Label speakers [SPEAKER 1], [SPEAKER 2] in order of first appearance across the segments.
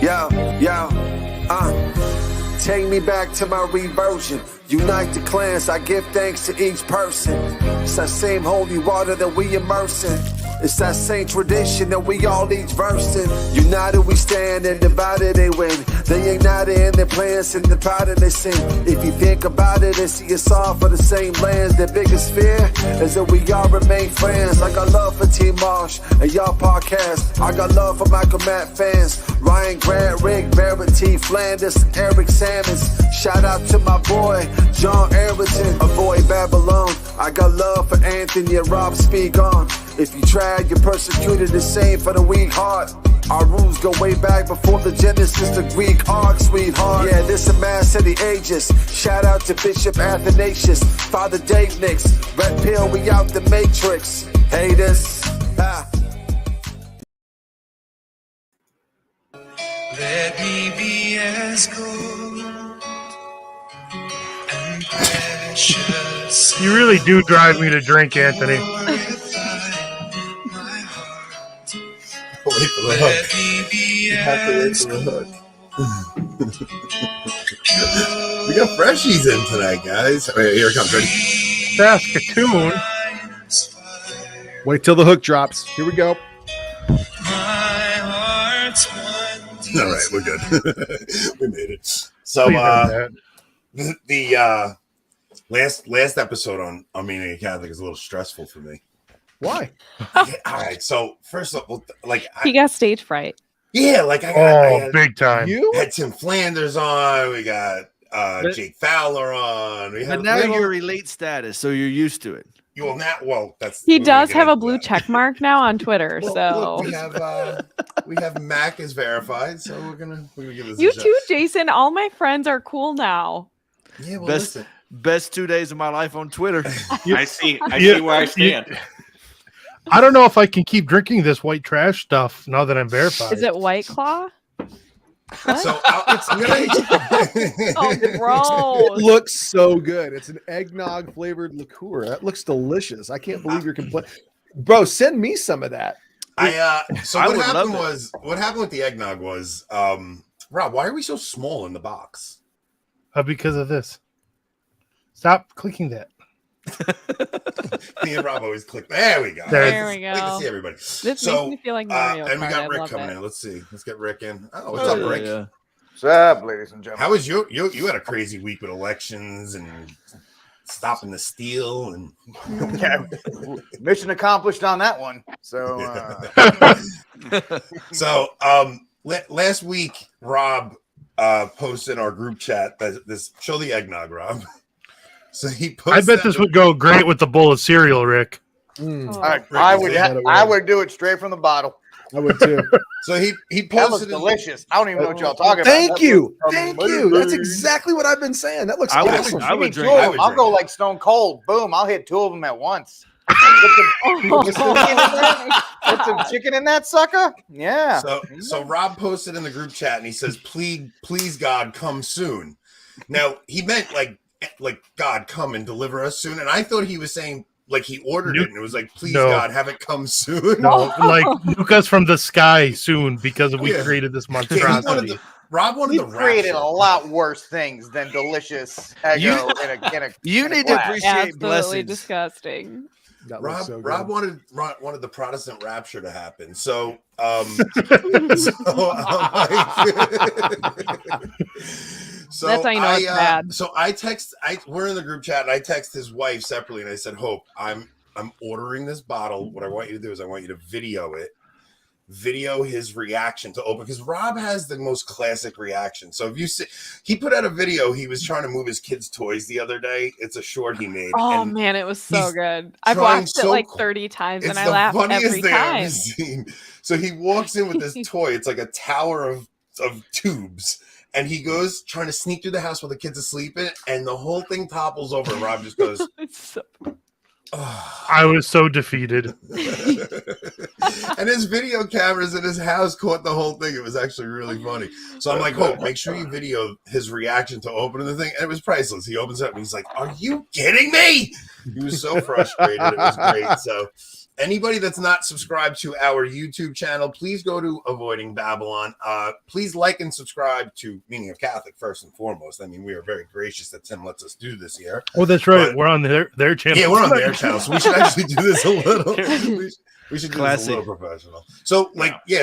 [SPEAKER 1] Yo, take me back to my reversion. Unite the clans, I give thanks to each person. It's that same holy water that we immerse in. It's that same tradition that we all each versed in. United we stand and divided they win. They ignited in their plans and divided they sin. If you think about it and see us all for the same lands, their biggest fear is that we all remain friends. I got love for Team Marsh and y'all podcast. I got love for Michael Matt fans. Ryan Grant, Rick, Barrett, T. Flanders, Eric Sammons. Shout out to my boy, John Everton. Avoid Babylon. I got love for Anthony and Rob Speak On. If you tried, you're persecuted, the same for the weak heart. Our rules go way back before the Genesis, the Greek ark, sweetheart. Yeah, this a mass of the ages. Shout out to Bishop Athanasius, Father Dave Nix, Red Pill, we out the Matrix. Haters.
[SPEAKER 2] Let me be as gold and precious.
[SPEAKER 3] You really do drive me to drink, Anthony.
[SPEAKER 4] Wait for the hook. You have to wait for the hook. We got freshies in tonight, guys. Wait, here it comes. Ready?
[SPEAKER 3] Saskatoon.
[SPEAKER 5] Wait till the hook drops. Here we go.
[SPEAKER 4] All right, we're good. We made it. So, the last episode on Meaning a Catholic is a little stressful for me.
[SPEAKER 5] Why?
[SPEAKER 4] All right. So first of all,
[SPEAKER 6] he got stage fright.
[SPEAKER 4] Yeah, I had,
[SPEAKER 3] big time.
[SPEAKER 5] You
[SPEAKER 4] had Tim Flanders on. We got Jake Fowler on.
[SPEAKER 7] But now you're elite status, so you're used to it.
[SPEAKER 6] He does have a blue check mark now on Twitter.
[SPEAKER 4] Look, we have Mac is verified, so we're gonna give this.
[SPEAKER 6] You too, Jason. All my friends are cool now.
[SPEAKER 4] Yeah, well,
[SPEAKER 7] best 2 days of my life on Twitter.
[SPEAKER 8] I see where I stand.
[SPEAKER 3] I don't know if I can keep drinking this white trash stuff now that I'm verified.
[SPEAKER 6] Is it White Claw? What?
[SPEAKER 4] So
[SPEAKER 6] Oh, gross.
[SPEAKER 5] It looks so good. It's an eggnog flavored liqueur. That looks delicious. I can't believe you're complaining. Bro, send me some of that.
[SPEAKER 4] What happened with the eggnog was, Rob, why are we so small in the box?
[SPEAKER 3] Because of this. Stop clicking that.
[SPEAKER 4] Me and Rob always click. There we go.
[SPEAKER 6] There we go.
[SPEAKER 4] Good to see everybody.
[SPEAKER 6] This makes me feel like Mario Kart.
[SPEAKER 4] And we got Rick
[SPEAKER 6] I love
[SPEAKER 4] coming
[SPEAKER 6] it.
[SPEAKER 4] in. Let's see. Let's get Rick in. Oh, what's up, Rick?
[SPEAKER 7] Yeah.
[SPEAKER 9] What's up, ladies and gentlemen?
[SPEAKER 4] How was you had a crazy week with elections and stopping the steal and
[SPEAKER 9] Yeah, mission accomplished on that one. So,
[SPEAKER 4] last week Rob posted in our group chat that this show the eggnog, Rob. So he posted.
[SPEAKER 3] I bet this would go great with the bowl of cereal, Rick.
[SPEAKER 9] I would do it straight from the bottle.
[SPEAKER 5] I would too.
[SPEAKER 4] So he
[SPEAKER 9] That looks
[SPEAKER 4] posted
[SPEAKER 9] delicious. I don't even know what y'all talking about.
[SPEAKER 5] Thank you. That's exactly what I've been saying. That looks awesome.
[SPEAKER 7] I would drink.
[SPEAKER 9] I'll go like Stone Cold. Boom! I'll hit 2 of them at once. Put some chicken in that sucker. Yeah.
[SPEAKER 4] So Rob posted in the group chat and he says, "Please God, come soon." Now he meant like God come and deliver us soon, and I thought he was saying like he ordered it and it was like, "Please God, have it come soon."
[SPEAKER 3] No, like nuke us from the sky soon because we created this monstrosity.
[SPEAKER 4] Rob wanted
[SPEAKER 9] We've created a lot worse things than delicious Eggo in a
[SPEAKER 7] You need to appreciate
[SPEAKER 6] Absolutely
[SPEAKER 7] blessings.
[SPEAKER 6] Disgusting.
[SPEAKER 4] Rob wanted the Protestant rapture to happen. So, so
[SPEAKER 6] that's how you know it's bad.
[SPEAKER 4] So we're in the group chat and I text his wife separately and I said, Hope, I'm ordering this bottle. What I want you to do is I want you to video his reaction to open, because Rob has the most classic reaction. So if you see, he put out a video, he was trying to move his kids' toys the other day. It's a short he made.
[SPEAKER 6] Oh man, it was so good. I've watched it like 30 times and I laugh every time.
[SPEAKER 4] So he walks in with this toy. It's like a tower of tubes. And he goes trying to sneak through the house while the kids are sleeping, and the whole thing topples over. And Rob just goes,
[SPEAKER 3] I was so defeated.
[SPEAKER 4] And his video cameras in his house caught the whole thing. It was actually really funny. So I'm like, Hope, make sure you video his reaction to opening the thing. And it was priceless. He opens it up and he's like, are you kidding me? He was so frustrated. It was great. So anybody that's not subscribed to our YouTube channel, please go to Avoiding Babylon. Please like and subscribe to Meaning of Catholic first and foremost. I mean, we are very gracious that Tim lets us do this here.
[SPEAKER 3] Oh, that's right.
[SPEAKER 4] But,
[SPEAKER 3] we're on their channel.
[SPEAKER 4] Yeah, we're on their channel, so we should actually do this a little. We should do this a little professional. So,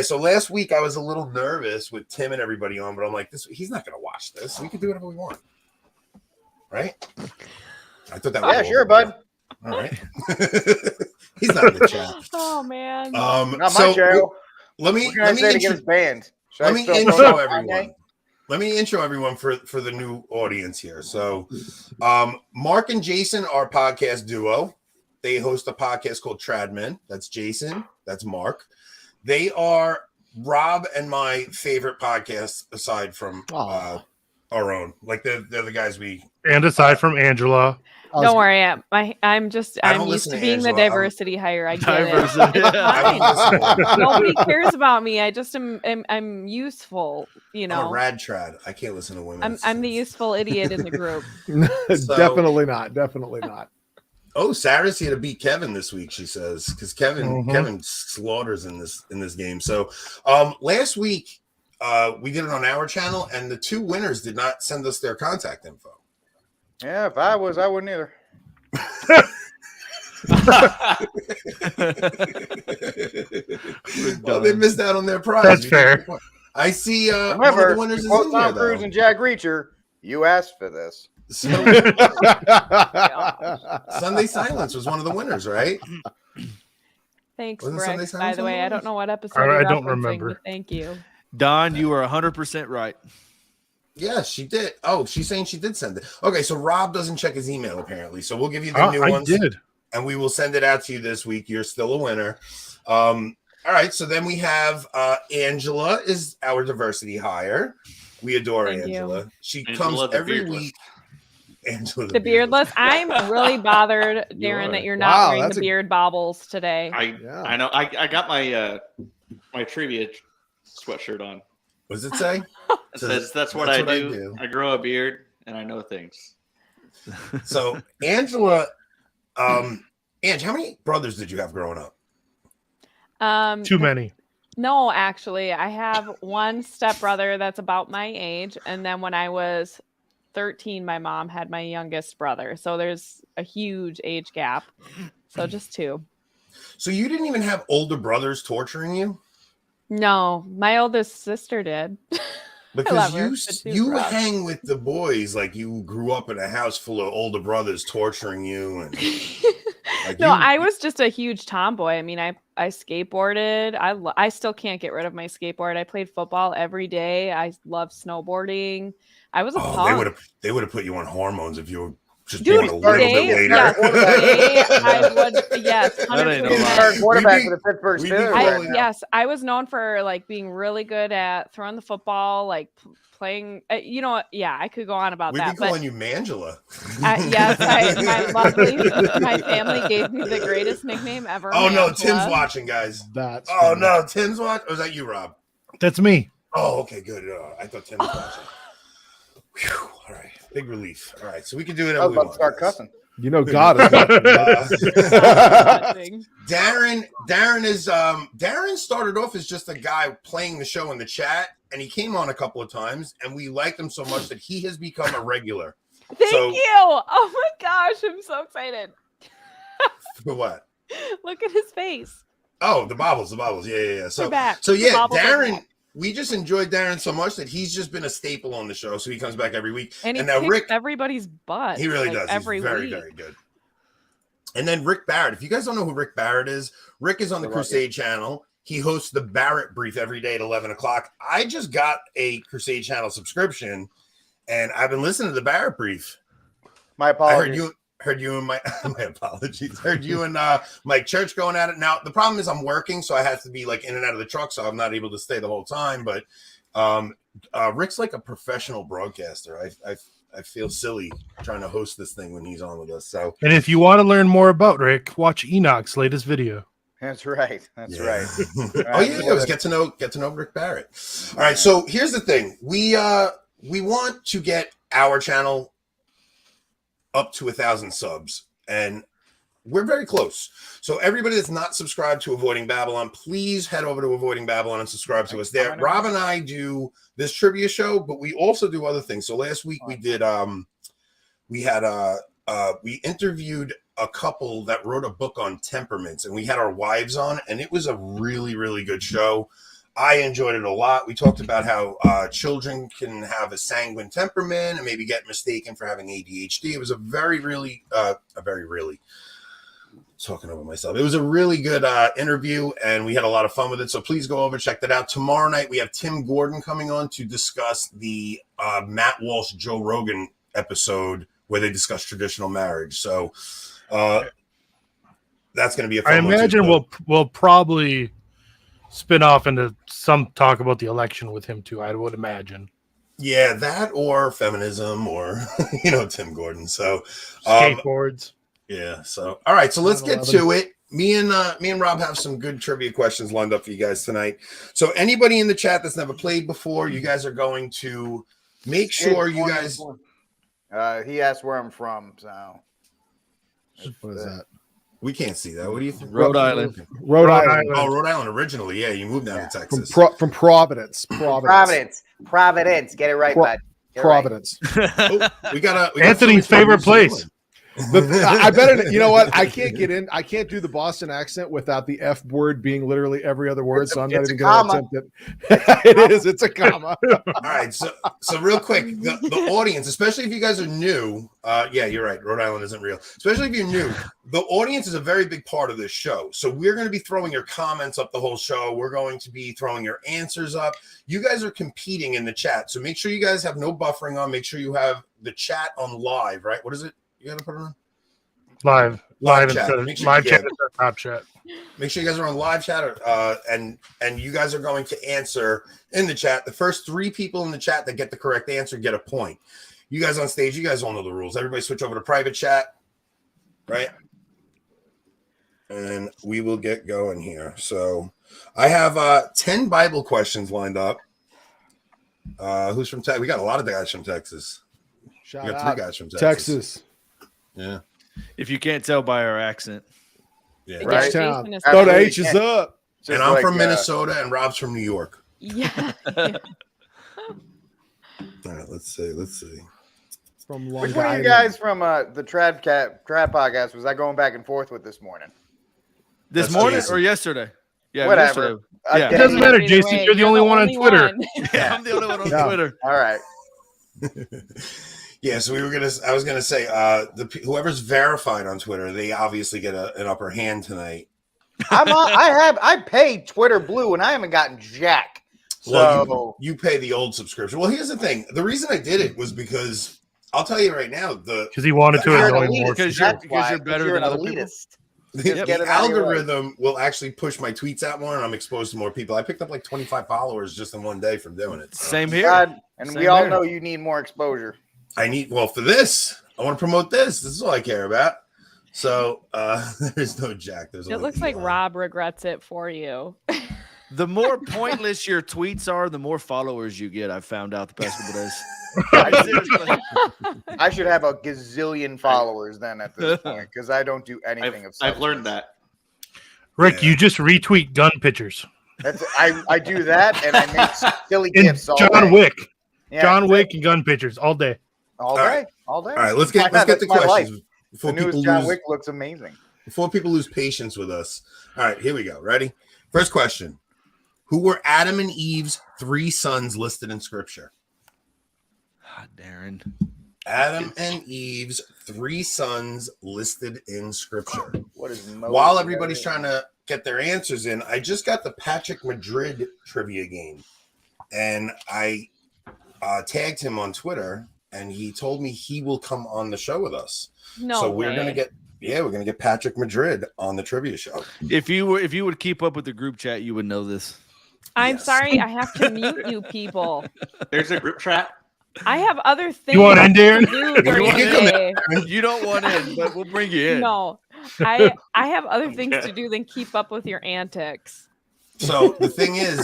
[SPEAKER 4] so last week I was a little nervous with Tim and everybody on, but I'm like, he's not going to watch this. We can do whatever we want, right? I thought that was
[SPEAKER 9] sure, bud.
[SPEAKER 4] All right. He's not in the chat.
[SPEAKER 6] Oh man.
[SPEAKER 9] Not my show.
[SPEAKER 4] Let me
[SPEAKER 9] intro
[SPEAKER 4] everyone. Let me intro everyone for the new audience here. So, Mark and Jason are podcast duo. They host a podcast called Tradmen. That's Jason. That's Mark. They are Rob and my favorite podcast aside from our own. Like they're the guys we.
[SPEAKER 3] And aside from Angela.
[SPEAKER 6] Don't worry, I'm used to being the diversity hire. I get it. Nobody cares about me. I just I'm useful, you know.
[SPEAKER 4] I'm a rad trad. I can't listen to women.
[SPEAKER 6] I'm the useful idiot in the group.
[SPEAKER 5] Definitely not.
[SPEAKER 4] Oh, Sarah's here to beat Kevin this week, she says, because Kevin slaughters in this game. So last week we did it on our channel, and the two winners did not send us their contact info.
[SPEAKER 9] Yeah, if I wouldn't either.
[SPEAKER 4] Well, they missed out on their prize.
[SPEAKER 3] That's fair.
[SPEAKER 4] I see.
[SPEAKER 9] Remember,
[SPEAKER 4] the winners is
[SPEAKER 9] both
[SPEAKER 4] in
[SPEAKER 9] Tom
[SPEAKER 4] there,
[SPEAKER 9] Cruise and Jack Reacher. You asked for this.
[SPEAKER 4] So, Sunday Silence was one of the winners, right?
[SPEAKER 6] Thanks,
[SPEAKER 4] Wasn't
[SPEAKER 6] Rick.
[SPEAKER 4] Sunday
[SPEAKER 6] By
[SPEAKER 4] Silence
[SPEAKER 6] the
[SPEAKER 4] one
[SPEAKER 6] way,
[SPEAKER 4] of
[SPEAKER 6] I
[SPEAKER 4] those?
[SPEAKER 6] don't know what episode.
[SPEAKER 3] I don't
[SPEAKER 6] referencing,
[SPEAKER 3] remember.
[SPEAKER 6] but thank you.
[SPEAKER 7] Don, you were 100% right.
[SPEAKER 4] Yeah, she did. Oh, she's saying she did send it. Okay, so Rob doesn't check his email apparently. So we'll give you the new ones.
[SPEAKER 3] I did.
[SPEAKER 4] And we will send it out to you this week. You're still a winner. All right, so then we have Angela is our diversity hire. We adore
[SPEAKER 6] Thank
[SPEAKER 4] Angela.
[SPEAKER 6] you.
[SPEAKER 4] She
[SPEAKER 8] Angela
[SPEAKER 4] comes
[SPEAKER 8] the
[SPEAKER 4] every
[SPEAKER 8] beardless.
[SPEAKER 4] week. Angela
[SPEAKER 6] The beardless. I'm really bothered, Darren, that you're not wearing the beard bobbles today.
[SPEAKER 8] I know. I got my my trivia sweatshirt on.
[SPEAKER 4] What does it say?
[SPEAKER 8] It says that's what I do. I grow a beard and I know things.
[SPEAKER 4] So Angela, Ange, how many brothers did you have growing up?
[SPEAKER 3] Too many.
[SPEAKER 6] No, actually, I have one stepbrother that's about my age, and then when I was 13, my mom had my youngest brother. So there's a huge age gap. So just two.
[SPEAKER 4] So you didn't even have older brothers torturing you?
[SPEAKER 6] No, my oldest sister did.
[SPEAKER 4] Because you hang with the boys like you grew up in a house full of older brothers torturing you. And
[SPEAKER 6] I was just a huge tomboy. I mean, I skateboarded. I still can't get rid of my skateboard. I played football every day. I love snowboarding. I was a punk.
[SPEAKER 4] They would have put you on hormones if you were just
[SPEAKER 6] Dude,
[SPEAKER 4] born a little bit later.
[SPEAKER 6] I would, yes, 100%.
[SPEAKER 9] Quarterback for the Pittsburgh Steelers.
[SPEAKER 6] Yes, I was known for like being really good at throwing the football, like playing. You know what? Yeah, I could go on about that.
[SPEAKER 4] We've been calling you Mangela.
[SPEAKER 6] Yes, my family gave me the greatest nickname ever.
[SPEAKER 4] Oh no,
[SPEAKER 6] Mangela.
[SPEAKER 4] Tim's watching, guys.
[SPEAKER 5] That's
[SPEAKER 4] no, Tim's watching. Or was that you, Rob?
[SPEAKER 3] That's me.
[SPEAKER 4] Oh, okay, good. I thought Tim was watching. Whew, all right, big relief. All right, so we can do it.
[SPEAKER 9] I was about to start cussing.
[SPEAKER 5] You know, God is
[SPEAKER 4] Darren started off as just a guy playing the show in the chat, and he came on a couple of times, and we liked him so much that he has become a regular.
[SPEAKER 6] Thank you. Oh my gosh, I'm so excited.
[SPEAKER 4] For what?
[SPEAKER 6] Look at his face.
[SPEAKER 4] Oh, the bobbles. Yeah. So Darren. We just enjoyed Darren so much that he's just been a staple on the show. So he comes back every week.
[SPEAKER 6] And he
[SPEAKER 4] now
[SPEAKER 6] Rick, everybody's butt.
[SPEAKER 4] He really does.
[SPEAKER 6] Every
[SPEAKER 4] he's very,
[SPEAKER 6] week.
[SPEAKER 4] very good. And then Rick Barrett. If you guys don't know who Rick Barrett is, Rick is on the Crusade channel. He hosts the Barrett Brief every day at 11 o'clock. I just got a Crusade channel subscription, and I've been listening to the Barrett Brief.
[SPEAKER 9] My apologies.
[SPEAKER 4] I heard you and my apologies. Heard you and Mike Church going at it. Now the problem is I'm working, so I have to be like in and out of the truck, so I'm not able to stay the whole time. But Rick's like a professional broadcaster. I feel silly trying to host this thing when he's on with us. So,
[SPEAKER 3] and if you want to learn more about Rick, watch Enoch's latest video.
[SPEAKER 9] That's right. Right.
[SPEAKER 4] Oh yeah, it was get to know Rick Barrett. All right, so here's the thing: we want to get our channel up to 1,000 subs, and we're very close. So everybody that's not subscribed to Avoiding Babylon, please head over to Avoiding Babylon and subscribe to us there. Rob and I do this trivia show, but we also do other things. So last week we did we interviewed a couple that wrote a book on temperaments, and we had our wives on, and it was a really, really good show. I enjoyed it a lot. We talked about how children can have a sanguine temperament and maybe get mistaken for having ADHD. It was a talking over myself. It was a really good interview, and we had a lot of fun with it. So please go over, check that out. Tomorrow night, we have Tim Gordon coming on to discuss the Matt Walsh, Joe Rogan episode where they discuss traditional marriage. So that's going to be a fun
[SPEAKER 3] I imagine we'll probably spin off into some talk about the election with him too. I would imagine.
[SPEAKER 4] Yeah, that or feminism or Tim Gordon. So
[SPEAKER 3] skateboards.
[SPEAKER 4] Yeah. So all right. So let's get to it. Me and Rob have some good trivia questions lined up for you guys tonight. So anybody in the chat that's never played before, you guys are going to make sure you guys.
[SPEAKER 9] He asked where I'm from. So
[SPEAKER 5] what is that?
[SPEAKER 4] We can't see that. What do you think?
[SPEAKER 7] Rhode Island.
[SPEAKER 5] Rhode Island.
[SPEAKER 4] Oh, Rhode Island originally. Yeah, you moved down to Texas.
[SPEAKER 5] From Providence.
[SPEAKER 9] Providence. Get it right, bud.
[SPEAKER 5] Providence.
[SPEAKER 4] Oh, we got
[SPEAKER 3] Anthony's favorite place.
[SPEAKER 5] I better, you know what? I can't get in. I can't do the Boston accent without the F word being literally every other word. So I'm not even going to attempt it. It is. It's a comma.
[SPEAKER 4] All right. So real quick, the audience, especially if you guys are new. Yeah, you're right. Rhode Island isn't real. Especially if you're new. The audience is a very big part of this show. So we're going to be throwing your comments up the whole show. We're going to be throwing your answers up. You guys are competing in the chat. So make sure you guys have no buffering on. Make sure you have the chat on live, right? What is it? You gotta put it on
[SPEAKER 3] live
[SPEAKER 4] chat.
[SPEAKER 3] Live chat is our top chat.
[SPEAKER 4] Make sure you guys are on live chat, and you guys are going to answer in the chat. The first 3 people in the chat that get the correct answer get a point. You guys on stage, you guys all know the rules. Everybody switch over to private chat, right? And we will get going here. So I have 10 Bible questions lined up. Who's from Texas? We got a lot of guys from Texas. We got 3 guys from Texas. Yeah.
[SPEAKER 7] If you can't tell by our accent.
[SPEAKER 4] Yeah.
[SPEAKER 5] Right. Throw the H's up.
[SPEAKER 4] And I'm from Minnesota and Rob's from New York.
[SPEAKER 6] Yeah.
[SPEAKER 4] All right, let's see.
[SPEAKER 5] From Long
[SPEAKER 9] Which one of
[SPEAKER 5] Island.
[SPEAKER 9] you guys from the Trad podcast was I going back and forth with this morning?
[SPEAKER 7] This
[SPEAKER 4] That's
[SPEAKER 7] morning
[SPEAKER 4] Jason.
[SPEAKER 7] or yesterday? Yeah,
[SPEAKER 9] Whatever.
[SPEAKER 7] yesterday.
[SPEAKER 3] It doesn't matter, Jason. You're the only one on Twitter.
[SPEAKER 7] Yeah, I'm the only one on Twitter.
[SPEAKER 9] All right.
[SPEAKER 4] Yeah, so I was gonna say, whoever's verified on Twitter, they obviously get an upper hand tonight.
[SPEAKER 9] I paid Twitter Blue and I haven't gotten jack.
[SPEAKER 4] Well, you pay the old subscription. Well, here's the thing. The reason I did it was because I'll tell you right now,
[SPEAKER 3] because he wanted to annoy more.
[SPEAKER 7] Because you're better than other people.
[SPEAKER 4] The algorithm will actually push my tweets out more, and I'm exposed to more people. I picked up like 25 followers just in one day from doing it. So.
[SPEAKER 7] Same here.
[SPEAKER 9] And we all know you need more exposure.
[SPEAKER 4] For this, I want to promote this. This is all I care about. So there's no jack. It
[SPEAKER 6] looks like Rob regrets it for you.
[SPEAKER 7] The more pointless your tweets are, the more followers you get. I've found out the past couple days.
[SPEAKER 9] I should have a gazillion followers then at this point because I don't do anything of
[SPEAKER 8] I've learned that.
[SPEAKER 3] Rick, you just retweet gun pictures.
[SPEAKER 9] I do that and I make silly gifts all
[SPEAKER 3] John
[SPEAKER 9] day.
[SPEAKER 3] Wick.
[SPEAKER 9] Yeah,
[SPEAKER 3] John Wick and gun pictures all day.
[SPEAKER 9] All day. All day.
[SPEAKER 4] All right, let's get the questions.
[SPEAKER 9] The newest John Wick looks amazing.
[SPEAKER 4] Before people lose patience with us. All right, here we go. Ready? First question. Who were Adam and Eve's 3 sons listed in Scripture?
[SPEAKER 7] Darren.
[SPEAKER 4] Adam and Eve's 3 sons listed in Scripture.
[SPEAKER 9] What is
[SPEAKER 4] While everybody's trying to get their answers in, I just got the Patrick Madrid trivia game. And I tagged him on Twitter, and he told me he will come on the show with us.
[SPEAKER 6] No way.
[SPEAKER 4] We're gonna get Patrick Madrid on the trivia show.
[SPEAKER 7] If you would keep up with the group chat, you would know this.
[SPEAKER 6] I'm sorry, I have to mute you people.
[SPEAKER 8] There's a group chat.
[SPEAKER 6] I have other things.
[SPEAKER 3] You want in, Darren?
[SPEAKER 6] to do during the day.
[SPEAKER 7] You don't want in, but we'll bring you in.
[SPEAKER 6] No, I have other things to do than keep up with your antics.
[SPEAKER 4] So the thing is,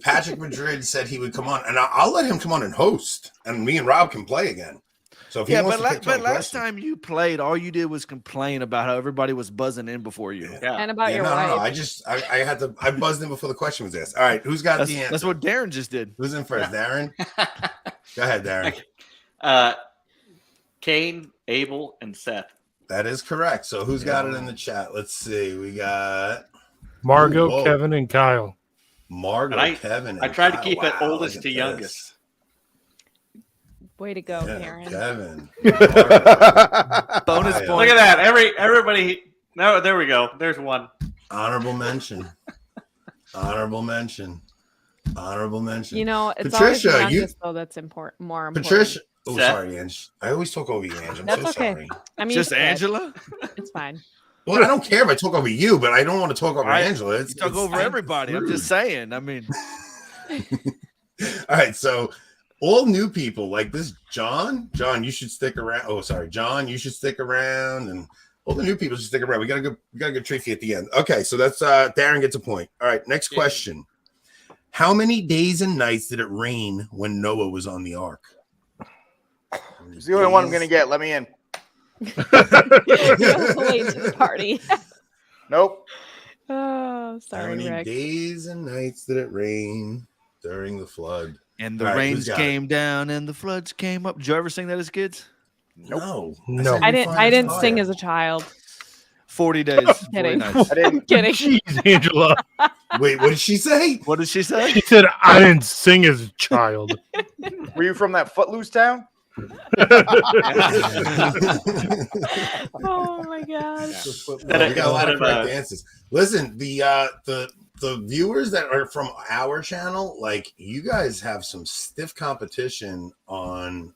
[SPEAKER 4] Patrick Madrid said he would come on, and I'll let him come on and host, and me and Rob can play again. So if he
[SPEAKER 7] Yeah,
[SPEAKER 4] wants
[SPEAKER 7] but,
[SPEAKER 4] to pick
[SPEAKER 7] but
[SPEAKER 4] 20
[SPEAKER 7] last
[SPEAKER 4] questions-
[SPEAKER 7] time you played, all you did was complain about how everybody was buzzing in before you.
[SPEAKER 8] Yeah.
[SPEAKER 6] And about
[SPEAKER 4] Yeah,
[SPEAKER 6] your
[SPEAKER 4] no,
[SPEAKER 6] wife.
[SPEAKER 4] I buzzed in before the question was asked. All right, who's got the answer?
[SPEAKER 7] That's what Darren just did.
[SPEAKER 4] Who's in first? Darren? Go ahead, Darren.
[SPEAKER 8] Cain, Abel, and Seth.
[SPEAKER 4] That is correct. So who's got it in the chat? Let's see. We got
[SPEAKER 3] Margot,
[SPEAKER 4] Ooh, whoa.
[SPEAKER 3] Kevin, and Kyle.
[SPEAKER 4] Margot,
[SPEAKER 8] And
[SPEAKER 4] Kevin.
[SPEAKER 8] I
[SPEAKER 4] and
[SPEAKER 8] tried to
[SPEAKER 4] Kyle.
[SPEAKER 8] keep it
[SPEAKER 4] Wow,
[SPEAKER 8] oldest
[SPEAKER 4] look
[SPEAKER 8] to
[SPEAKER 4] at
[SPEAKER 8] youngest.
[SPEAKER 4] this.
[SPEAKER 6] Way to go,
[SPEAKER 4] Yeah,
[SPEAKER 6] Karen.
[SPEAKER 4] Kevin.
[SPEAKER 7] Bonus
[SPEAKER 4] Kyle.
[SPEAKER 7] point.
[SPEAKER 8] Look at that. Everybody. No, there we go. There's one.
[SPEAKER 4] Honorable mention. Honorable mention. Honorable mention.
[SPEAKER 6] You know, it's
[SPEAKER 4] Patricia,
[SPEAKER 6] always the
[SPEAKER 4] you-
[SPEAKER 6] youngest, though, that's more important.
[SPEAKER 4] Patricia. Oh,
[SPEAKER 8] Seth?
[SPEAKER 4] sorry, Ange. I always talk over you, Ange. I'm
[SPEAKER 6] That's
[SPEAKER 4] so
[SPEAKER 6] okay.
[SPEAKER 4] sorry.
[SPEAKER 6] I mean,
[SPEAKER 7] Just
[SPEAKER 6] you could.
[SPEAKER 7] Angela?
[SPEAKER 6] It's fine.
[SPEAKER 4] Well, I don't care if I talk over you, but I don't want to talk over
[SPEAKER 7] Right.
[SPEAKER 4] Angela.
[SPEAKER 7] You talk over everybody. I'm just saying. I mean,
[SPEAKER 4] All right, so all new people like this, John, you should stick around. Oh, sorry, John, you should stick around, and all the new people should stick around. We got a good treat for you at the end. Okay, so that's Darren gets a point. All right, next question. How many days and nights did it rain when Noah was on the ark?
[SPEAKER 9] It's the only one I'm gonna get. Let me in.
[SPEAKER 6] Late to the party.
[SPEAKER 9] Nope.
[SPEAKER 6] Oh,
[SPEAKER 4] How
[SPEAKER 6] sorry,
[SPEAKER 4] many
[SPEAKER 6] Rick.
[SPEAKER 4] days and nights did it rain during the flood?
[SPEAKER 7] and the
[SPEAKER 4] All right, who's
[SPEAKER 7] rains
[SPEAKER 4] got it?
[SPEAKER 7] came down and the floods came up. Did you ever sing that as kids?
[SPEAKER 4] No.
[SPEAKER 3] No.
[SPEAKER 4] said
[SPEAKER 6] I
[SPEAKER 4] we
[SPEAKER 6] didn't.
[SPEAKER 4] find
[SPEAKER 6] I didn't
[SPEAKER 4] fire.
[SPEAKER 6] sing as a child.
[SPEAKER 7] 40 days. 40
[SPEAKER 6] Kidding.
[SPEAKER 7] nights.
[SPEAKER 9] I didn't.
[SPEAKER 6] Kidding.
[SPEAKER 3] Jeez, Angela.
[SPEAKER 4] Wait, what did she say?
[SPEAKER 7] What did she say?
[SPEAKER 3] She said I didn't sing as a child.
[SPEAKER 9] Were you from that Footloose town?
[SPEAKER 6] Oh my gosh.
[SPEAKER 4] We got a lot of correct answers. Listen, the viewers that are from our channel, like you guys have some stiff competition on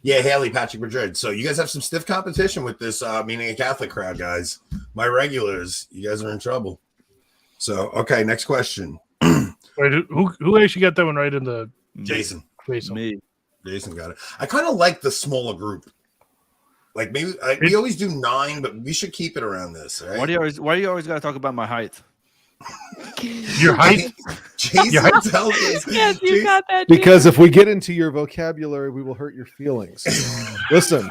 [SPEAKER 4] Haley, Patrick Madrid. So you guys have some stiff competition with this meaning a Catholic crowd, guys. My regulars, you guys are in trouble. So okay, next question.
[SPEAKER 3] Wait, who actually got that one right in the
[SPEAKER 4] Jason.
[SPEAKER 7] Me.
[SPEAKER 4] Jason got it. I kind of like the smaller group. Like maybe we always do 9, but we should keep it around this. Right?
[SPEAKER 7] Why do you always got to talk about my height?
[SPEAKER 3] your height?
[SPEAKER 4] Jason tells us.
[SPEAKER 6] Yes, you got that.
[SPEAKER 5] Because if we get into your vocabulary, we will hurt your feelings. Listen,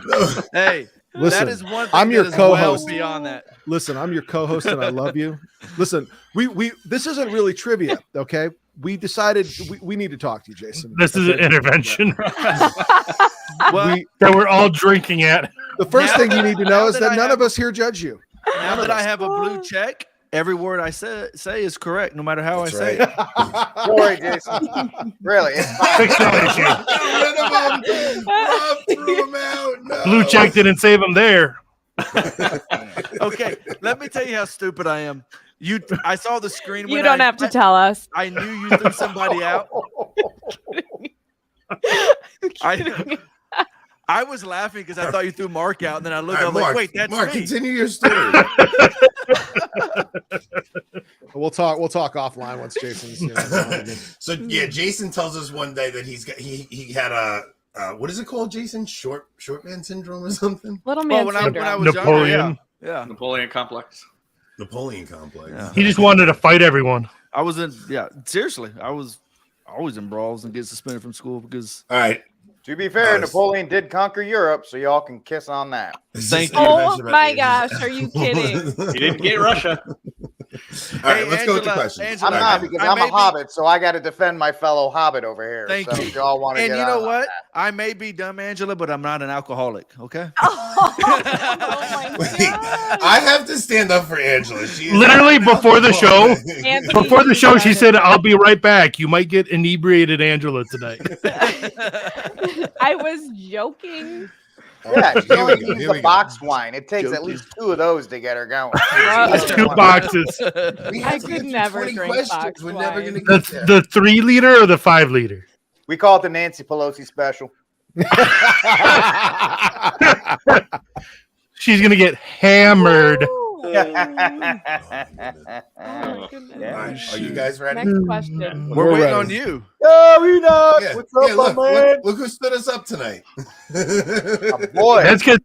[SPEAKER 7] Hey,
[SPEAKER 5] Listen,
[SPEAKER 7] that is one thing
[SPEAKER 5] I'm your
[SPEAKER 7] that is
[SPEAKER 5] co-host.
[SPEAKER 7] Well beyond that.
[SPEAKER 5] listen, I'm your co-host and I love you. Listen, we this isn't really trivia, okay? We decided we need to talk to you, Jason.
[SPEAKER 3] This is an intervention
[SPEAKER 7] Well,
[SPEAKER 3] that we're all drinking at.
[SPEAKER 5] The first
[SPEAKER 7] Now-
[SPEAKER 5] thing you need to know
[SPEAKER 7] now
[SPEAKER 5] is
[SPEAKER 7] that
[SPEAKER 5] that
[SPEAKER 7] I
[SPEAKER 5] none
[SPEAKER 7] have-
[SPEAKER 5] of us here judge you.
[SPEAKER 7] now that I have a blue check, every word I say is correct, no matter how
[SPEAKER 4] That's
[SPEAKER 7] I say
[SPEAKER 4] right.
[SPEAKER 7] it.
[SPEAKER 9] Don't worry, Jason. Really, it's fine.
[SPEAKER 3] Fix that issue.
[SPEAKER 4] Rob threw him out. No.
[SPEAKER 3] Blue check didn't save him there.
[SPEAKER 7] Okay, let me tell you how stupid I am. I saw the screen.
[SPEAKER 6] You
[SPEAKER 7] when
[SPEAKER 6] don't
[SPEAKER 7] I-
[SPEAKER 6] have to tell us.
[SPEAKER 7] I knew you threw somebody out. I was laughing because I thought you threw Mark out, and then I looked.
[SPEAKER 4] All
[SPEAKER 7] I was
[SPEAKER 4] right,
[SPEAKER 7] like,
[SPEAKER 4] Mark,
[SPEAKER 7] "Wait, that's
[SPEAKER 4] Mark,
[SPEAKER 7] me."
[SPEAKER 4] continue your story.
[SPEAKER 5] We'll talk offline once Jason's
[SPEAKER 4] So yeah, Jason tells us one day that he had a what is it called, Jason? Short man syndrome or something?
[SPEAKER 6] Little
[SPEAKER 7] Well,
[SPEAKER 6] man
[SPEAKER 7] when I
[SPEAKER 6] syndrome.
[SPEAKER 7] was
[SPEAKER 3] Napoleon.
[SPEAKER 7] younger, yeah.
[SPEAKER 8] Napoleon complex.
[SPEAKER 4] Napoleon complex.
[SPEAKER 7] Yeah.
[SPEAKER 3] He just wanted to fight everyone.
[SPEAKER 7] I was in. Yeah, seriously, I was always in brawls and get suspended from school because.
[SPEAKER 4] All right.
[SPEAKER 9] To be fair,
[SPEAKER 4] Nice.
[SPEAKER 9] Napoleon did conquer Europe, so y'all can kiss on that.
[SPEAKER 7] Thank
[SPEAKER 4] This is an
[SPEAKER 7] you.
[SPEAKER 6] Oh
[SPEAKER 4] intervention about
[SPEAKER 6] my
[SPEAKER 4] ages.
[SPEAKER 6] gosh, are you kidding?
[SPEAKER 8] He didn't get Russia.
[SPEAKER 4] All right,
[SPEAKER 7] Hey,
[SPEAKER 4] let's go with the
[SPEAKER 7] Angela,
[SPEAKER 4] questions.
[SPEAKER 7] Angela,
[SPEAKER 9] I'm
[SPEAKER 4] All
[SPEAKER 9] not
[SPEAKER 4] right.
[SPEAKER 9] because
[SPEAKER 7] I
[SPEAKER 9] I'm
[SPEAKER 7] may
[SPEAKER 9] a
[SPEAKER 7] be-
[SPEAKER 9] hobbit, so I got to defend my fellow hobbit over here.
[SPEAKER 7] Thank
[SPEAKER 9] so
[SPEAKER 7] you.
[SPEAKER 9] if y'all want to
[SPEAKER 7] And
[SPEAKER 9] get
[SPEAKER 7] you know
[SPEAKER 9] on
[SPEAKER 7] what? I may be dumb, Angela, but I'm not an alcoholic. Okay.
[SPEAKER 6] Oh my
[SPEAKER 4] Wait,
[SPEAKER 6] God.
[SPEAKER 4] I have to stand up for Angela. She is
[SPEAKER 3] Literally
[SPEAKER 4] not an
[SPEAKER 3] before the show,
[SPEAKER 4] alcoholic.
[SPEAKER 6] Anthony,
[SPEAKER 3] Before the
[SPEAKER 6] you
[SPEAKER 3] show, she
[SPEAKER 6] got
[SPEAKER 3] said, "I'll be right back. You might get inebriated Angela tonight."
[SPEAKER 6] it. I was joking.
[SPEAKER 9] Yeah, she
[SPEAKER 4] Here
[SPEAKER 9] only
[SPEAKER 4] we go,
[SPEAKER 9] needs
[SPEAKER 4] here
[SPEAKER 9] the
[SPEAKER 4] we go.
[SPEAKER 9] box wine. It takes at
[SPEAKER 7] Joking.
[SPEAKER 9] least 2 of those to get her going.
[SPEAKER 3] That's 2 boxes.
[SPEAKER 4] We
[SPEAKER 6] I
[SPEAKER 4] have to
[SPEAKER 6] could
[SPEAKER 4] get through
[SPEAKER 6] never
[SPEAKER 4] 20
[SPEAKER 6] drink
[SPEAKER 4] questions.
[SPEAKER 6] box
[SPEAKER 4] We're never
[SPEAKER 6] wine.
[SPEAKER 4] gonna get
[SPEAKER 3] That's
[SPEAKER 4] there.
[SPEAKER 3] the 3 liter or the 5 liter.
[SPEAKER 9] We call it the Nancy Pelosi special.
[SPEAKER 3] She's gonna get hammered.
[SPEAKER 6] Oh my goodness.
[SPEAKER 9] Yeah.
[SPEAKER 4] All right, are you guys ready?
[SPEAKER 6] Next question.
[SPEAKER 7] We're
[SPEAKER 5] We're
[SPEAKER 7] waiting
[SPEAKER 5] ready.
[SPEAKER 7] on you.
[SPEAKER 9] Yeah, we know.
[SPEAKER 4] Yeah,
[SPEAKER 9] What's up,
[SPEAKER 4] yeah,
[SPEAKER 9] my man?
[SPEAKER 4] look who stood us up tonight.
[SPEAKER 9] Boy.
[SPEAKER 3] That's because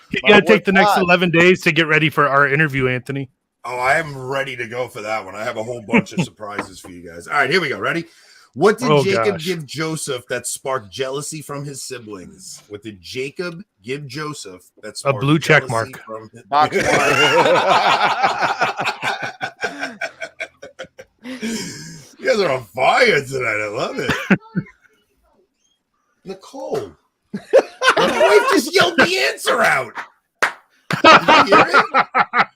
[SPEAKER 3] he's
[SPEAKER 9] My
[SPEAKER 3] gonna
[SPEAKER 9] boy
[SPEAKER 3] take the next
[SPEAKER 9] Todd.
[SPEAKER 3] 11 days to get ready for our interview, Anthony.
[SPEAKER 4] Oh, I am ready to go for that one. I have a whole bunch of surprises for you guys. All right, here we go. Ready? What did
[SPEAKER 3] Oh,
[SPEAKER 4] Jacob
[SPEAKER 3] gosh.
[SPEAKER 4] give Joseph that sparked jealousy from his siblings? What did Jacob give Joseph that sparked
[SPEAKER 3] blue check
[SPEAKER 4] jealousy
[SPEAKER 3] mark.
[SPEAKER 4] from his
[SPEAKER 9] Box
[SPEAKER 4] You guys are on fire tonight. I love it. Nicole. My wife just yelled the answer out. Did you hear it?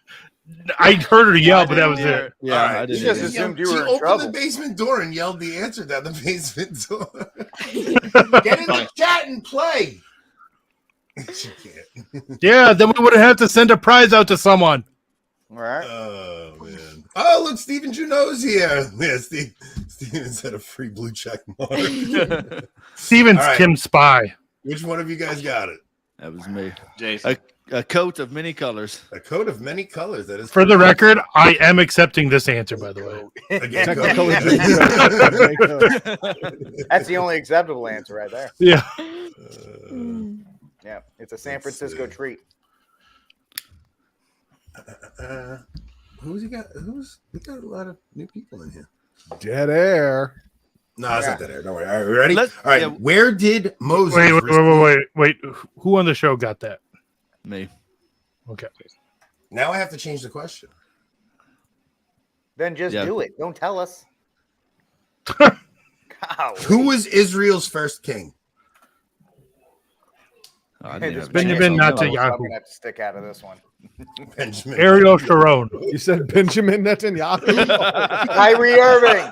[SPEAKER 3] I heard her yell, but that was
[SPEAKER 7] Yeah,
[SPEAKER 3] it.
[SPEAKER 7] yeah,
[SPEAKER 4] All right.
[SPEAKER 7] I didn't.
[SPEAKER 9] You just
[SPEAKER 7] either.
[SPEAKER 9] assumed you
[SPEAKER 4] She
[SPEAKER 9] were in
[SPEAKER 4] opened
[SPEAKER 9] trouble.
[SPEAKER 4] the basement door and yelled the answer down the basement door. Get in the chat and play. She can't.
[SPEAKER 3] Yeah, then we would have to send a prize out to someone.
[SPEAKER 9] All right.
[SPEAKER 4] Oh man! Oh look, Stephen Juno's here. Yeah, Steven said a free blue check mark.
[SPEAKER 3] Steven's
[SPEAKER 4] All right.
[SPEAKER 3] Kim Spy.
[SPEAKER 4] Which one of you guys got it?
[SPEAKER 7] That was me.
[SPEAKER 8] Jason.
[SPEAKER 7] A coat of many colors.
[SPEAKER 4] A coat of many colors. That is
[SPEAKER 3] For the
[SPEAKER 4] correct.
[SPEAKER 3] record, I am accepting this answer, by the way.
[SPEAKER 4] Again,
[SPEAKER 5] Technically,
[SPEAKER 9] That's the only acceptable answer right there.
[SPEAKER 3] Yeah.
[SPEAKER 9] Yeah, it's a San
[SPEAKER 4] Let's
[SPEAKER 9] Francisco
[SPEAKER 4] see.
[SPEAKER 9] treat.
[SPEAKER 4] Who's he got? We got a lot of new people in here.
[SPEAKER 5] dead air.
[SPEAKER 4] No, it's not that air. Don't worry. All right, we ready?
[SPEAKER 7] Let's-
[SPEAKER 4] All right.
[SPEAKER 7] yeah.
[SPEAKER 4] Where did Moses?
[SPEAKER 3] Wait. Who on the show got that?
[SPEAKER 7] Me.
[SPEAKER 3] Okay.
[SPEAKER 4] Now I have to change the question.
[SPEAKER 9] Then just
[SPEAKER 7] Yeah.
[SPEAKER 9] do it. Don't tell us.
[SPEAKER 4] Who was Israel's first king?
[SPEAKER 7] Oh, I didn't
[SPEAKER 9] This
[SPEAKER 7] have a
[SPEAKER 3] Benjamin
[SPEAKER 7] chance.
[SPEAKER 9] I'm
[SPEAKER 3] Netanyahu.
[SPEAKER 9] gonna have to stick out of this one.
[SPEAKER 4] Benjamin.
[SPEAKER 3] Ariel Sharon.
[SPEAKER 5] You said Benjamin Netanyahu.
[SPEAKER 9] Kyrie Irving.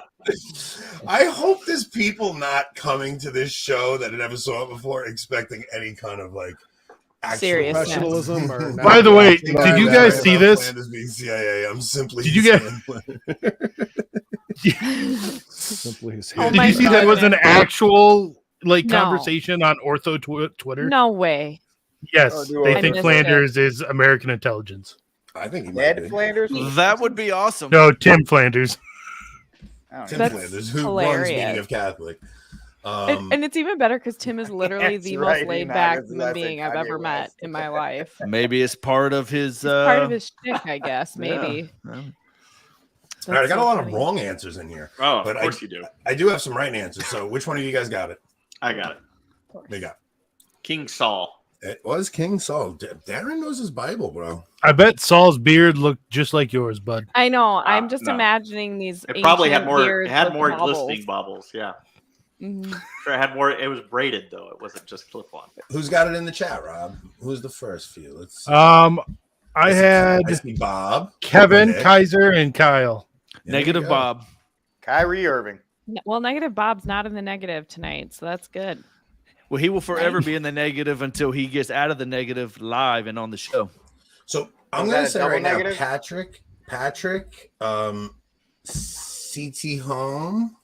[SPEAKER 4] I hope there's people not coming to this show that had never saw it before expecting any kind of like actual
[SPEAKER 6] Seriousness.
[SPEAKER 5] Professionalism. Or
[SPEAKER 3] By the way,
[SPEAKER 5] not.
[SPEAKER 3] did you
[SPEAKER 5] Not
[SPEAKER 3] guys
[SPEAKER 5] that.
[SPEAKER 3] see this?
[SPEAKER 4] Flanders being CIA. I'm simply.
[SPEAKER 3] Did you get-
[SPEAKER 5] Simply his
[SPEAKER 6] Oh
[SPEAKER 5] head.
[SPEAKER 3] Did
[SPEAKER 6] my
[SPEAKER 3] you see that was an
[SPEAKER 6] goodness.
[SPEAKER 3] actual
[SPEAKER 6] No.
[SPEAKER 3] conversation on Ortho Twitter?
[SPEAKER 6] No way.
[SPEAKER 3] Yes,
[SPEAKER 9] Oh, do
[SPEAKER 3] they
[SPEAKER 9] I
[SPEAKER 3] think
[SPEAKER 6] missed
[SPEAKER 3] Flanders is American intelligence.
[SPEAKER 4] I think he might
[SPEAKER 9] Ned
[SPEAKER 4] be.
[SPEAKER 9] Flanders.
[SPEAKER 7] That would be awesome.
[SPEAKER 3] No, Tim Flanders.
[SPEAKER 9] I don't
[SPEAKER 4] Tim
[SPEAKER 9] know.
[SPEAKER 6] That's
[SPEAKER 4] Flanders, who runs
[SPEAKER 6] hilarious.
[SPEAKER 4] Meeting of Catholic.
[SPEAKER 6] And it's even better because Tim is literally
[SPEAKER 9] That's
[SPEAKER 6] the
[SPEAKER 9] right,
[SPEAKER 6] most laid
[SPEAKER 9] Nina,
[SPEAKER 6] back
[SPEAKER 9] that's
[SPEAKER 6] human
[SPEAKER 9] what I
[SPEAKER 6] being
[SPEAKER 9] think
[SPEAKER 6] I've ever
[SPEAKER 9] Kanye
[SPEAKER 6] met
[SPEAKER 9] West.
[SPEAKER 6] in my life.
[SPEAKER 7] Maybe it's part of his.
[SPEAKER 6] It's part of his shtick, I guess. Maybe.
[SPEAKER 7] Yeah.
[SPEAKER 4] All right, I got
[SPEAKER 6] That's
[SPEAKER 4] a
[SPEAKER 6] so
[SPEAKER 4] lot
[SPEAKER 6] funny.
[SPEAKER 4] of wrong answers in here.
[SPEAKER 8] Oh,
[SPEAKER 4] But
[SPEAKER 8] of course you do.
[SPEAKER 4] I do have some right answers. So which one of you guys got it?
[SPEAKER 8] I got it.
[SPEAKER 4] They got
[SPEAKER 8] King Saul.
[SPEAKER 4] it. Was King Saul. Darren knows his Bible, bro.
[SPEAKER 3] I bet Saul's beard looked just like yours, bud.
[SPEAKER 6] I know. I'm just
[SPEAKER 8] no.
[SPEAKER 6] imagining these.
[SPEAKER 8] It probably had
[SPEAKER 6] ancient
[SPEAKER 8] more.
[SPEAKER 6] beards
[SPEAKER 8] It had
[SPEAKER 6] with
[SPEAKER 8] more
[SPEAKER 6] bubbles.
[SPEAKER 8] glistening bubbles. Yeah,
[SPEAKER 6] Mhm.
[SPEAKER 8] sure. It had more. It was braided though. It wasn't just clip on.
[SPEAKER 4] Who's got it in the chat, Rob? Who's the first few? Let's see.
[SPEAKER 3] I had
[SPEAKER 4] I see Bob,
[SPEAKER 3] Kevin,
[SPEAKER 4] Nick.
[SPEAKER 3] Kaiser, and Kyle.
[SPEAKER 4] There you
[SPEAKER 7] Negative
[SPEAKER 4] go.
[SPEAKER 7] Bob.
[SPEAKER 9] Kyrie Irving.
[SPEAKER 6] Well, negative Bob's not in the negative tonight, so that's good.
[SPEAKER 7] Well, he will forever be in the negative until he gets out of the negative live and on the show.
[SPEAKER 4] So I'm
[SPEAKER 9] Was
[SPEAKER 4] gonna
[SPEAKER 9] that a
[SPEAKER 4] say
[SPEAKER 9] double
[SPEAKER 4] right
[SPEAKER 9] negative?
[SPEAKER 4] now, Patrick, CT Home.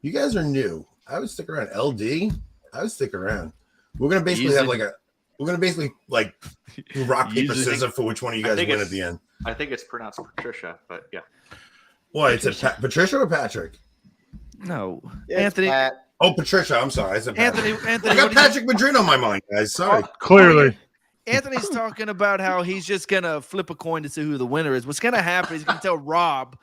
[SPEAKER 4] You guys are new. I would stick around. LD, I would stick around. We're gonna basically
[SPEAKER 7] Easy.
[SPEAKER 4] have like rock paper
[SPEAKER 7] Easy.
[SPEAKER 4] scissors for which one of you
[SPEAKER 8] I
[SPEAKER 4] guys
[SPEAKER 8] think
[SPEAKER 4] win
[SPEAKER 8] it's-
[SPEAKER 4] at the end.
[SPEAKER 8] I think it's pronounced Patricia, but yeah.
[SPEAKER 4] Well, it's Patricia or Patrick?
[SPEAKER 7] No,
[SPEAKER 9] It's
[SPEAKER 7] Anthony.
[SPEAKER 9] Pat.
[SPEAKER 4] Oh, Patricia. I'm sorry. I said Patrick.
[SPEAKER 7] Anthony.
[SPEAKER 4] I got
[SPEAKER 7] what do you-
[SPEAKER 4] Patrick Madrid on my mind, guys. Sorry.
[SPEAKER 3] Clearly.
[SPEAKER 7] Anthony's talking about how he's just gonna flip a coin to see who the winner is. What's gonna happen? He's gonna tell Rob,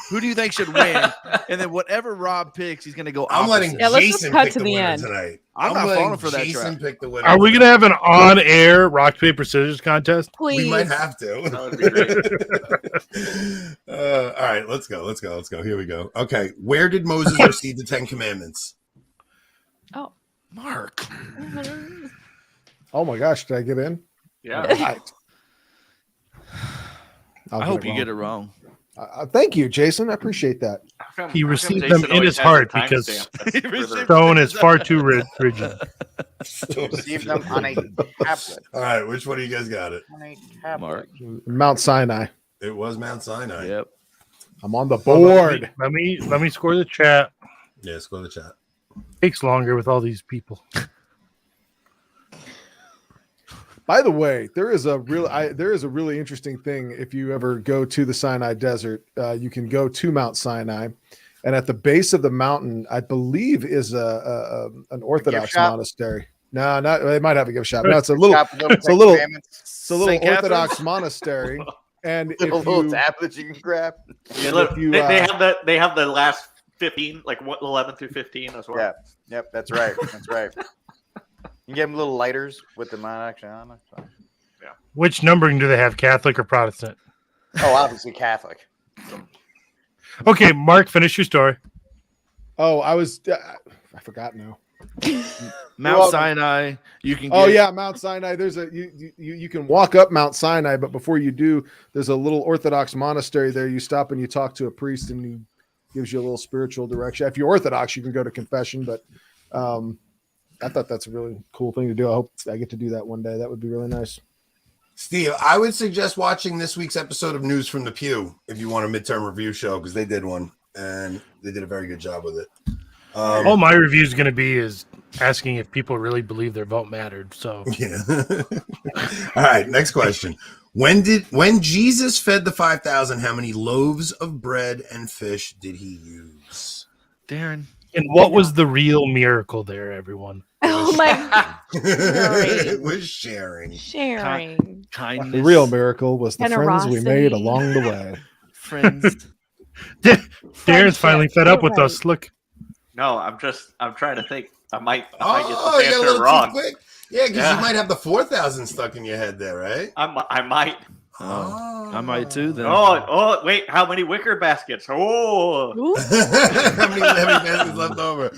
[SPEAKER 7] "Who do you think should win?" And then whatever Rob picks, he's gonna go.
[SPEAKER 4] I'm letting
[SPEAKER 7] opposite.
[SPEAKER 6] Yeah, let's just
[SPEAKER 4] Jason
[SPEAKER 6] cut
[SPEAKER 4] pick
[SPEAKER 6] to
[SPEAKER 4] the
[SPEAKER 6] the
[SPEAKER 4] winner
[SPEAKER 6] end.
[SPEAKER 4] tonight.
[SPEAKER 7] I'm not
[SPEAKER 4] letting
[SPEAKER 7] falling for that
[SPEAKER 4] Jason
[SPEAKER 7] trap.
[SPEAKER 4] pick the winner.
[SPEAKER 3] Are we going to have an on-air rock, paper, scissors contest?
[SPEAKER 6] Please.
[SPEAKER 4] We might have to.
[SPEAKER 8] That would be great.
[SPEAKER 4] All right, let's go. Here we go. Okay, where did Moses receive the 10 Commandments?
[SPEAKER 6] Oh.
[SPEAKER 7] Mark.
[SPEAKER 5] Oh my gosh, did I get in?
[SPEAKER 8] Yeah.
[SPEAKER 5] I'll
[SPEAKER 7] I hope
[SPEAKER 5] it
[SPEAKER 7] you
[SPEAKER 5] wrong.
[SPEAKER 7] get it wrong.
[SPEAKER 5] Thank you, Jason. I appreciate that.
[SPEAKER 8] How come-
[SPEAKER 3] He
[SPEAKER 8] how come
[SPEAKER 3] received
[SPEAKER 8] Jason
[SPEAKER 3] them in
[SPEAKER 8] always
[SPEAKER 3] his
[SPEAKER 8] has
[SPEAKER 3] heart
[SPEAKER 8] a
[SPEAKER 3] because
[SPEAKER 8] timestamp that's
[SPEAKER 7] He
[SPEAKER 8] further-
[SPEAKER 7] received-
[SPEAKER 3] stone is far too rigid.
[SPEAKER 9] Receive them on a tablet.
[SPEAKER 4] All right, which one of you guys got it?
[SPEAKER 9] On a tablet.
[SPEAKER 7] Mark.
[SPEAKER 5] Mount Sinai.
[SPEAKER 4] It was Mount Sinai.
[SPEAKER 7] Yep.
[SPEAKER 5] I'm on the board.
[SPEAKER 3] Let me score the chat.
[SPEAKER 4] Yeah, let's go to the chat.
[SPEAKER 3] Takes longer with all these people.
[SPEAKER 5] By the way, there is a really interesting thing. If you ever go to the Sinai Desert, you can go to Mount Sinai, and at the base of the mountain, I believe is an Orthodox
[SPEAKER 9] shop?
[SPEAKER 5] monastery. No, not they might have a gift shop. No, it's a little
[SPEAKER 9] Shop with little
[SPEAKER 5] it's a little-
[SPEAKER 9] commandments,
[SPEAKER 5] it's a little
[SPEAKER 7] St. Catherine's?
[SPEAKER 5] Orthodox monastery. And if
[SPEAKER 9] little
[SPEAKER 5] you,
[SPEAKER 9] tablets you can grab.
[SPEAKER 8] Yeah, look,
[SPEAKER 5] if you,
[SPEAKER 8] they have the last 15, like 11 through 15 as well.
[SPEAKER 9] Yeah. Yep. That's right. That's right. You give them little lighters with the action on it. So.
[SPEAKER 3] Which numbering do they have, Catholic or Protestant?
[SPEAKER 9] Oh, obviously Catholic.
[SPEAKER 3] Okay, Mark, finish your story.
[SPEAKER 5] Oh, I forgot now.
[SPEAKER 7] Mount Sinai. You can.
[SPEAKER 5] Oh yeah, Mount Sinai. There's a you can walk up Mount Sinai, but before you do, there's a little Orthodox monastery there. You stop and you talk to a priest, and he gives you a little spiritual direction. If you're Orthodox, you can go to confession, but I thought that's a really cool thing to do. I hope I get to do that one day. That would be really nice.
[SPEAKER 4] Steve, I would suggest watching this week's episode of News from the Pew if you want a midterm review show, because they did one and they did a very good job with it.
[SPEAKER 3] All my review is going to be is asking if people really believe their vote mattered. So
[SPEAKER 4] yeah. All right, next question. When Jesus fed the 5,000, how many loaves of bread and fish did he use?
[SPEAKER 7] Darren.
[SPEAKER 3] And what was the real miracle there, everyone?
[SPEAKER 6] Oh my!
[SPEAKER 4] It was sharing.
[SPEAKER 7] Kindness.
[SPEAKER 5] The real miracle was the friends we made
[SPEAKER 6] Generosity.
[SPEAKER 5] along the way.
[SPEAKER 7] Friends.
[SPEAKER 3] Darren's finally fed up with
[SPEAKER 6] Right.
[SPEAKER 3] us. Look,
[SPEAKER 8] No, I'm trying to think. I might get
[SPEAKER 4] Oh,
[SPEAKER 8] this
[SPEAKER 4] you got a
[SPEAKER 8] answer
[SPEAKER 4] little
[SPEAKER 8] wrong.
[SPEAKER 4] too quick. Yeah, because you might have the 4,000 stuck in your head there, right?
[SPEAKER 8] I might.
[SPEAKER 7] Oh, I might too. Then.
[SPEAKER 8] Oh, wait. How many wicker baskets? Oh,
[SPEAKER 6] Ooh.
[SPEAKER 4] how many baskets left over?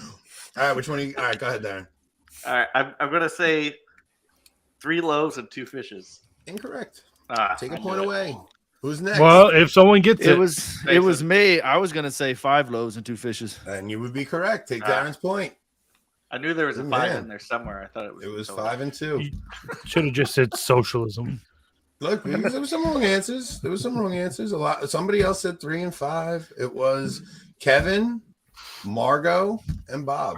[SPEAKER 4] All right, which one? All right, go ahead, Darren.
[SPEAKER 8] all right. I'm gonna say 3 loaves and 2 fishes.
[SPEAKER 4] Incorrect. Take
[SPEAKER 8] I
[SPEAKER 4] a
[SPEAKER 8] knew
[SPEAKER 4] point
[SPEAKER 8] it.
[SPEAKER 4] away. Who's next?
[SPEAKER 3] well, if someone gets
[SPEAKER 7] It
[SPEAKER 3] it,
[SPEAKER 7] was me. I was gonna say 5 loaves and 2 fishes.
[SPEAKER 4] And you would be correct. Take Darren's point.
[SPEAKER 8] I knew there was a
[SPEAKER 4] Good
[SPEAKER 8] 5
[SPEAKER 4] man.
[SPEAKER 8] in there somewhere. I thought it was.
[SPEAKER 4] It was
[SPEAKER 8] total.
[SPEAKER 4] 5 and 2.
[SPEAKER 3] should have just said socialism.
[SPEAKER 4] Look, there was some wrong answers. A lot. Somebody else said 3 and 5. It was Kevin, Margot, and Bob.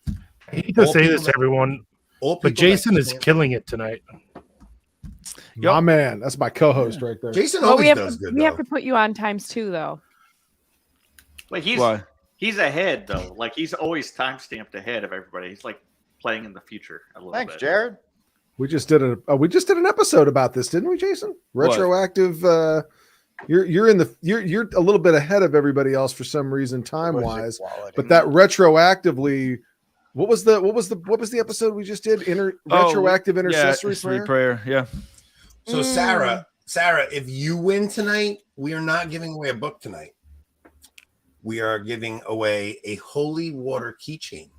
[SPEAKER 3] I hate to
[SPEAKER 4] All
[SPEAKER 3] say
[SPEAKER 4] people
[SPEAKER 3] this,
[SPEAKER 4] that-
[SPEAKER 3] everyone,
[SPEAKER 4] All
[SPEAKER 3] but
[SPEAKER 4] people
[SPEAKER 3] Jason
[SPEAKER 4] that
[SPEAKER 3] is
[SPEAKER 4] can't-
[SPEAKER 3] killing it tonight.
[SPEAKER 5] My man, that's my co-host right there.
[SPEAKER 4] Jason
[SPEAKER 6] Well,
[SPEAKER 4] always
[SPEAKER 6] we have
[SPEAKER 4] does
[SPEAKER 6] to,
[SPEAKER 4] good.
[SPEAKER 6] we have
[SPEAKER 4] though.
[SPEAKER 6] to put you on times 2 though.
[SPEAKER 8] Wait,
[SPEAKER 7] Why?
[SPEAKER 8] he's ahead though. Like he's always time stamped ahead of everybody. He's like playing in the future a little
[SPEAKER 9] Thanks,
[SPEAKER 8] bit.
[SPEAKER 9] Jared.
[SPEAKER 5] We just did an episode about this, didn't we, Jason?
[SPEAKER 7] What?
[SPEAKER 5] Retroactive. You're a little bit ahead of everybody else for some reason, time wise. But that retroactively, what was the episode we just did? Retroactive intercessory prayer.
[SPEAKER 7] Yeah.
[SPEAKER 4] So Sarah, if you win tonight, we are not giving away a book tonight. We are giving away a holy water keychain,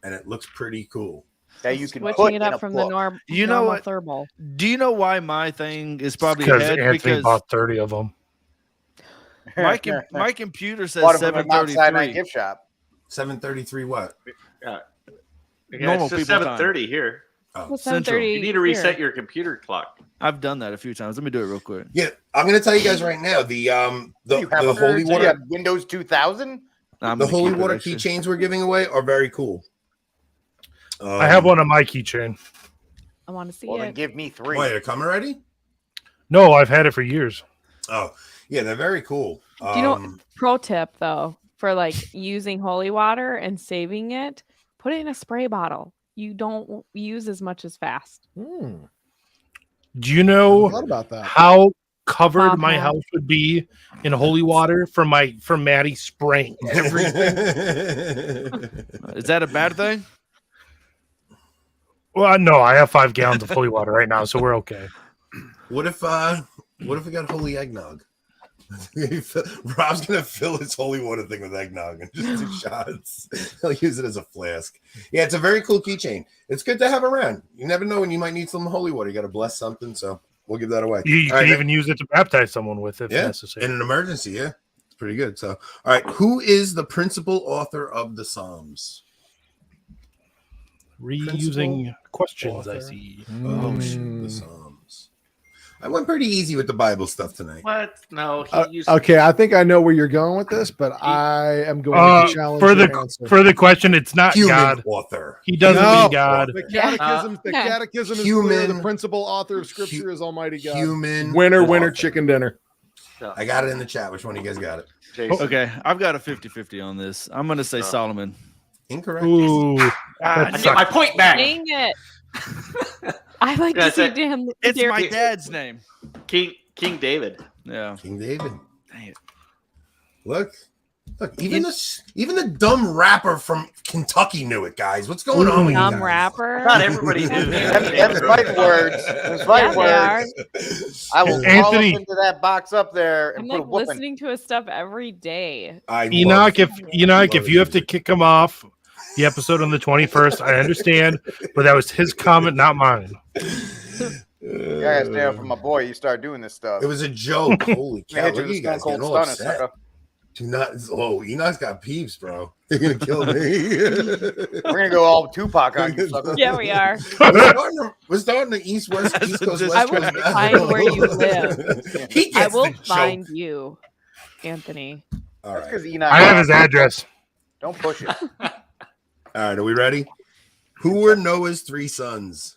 [SPEAKER 4] and it looks pretty cool.
[SPEAKER 9] That you can
[SPEAKER 6] Switching
[SPEAKER 9] put
[SPEAKER 6] it
[SPEAKER 9] in
[SPEAKER 6] up
[SPEAKER 9] a
[SPEAKER 6] from
[SPEAKER 9] book.
[SPEAKER 6] the norm.
[SPEAKER 7] You know
[SPEAKER 6] normal
[SPEAKER 7] what?
[SPEAKER 6] thermal.
[SPEAKER 7] Do you know why my thing is probably
[SPEAKER 3] Because
[SPEAKER 7] ahead?
[SPEAKER 3] Anthony
[SPEAKER 7] Because
[SPEAKER 3] bought 30 of them.
[SPEAKER 7] my computer says
[SPEAKER 9] Bought 'em from the Mount Sinai
[SPEAKER 7] 7:33.
[SPEAKER 9] gift shop.
[SPEAKER 4] 733 what?
[SPEAKER 8] Yeah,
[SPEAKER 7] Normal
[SPEAKER 8] it's just
[SPEAKER 7] people time.
[SPEAKER 8] 7:30 here.
[SPEAKER 6] Well,
[SPEAKER 7] Central.
[SPEAKER 6] 7:30
[SPEAKER 8] You need to reset
[SPEAKER 6] here.
[SPEAKER 8] your computer clock.
[SPEAKER 7] I've done that a few times. Let me do it real quick.
[SPEAKER 4] Yeah, I'm going to tell you guys right now. The
[SPEAKER 9] You have
[SPEAKER 4] the
[SPEAKER 9] a
[SPEAKER 4] holy
[SPEAKER 9] you
[SPEAKER 4] water
[SPEAKER 9] have Windows 2000.
[SPEAKER 7] I'm
[SPEAKER 4] the
[SPEAKER 7] gonna
[SPEAKER 4] holy
[SPEAKER 7] keep it,
[SPEAKER 4] water
[SPEAKER 7] actually.
[SPEAKER 4] keychains we're giving away are very cool.
[SPEAKER 3] I have one on my keychain.
[SPEAKER 6] I want to see
[SPEAKER 9] Well, then
[SPEAKER 6] it.
[SPEAKER 9] give me 3.
[SPEAKER 4] Wait, they're coming already?
[SPEAKER 3] No, I've had it for years.
[SPEAKER 4] Oh, yeah, they're very cool.
[SPEAKER 6] Do you know? Pro tip though, for like using holy water and saving it, put it in a spray bottle. You don't use as much as fast.
[SPEAKER 5] Hmm.
[SPEAKER 3] Do you
[SPEAKER 5] I
[SPEAKER 3] know
[SPEAKER 5] thought about that.
[SPEAKER 3] how covered my
[SPEAKER 6] Uh-huh.
[SPEAKER 3] house would be in holy water from Maddie spraying every?
[SPEAKER 7] Is that a bad thing?
[SPEAKER 3] Well, no, I have 5 gallons of holy water right now, so we're okay.
[SPEAKER 4] What if we got holy eggnog? Rob's gonna fill his holy water thing with eggnog and just do shots. He'll use it as a flask. Yeah, it's a very cool keychain. It's good to have around. You never know when you might need some holy water. You got to bless something, so we'll give that away.
[SPEAKER 3] You
[SPEAKER 4] All
[SPEAKER 3] can
[SPEAKER 4] right,
[SPEAKER 3] even use it to baptize someone with if
[SPEAKER 4] yeah,
[SPEAKER 3] necessary.
[SPEAKER 4] in an emergency. Yeah, it's pretty good. So, all right, who is the principal author of the Psalms?
[SPEAKER 3] Reusing questions, I
[SPEAKER 4] author.
[SPEAKER 3] see.
[SPEAKER 4] The Psalms. I went pretty easy with the Bible stuff tonight.
[SPEAKER 8] What? No, he used
[SPEAKER 5] Okay, I think I know where you're going with this, but I am going to challenge
[SPEAKER 3] For
[SPEAKER 5] your
[SPEAKER 3] the
[SPEAKER 5] answer.
[SPEAKER 3] for the question, it's not
[SPEAKER 4] Human
[SPEAKER 3] God.
[SPEAKER 4] author.
[SPEAKER 3] He doesn't
[SPEAKER 5] No.
[SPEAKER 3] mean God.
[SPEAKER 5] The catechism,
[SPEAKER 6] Yeah.
[SPEAKER 5] catechism is
[SPEAKER 4] Human-
[SPEAKER 5] clear. The principal author of Scripture is Almighty God.
[SPEAKER 4] Human
[SPEAKER 5] Winner,
[SPEAKER 4] author.
[SPEAKER 5] chicken dinner.
[SPEAKER 4] I got it in the chat. Which one of you guys got it?
[SPEAKER 8] Jason.
[SPEAKER 7] Okay, I've got a 50-50 on this. I'm gonna say Solomon.
[SPEAKER 4] Incorrect.
[SPEAKER 3] Ooh,
[SPEAKER 8] I
[SPEAKER 3] that
[SPEAKER 8] get my
[SPEAKER 3] sucks.
[SPEAKER 8] point back.
[SPEAKER 6] Dang it! I like
[SPEAKER 8] Yeah,
[SPEAKER 6] to see
[SPEAKER 8] it's
[SPEAKER 6] Dan.
[SPEAKER 7] It's
[SPEAKER 6] Darren-
[SPEAKER 7] my dad's name.
[SPEAKER 8] King David.
[SPEAKER 7] Yeah.
[SPEAKER 4] King David.
[SPEAKER 7] Dang it.
[SPEAKER 4] Look, Look, even the dumb rapper from Kentucky knew it, guys. What's going on with you
[SPEAKER 6] Dumb
[SPEAKER 4] guys?
[SPEAKER 6] rapper.
[SPEAKER 8] Not everybody knew that.
[SPEAKER 9] That's fighting words. That's fighting
[SPEAKER 6] words.
[SPEAKER 9] I will crawl up
[SPEAKER 3] Anthony.
[SPEAKER 9] into that box up there and
[SPEAKER 6] I'm
[SPEAKER 9] put a
[SPEAKER 6] like
[SPEAKER 9] whooping.
[SPEAKER 6] listening to his stuff every day.
[SPEAKER 3] Enoch, if
[SPEAKER 4] love
[SPEAKER 3] you have
[SPEAKER 4] his
[SPEAKER 3] to
[SPEAKER 4] music.
[SPEAKER 3] kick him off the episode on the 21st, I understand, but that was his comment, not mine.
[SPEAKER 9] You gotta stay up for my boy. You start doing this stuff.
[SPEAKER 4] It was a joke. Holy
[SPEAKER 9] They
[SPEAKER 4] cow!
[SPEAKER 9] hit you
[SPEAKER 4] Look
[SPEAKER 9] with
[SPEAKER 4] at you guys
[SPEAKER 9] Stone
[SPEAKER 4] getting
[SPEAKER 9] Cold
[SPEAKER 4] all
[SPEAKER 9] Stunner,
[SPEAKER 4] upset.
[SPEAKER 9] sucker.
[SPEAKER 4] Do not. Oh, Enoch's got peeps, bro. They're gonna kill me.
[SPEAKER 9] We're gonna go all Tupac on you, sucker.
[SPEAKER 6] Yeah, we are.
[SPEAKER 4] We're starting the East Coast
[SPEAKER 6] I
[SPEAKER 4] West
[SPEAKER 6] will
[SPEAKER 4] Coast
[SPEAKER 6] find where you live.
[SPEAKER 4] He
[SPEAKER 6] I
[SPEAKER 4] gets
[SPEAKER 6] will
[SPEAKER 4] the joke.
[SPEAKER 6] find you, Anthony.
[SPEAKER 4] All
[SPEAKER 9] That's
[SPEAKER 4] right.
[SPEAKER 9] because Enoch.
[SPEAKER 3] I have his address.
[SPEAKER 9] Don't push it.
[SPEAKER 4] All right. Are we ready? Who were Noah's 3 sons?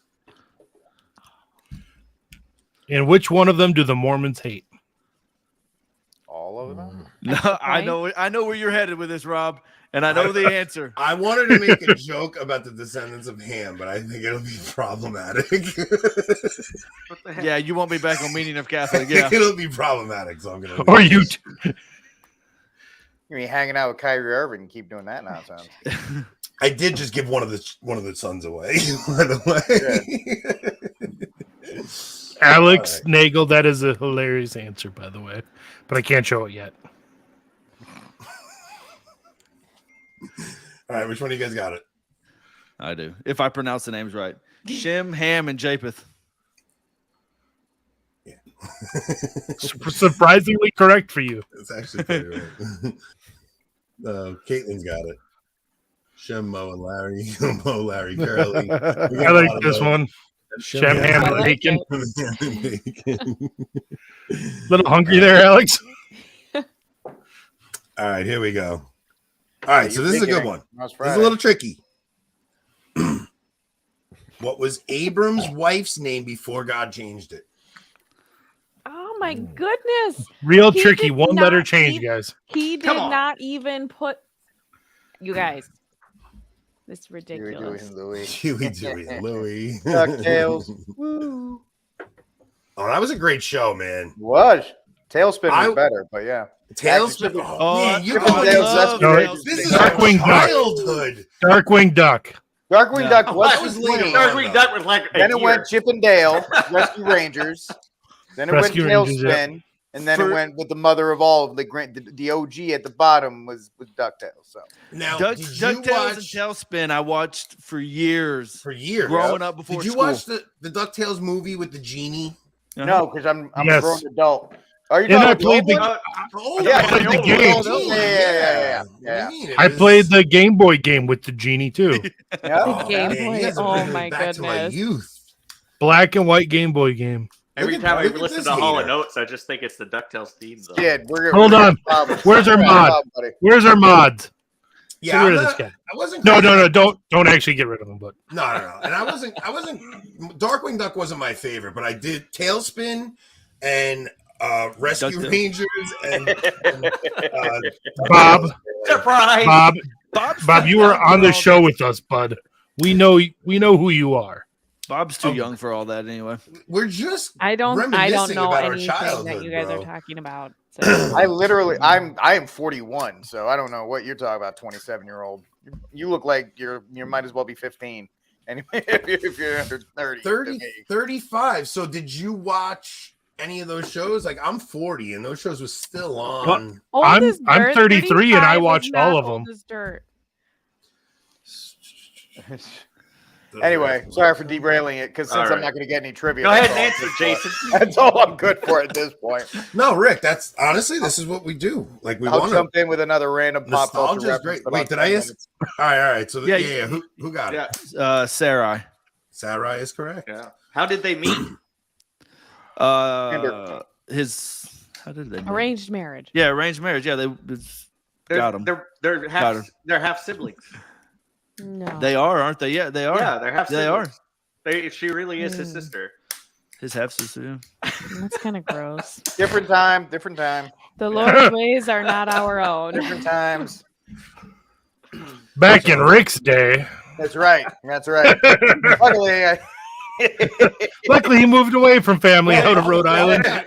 [SPEAKER 3] And which one of them do the Mormons hate?
[SPEAKER 9] All of them.
[SPEAKER 7] No, I know where you're headed with this, Rob, and I know the answer.
[SPEAKER 4] I wanted to make a joke about the descendants of Ham, but I think it'll be problematic.
[SPEAKER 7] Yeah, you won't be back on Meaning of Catholic. Yeah,
[SPEAKER 4] It'll be problematic, so I'm gonna.
[SPEAKER 3] Or you?
[SPEAKER 9] You're gonna be hanging out with Kyrie Irving and keep doing that nonsense.
[SPEAKER 4] I did just give one of the sons away, by the way.
[SPEAKER 3] Alex
[SPEAKER 4] All
[SPEAKER 3] Nagel, that is a hilarious answer, by the way, but I can't show it yet.
[SPEAKER 4] All right, which one of you guys got it?
[SPEAKER 7] I do. If I pronounce the names right, Shem, Ham, and Japheth.
[SPEAKER 3] Surprisingly correct for you.
[SPEAKER 4] It's actually pretty right. Caitlin's got it. Shem, Mo, and Larry. Mo, Larry, Curly.
[SPEAKER 3] I like this one. Shem, Ham, and Bacon. Little hungry there, Alex.
[SPEAKER 4] All right, here we go. All right, so this is a good one.
[SPEAKER 9] That's
[SPEAKER 4] This is a little tricky. What was Abram's wife's name before God changed it?
[SPEAKER 6] Oh my goodness.
[SPEAKER 3] Real
[SPEAKER 6] He
[SPEAKER 3] tricky.
[SPEAKER 6] did
[SPEAKER 3] One letter
[SPEAKER 6] not
[SPEAKER 3] change,
[SPEAKER 6] even-
[SPEAKER 3] guys.
[SPEAKER 6] He did
[SPEAKER 8] Come on.
[SPEAKER 6] not even put. You guys, this is
[SPEAKER 9] Huey,
[SPEAKER 6] ridiculous.
[SPEAKER 9] Louie.
[SPEAKER 4] Huey, Dewey, and Louie.
[SPEAKER 9] DuckTales. Woo.
[SPEAKER 4] Oh, that was a great show, man.
[SPEAKER 9] Was Tailspin was
[SPEAKER 4] I-
[SPEAKER 9] better, but yeah.
[SPEAKER 4] Tailspin.
[SPEAKER 9] Actually,
[SPEAKER 4] Oh, man, you
[SPEAKER 9] Chip
[SPEAKER 4] know
[SPEAKER 9] and Dale's
[SPEAKER 4] what?
[SPEAKER 9] Rescue
[SPEAKER 3] No,
[SPEAKER 9] Rangers.
[SPEAKER 4] This is
[SPEAKER 3] Darkwing
[SPEAKER 4] our
[SPEAKER 3] Duck.
[SPEAKER 4] childhood.
[SPEAKER 3] Darkwing Duck.
[SPEAKER 9] Darkwing Duck
[SPEAKER 8] Oh,
[SPEAKER 9] was
[SPEAKER 4] that was later on.
[SPEAKER 8] Darkwing Duck was like a
[SPEAKER 9] Then it
[SPEAKER 8] year.
[SPEAKER 9] went Chip and Dale, Rescue Rangers. Then it
[SPEAKER 3] Rescue
[SPEAKER 9] went
[SPEAKER 3] Rangers,
[SPEAKER 9] Tailspin, and then it went with the mother of all of the OG at the bottom was DuckTales. So
[SPEAKER 4] Now,
[SPEAKER 7] Duck,
[SPEAKER 4] did you
[SPEAKER 7] DuckTales and
[SPEAKER 4] watch
[SPEAKER 7] Tailspin I watched for years.
[SPEAKER 4] for years?
[SPEAKER 7] Growing up before
[SPEAKER 4] Did you
[SPEAKER 7] school.
[SPEAKER 4] watch the DuckTales movie with the genie?
[SPEAKER 9] no, because I'm
[SPEAKER 3] Yes.
[SPEAKER 9] a grown adult. Are you
[SPEAKER 3] And I
[SPEAKER 9] talking
[SPEAKER 3] played
[SPEAKER 9] about
[SPEAKER 3] the
[SPEAKER 4] Oh,
[SPEAKER 9] Yeah,
[SPEAKER 4] I
[SPEAKER 3] played the
[SPEAKER 4] know
[SPEAKER 3] game.
[SPEAKER 4] the genie.
[SPEAKER 9] Yeah.
[SPEAKER 4] What do you mean? It
[SPEAKER 3] I
[SPEAKER 4] was-
[SPEAKER 3] played the Game Boy game with the genie too.
[SPEAKER 9] Yeah.
[SPEAKER 6] The Game
[SPEAKER 4] man,
[SPEAKER 6] Boy.
[SPEAKER 4] you guys are
[SPEAKER 6] Oh
[SPEAKER 4] bringing me
[SPEAKER 6] my
[SPEAKER 4] back to my
[SPEAKER 6] goodness.
[SPEAKER 4] youth.
[SPEAKER 3] Black and white Game Boy game.
[SPEAKER 8] Every
[SPEAKER 4] Look at-
[SPEAKER 8] time I
[SPEAKER 4] look at
[SPEAKER 8] listen
[SPEAKER 4] this
[SPEAKER 8] to Hall of
[SPEAKER 4] hater.
[SPEAKER 8] Notes, I just think it's the DuckTales theme. Though.
[SPEAKER 9] Kid, we're
[SPEAKER 3] Hold
[SPEAKER 9] we're
[SPEAKER 3] on.
[SPEAKER 9] problems.
[SPEAKER 3] Where's our
[SPEAKER 9] We're
[SPEAKER 3] mod?
[SPEAKER 9] problem, buddy.
[SPEAKER 3] Where's our mod?
[SPEAKER 4] Yeah,
[SPEAKER 3] Get rid
[SPEAKER 4] I'm
[SPEAKER 3] of
[SPEAKER 4] not-
[SPEAKER 3] this guy.
[SPEAKER 4] I wasn't.
[SPEAKER 3] No,
[SPEAKER 4] crazy.
[SPEAKER 3] don't actually get rid of him. But
[SPEAKER 4] No. And I wasn't. Darkwing Duck wasn't my favorite, but I did Tailspin and Rescue
[SPEAKER 7] DuckTales.
[SPEAKER 4] Rangers and
[SPEAKER 3] Bob,
[SPEAKER 8] Surprise!
[SPEAKER 3] Bob, you were on the show with us, bud. We know who you are.
[SPEAKER 7] Bob's too
[SPEAKER 4] Oh.
[SPEAKER 7] young for all that anyway.
[SPEAKER 4] We're just.
[SPEAKER 6] I don't
[SPEAKER 4] reminiscing
[SPEAKER 6] know
[SPEAKER 4] about our
[SPEAKER 6] anything that
[SPEAKER 4] childhood,
[SPEAKER 6] you guys
[SPEAKER 4] bro.
[SPEAKER 6] are talking about. So.
[SPEAKER 9] I literally, I am 41, so I don't know what you're talking about. 27-year-old, you look like you might as well be 15. Anyway, if you're under 30,
[SPEAKER 4] 30, 35. So did you watch any of those shows? Like I'm 40 and those shows were still on.
[SPEAKER 6] Old
[SPEAKER 3] I'm-
[SPEAKER 6] as
[SPEAKER 3] I'm
[SPEAKER 6] dirt,
[SPEAKER 3] 33 and I
[SPEAKER 6] 35 is
[SPEAKER 3] watched
[SPEAKER 6] not
[SPEAKER 3] all of
[SPEAKER 6] old
[SPEAKER 3] them.
[SPEAKER 6] as dirt.
[SPEAKER 9] Anyway, sorry for derailing it because since
[SPEAKER 8] All
[SPEAKER 9] I'm
[SPEAKER 8] right.
[SPEAKER 9] not going to get any trivia.
[SPEAKER 8] Go ahead
[SPEAKER 9] that's
[SPEAKER 8] and
[SPEAKER 9] all I'm
[SPEAKER 8] answer,
[SPEAKER 9] good for.
[SPEAKER 8] Jason.
[SPEAKER 9] That's all I'm good for at this point.
[SPEAKER 4] No, Rick, that's honestly this is what we do. Like we
[SPEAKER 9] I'll
[SPEAKER 4] want
[SPEAKER 9] jump in with another random pop culture
[SPEAKER 4] nostalgia is
[SPEAKER 9] reference.
[SPEAKER 4] great.
[SPEAKER 9] but
[SPEAKER 4] Wait,
[SPEAKER 9] I'll
[SPEAKER 4] did
[SPEAKER 9] tell
[SPEAKER 4] I
[SPEAKER 9] you
[SPEAKER 4] ask?
[SPEAKER 9] it's-
[SPEAKER 4] All right. So
[SPEAKER 7] Yeah,
[SPEAKER 4] yeah. Who got
[SPEAKER 8] Yeah,
[SPEAKER 4] it?
[SPEAKER 7] Sarai.
[SPEAKER 4] Sarai is correct.
[SPEAKER 8] yeah. How did they meet?
[SPEAKER 7] His how did they meet?
[SPEAKER 6] Arranged marriage.
[SPEAKER 7] Yeah, arranged marriage. Yeah, got 'em.
[SPEAKER 8] They're
[SPEAKER 7] Got 'em.
[SPEAKER 8] half siblings.
[SPEAKER 6] No.
[SPEAKER 7] they are, aren't they? Yeah, they are.
[SPEAKER 8] Yeah, they're half
[SPEAKER 7] They
[SPEAKER 8] siblings.
[SPEAKER 7] are.
[SPEAKER 8] She really is his
[SPEAKER 6] Hmm.
[SPEAKER 8] sister.
[SPEAKER 7] His half sister.
[SPEAKER 6] That's kind of gross.
[SPEAKER 9] Different time.
[SPEAKER 6] The Lord's ways are not our own.
[SPEAKER 9] Different times.
[SPEAKER 3] Back in Rick's day.
[SPEAKER 9] That's right. Luckily,
[SPEAKER 3] Luckily, he moved away from family out of Rhode Island.
[SPEAKER 4] Well,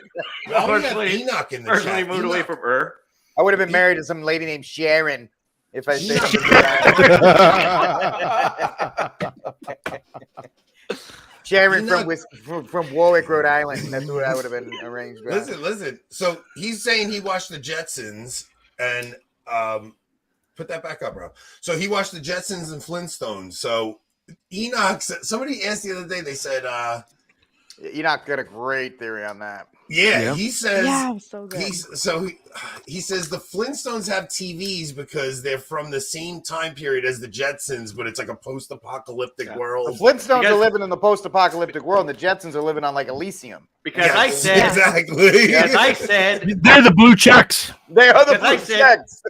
[SPEAKER 4] we got
[SPEAKER 8] Unfortunately-
[SPEAKER 4] Enoch in the
[SPEAKER 8] Personally
[SPEAKER 4] chat.
[SPEAKER 8] moved away from her.
[SPEAKER 9] I would have been married to some lady named Sharon if I stayed. Sharon from Warwick, Rhode Island. That's what I would have been arranged with.
[SPEAKER 4] Listen. So he's saying he watched the Jetsons and put that back up, bro. So he watched the Jetsons and Flintstones. So Enoch, somebody asked the other day, they said,
[SPEAKER 9] Enoch got a great theory on that.
[SPEAKER 4] yeah. He says,
[SPEAKER 6] so good.
[SPEAKER 4] He says the Flintstones have TVs because they're from the same time period as the Jetsons, but it's like a post-apocalyptic world.
[SPEAKER 9] The Flintstones are living in the post-apocalyptic world, and the Jetsons are living on like Elysium.
[SPEAKER 8] Because I said
[SPEAKER 4] exactly.
[SPEAKER 8] As I said,
[SPEAKER 3] They're the blue checks.
[SPEAKER 9] They are the blue checks.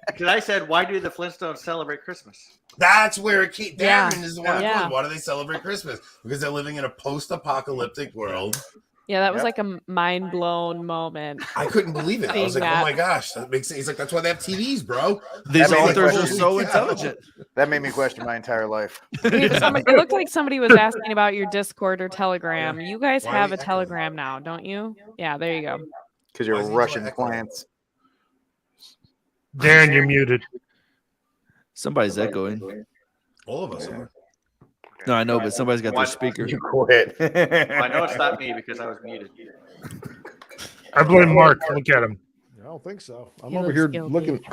[SPEAKER 8] Because I said, why do the Flintstones celebrate Christmas?
[SPEAKER 4] That's where it came.
[SPEAKER 6] Yeah.
[SPEAKER 4] Darren is the one.
[SPEAKER 6] Yeah.
[SPEAKER 4] Why do they celebrate Christmas? Because they're living in a post-apocalyptic world.
[SPEAKER 6] Yeah, that was like a mind blown moment.
[SPEAKER 4] I couldn't believe it. I was like, oh my gosh, that makes sense. He's like, that's why they have TVs, bro.
[SPEAKER 7] These
[SPEAKER 4] That made me
[SPEAKER 7] authors are
[SPEAKER 4] question-
[SPEAKER 7] so intelligent.
[SPEAKER 9] That made me question my entire life.
[SPEAKER 6] It looked like somebody was asking about your Discord or Telegram. You guys
[SPEAKER 4] Why
[SPEAKER 6] have
[SPEAKER 4] are
[SPEAKER 6] a
[SPEAKER 4] you
[SPEAKER 6] Telegram now, don't you? Yeah, there you go.
[SPEAKER 9] Because you're
[SPEAKER 4] Why is he
[SPEAKER 9] Russian
[SPEAKER 4] echoing?
[SPEAKER 9] plants.
[SPEAKER 3] Darren, you're muted.
[SPEAKER 7] Somebody's echoing.
[SPEAKER 4] All of us are.
[SPEAKER 7] No, I know, but somebody's got their speaker.
[SPEAKER 9] You quit.
[SPEAKER 8] I know it's not me because I was muted.
[SPEAKER 3] I blame Mark. Look at him.
[SPEAKER 5] I don't think so. I'm
[SPEAKER 6] He
[SPEAKER 5] over
[SPEAKER 6] looks
[SPEAKER 5] here
[SPEAKER 6] guilty.
[SPEAKER 5] looking.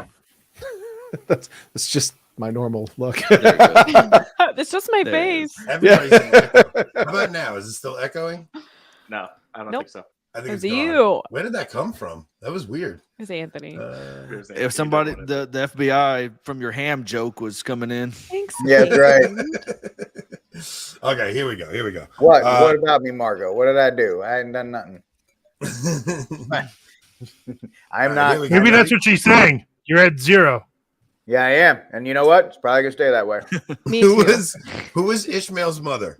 [SPEAKER 5] That's just my normal look.
[SPEAKER 6] It's just my
[SPEAKER 7] There it
[SPEAKER 6] face.
[SPEAKER 4] Everybody's saying echo. How about now? Is it still echoing?
[SPEAKER 8] No, I don't
[SPEAKER 6] Nope.
[SPEAKER 8] think so.
[SPEAKER 4] I think
[SPEAKER 6] It was
[SPEAKER 4] it's gone.
[SPEAKER 6] you.
[SPEAKER 4] Where did that come from? That was weird.
[SPEAKER 6] It's Anthony.
[SPEAKER 7] If somebody, the FBI from your ham joke was coming in.
[SPEAKER 6] Thanks.
[SPEAKER 9] Yeah, that's right.
[SPEAKER 4] Okay, here we go.
[SPEAKER 9] What? What about me, Margo? What did I do? I hadn't done nothing. I'm not.
[SPEAKER 3] Maybe that's what she's saying. You're at 0.
[SPEAKER 9] Yeah, I am. And you know what? It's probably gonna stay that way.
[SPEAKER 6] Me
[SPEAKER 4] who
[SPEAKER 6] too.
[SPEAKER 4] was Ishmael's mother?